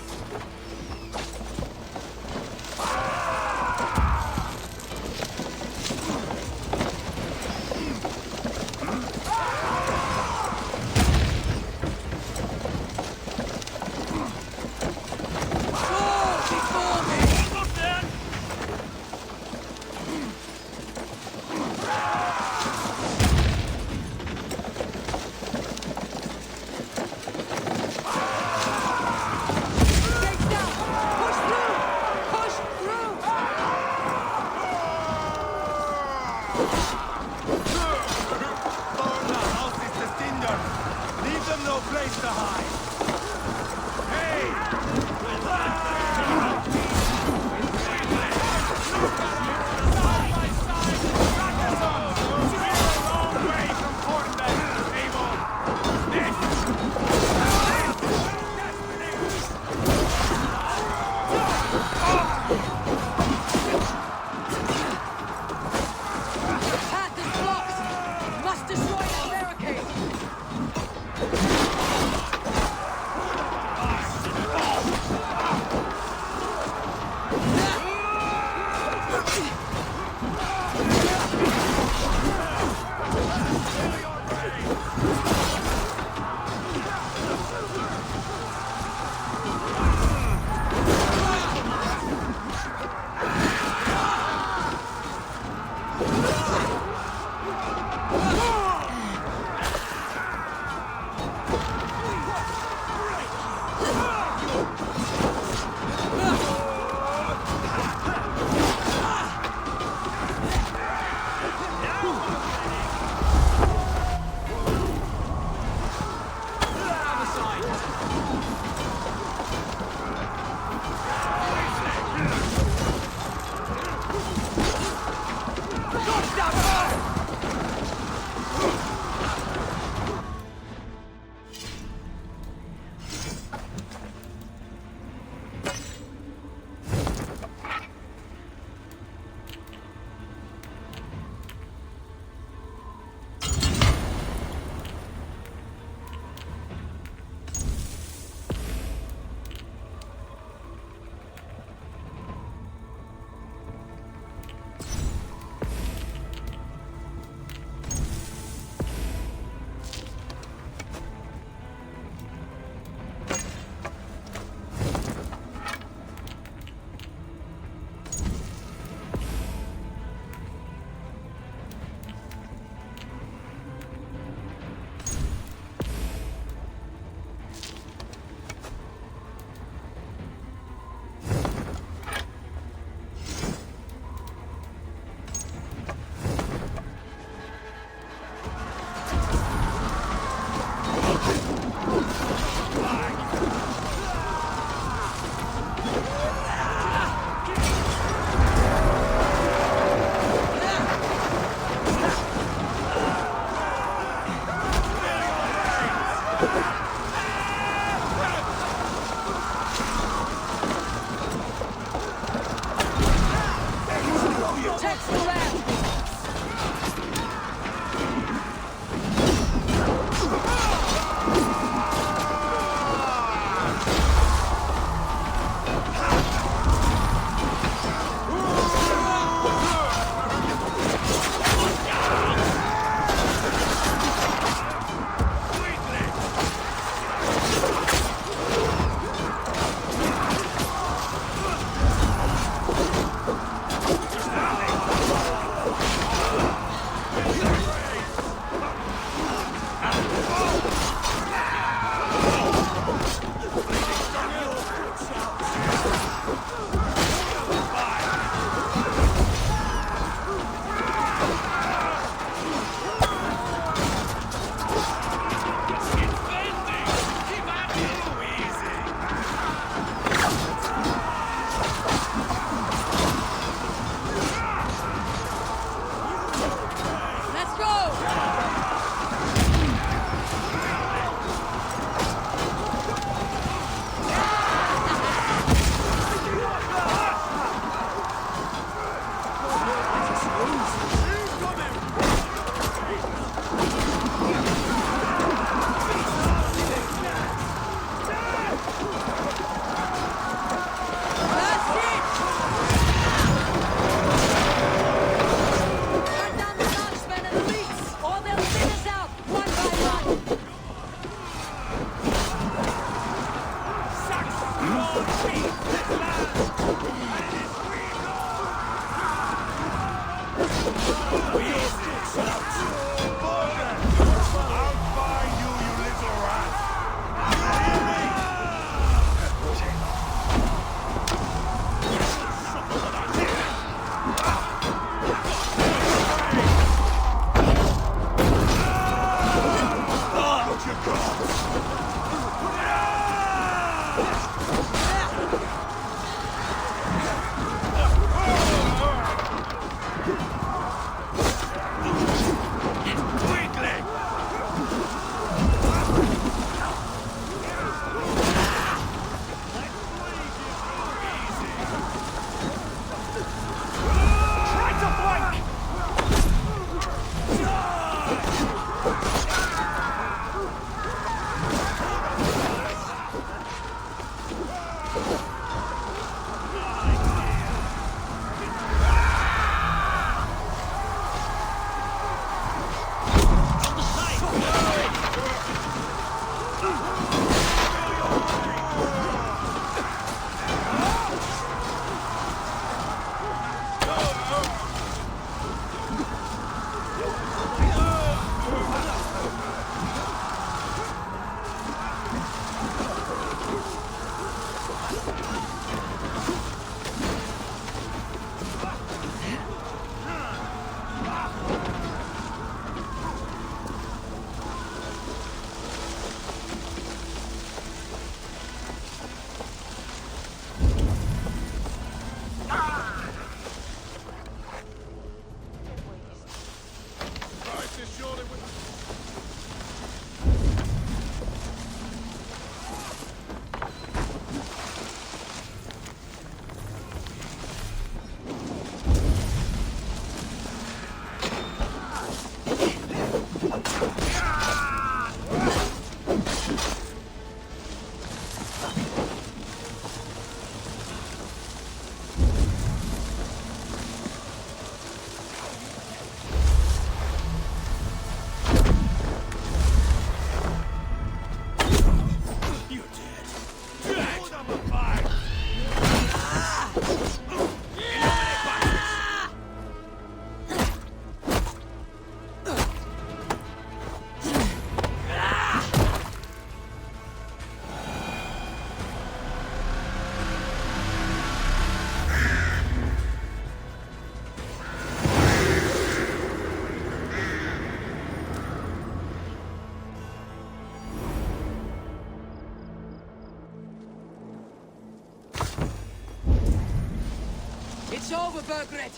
It's over, Burgred.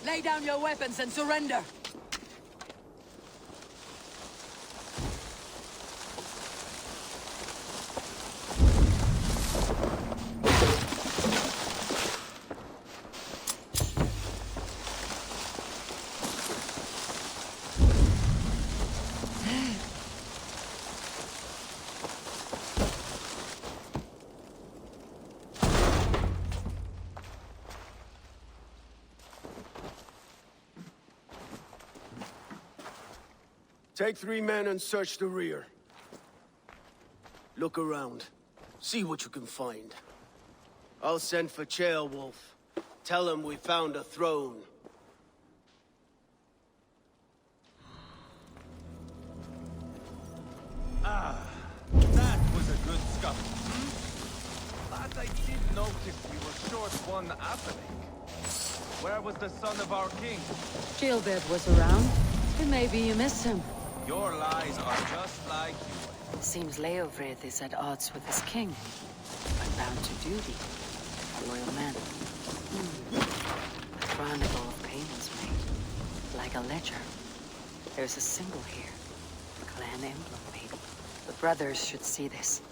Lay down your weapons and surrender. Take 3 men and search the rear. Look around. See what you can find. I'll send for Ceolwulf. Tell him we found a throne. Ah, that was a good scuffle, But I did notice we were short one athelink. Where was the son of our king? Gilbert was around. Maybe you missed him. Your lies are just like you. Seems Leofrith is at odds with his king, but bound to duty. A loyal man. A chronicle of payments made. Like a ledger. There's a symbol here. A clan emblem, maybe. The brothers should see this.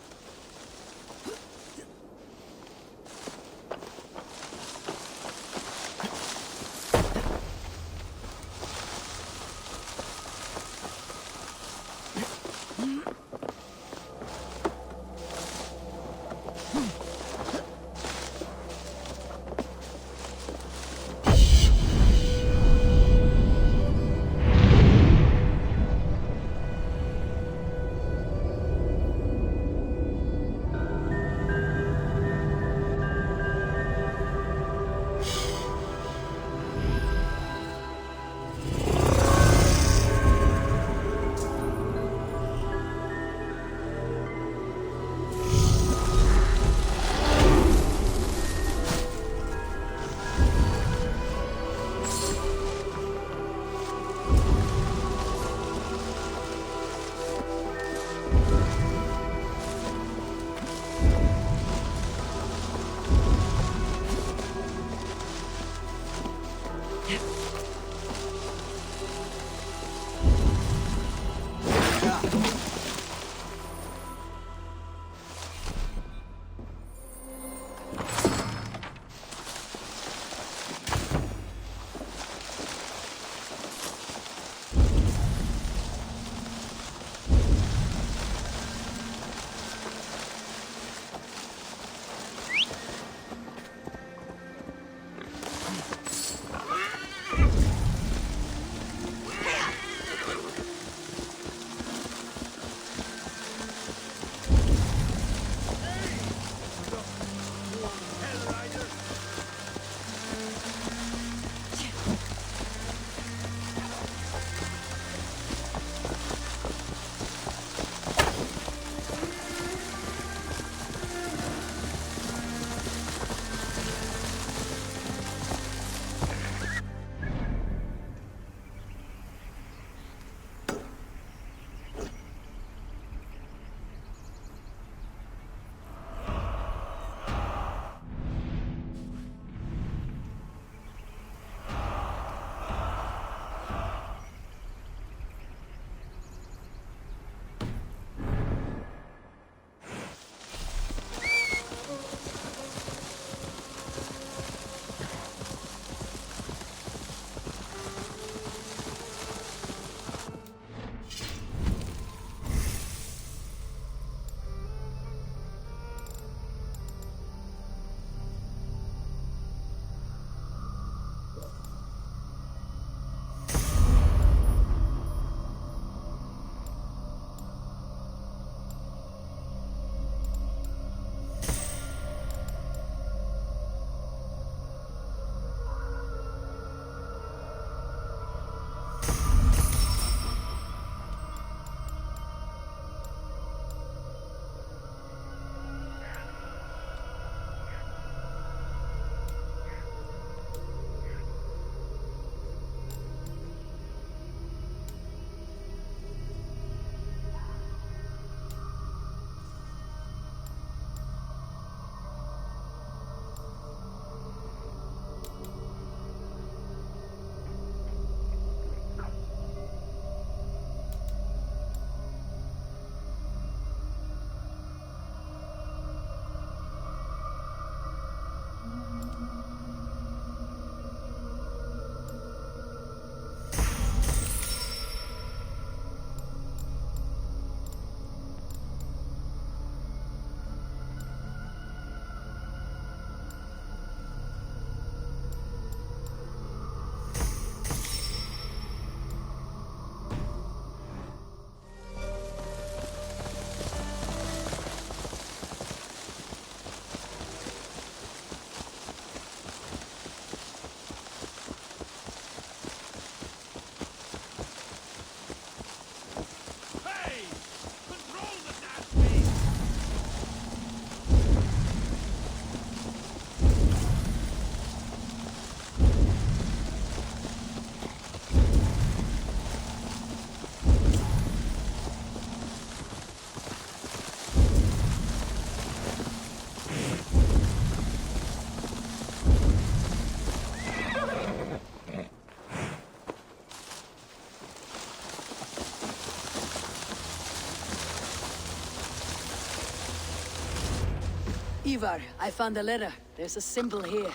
Ivar, I found a letter. There's a symbol here.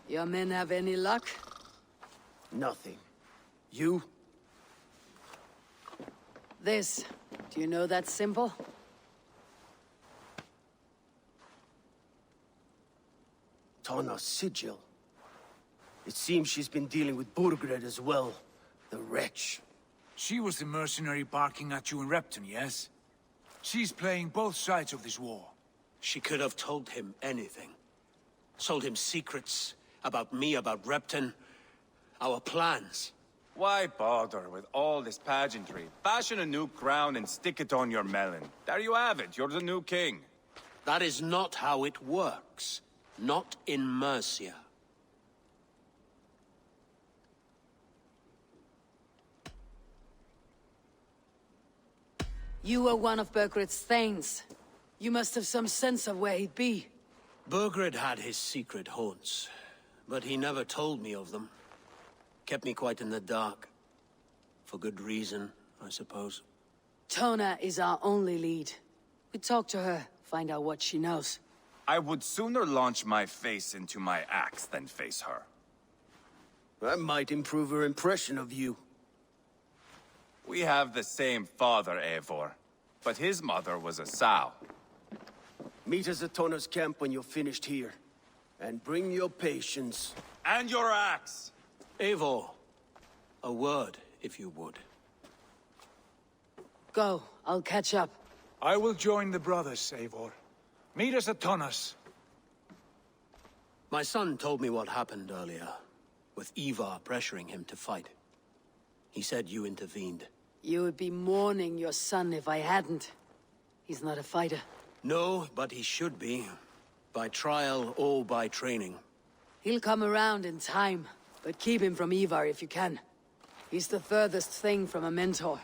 Your men have any luck? Nothing. You? This. Do you know that symbol? Tana's sigil. It seems she's been dealing with Burgred as well. The wretch. She was the mercenary barking at you in Repton, yes? She's playing both sides of this war. She could have told him anything. Told him secrets about me, about Repton, our plans. Why bother with all this pageantry? Fashion a new crown and stick it on your melon. There you have it, you're the new king. That is not how it works. Not in Mercia. You were one of Burgred's thanes. You must have some sense of where he'd be. Burgred had his secret haunts, but he never told me of them. Kept me quite in the dark. For good reason, I suppose. Tona is our only lead. We talk to her, find out what she knows. I would sooner launch my face into my axe than face her. That might improve her impression of you. We have the same father, Eivor, but his mother was a sow. Meet us at Tona's camp when you're finished here. And bring your patience. And your axe! Eivor, a word, if you would. Go, I'll catch up. I will join the brothers, Eivor. Meet us at Tonas. My son told me what happened earlier, with Ivar pressuring him to fight. He said you intervened. You would be mourning your son if I hadn't. He's not a fighter. No, but he should be. By trial or by training. He'll come around in time, but keep him from Ivar if you can. He's the furthest thing from a mentor.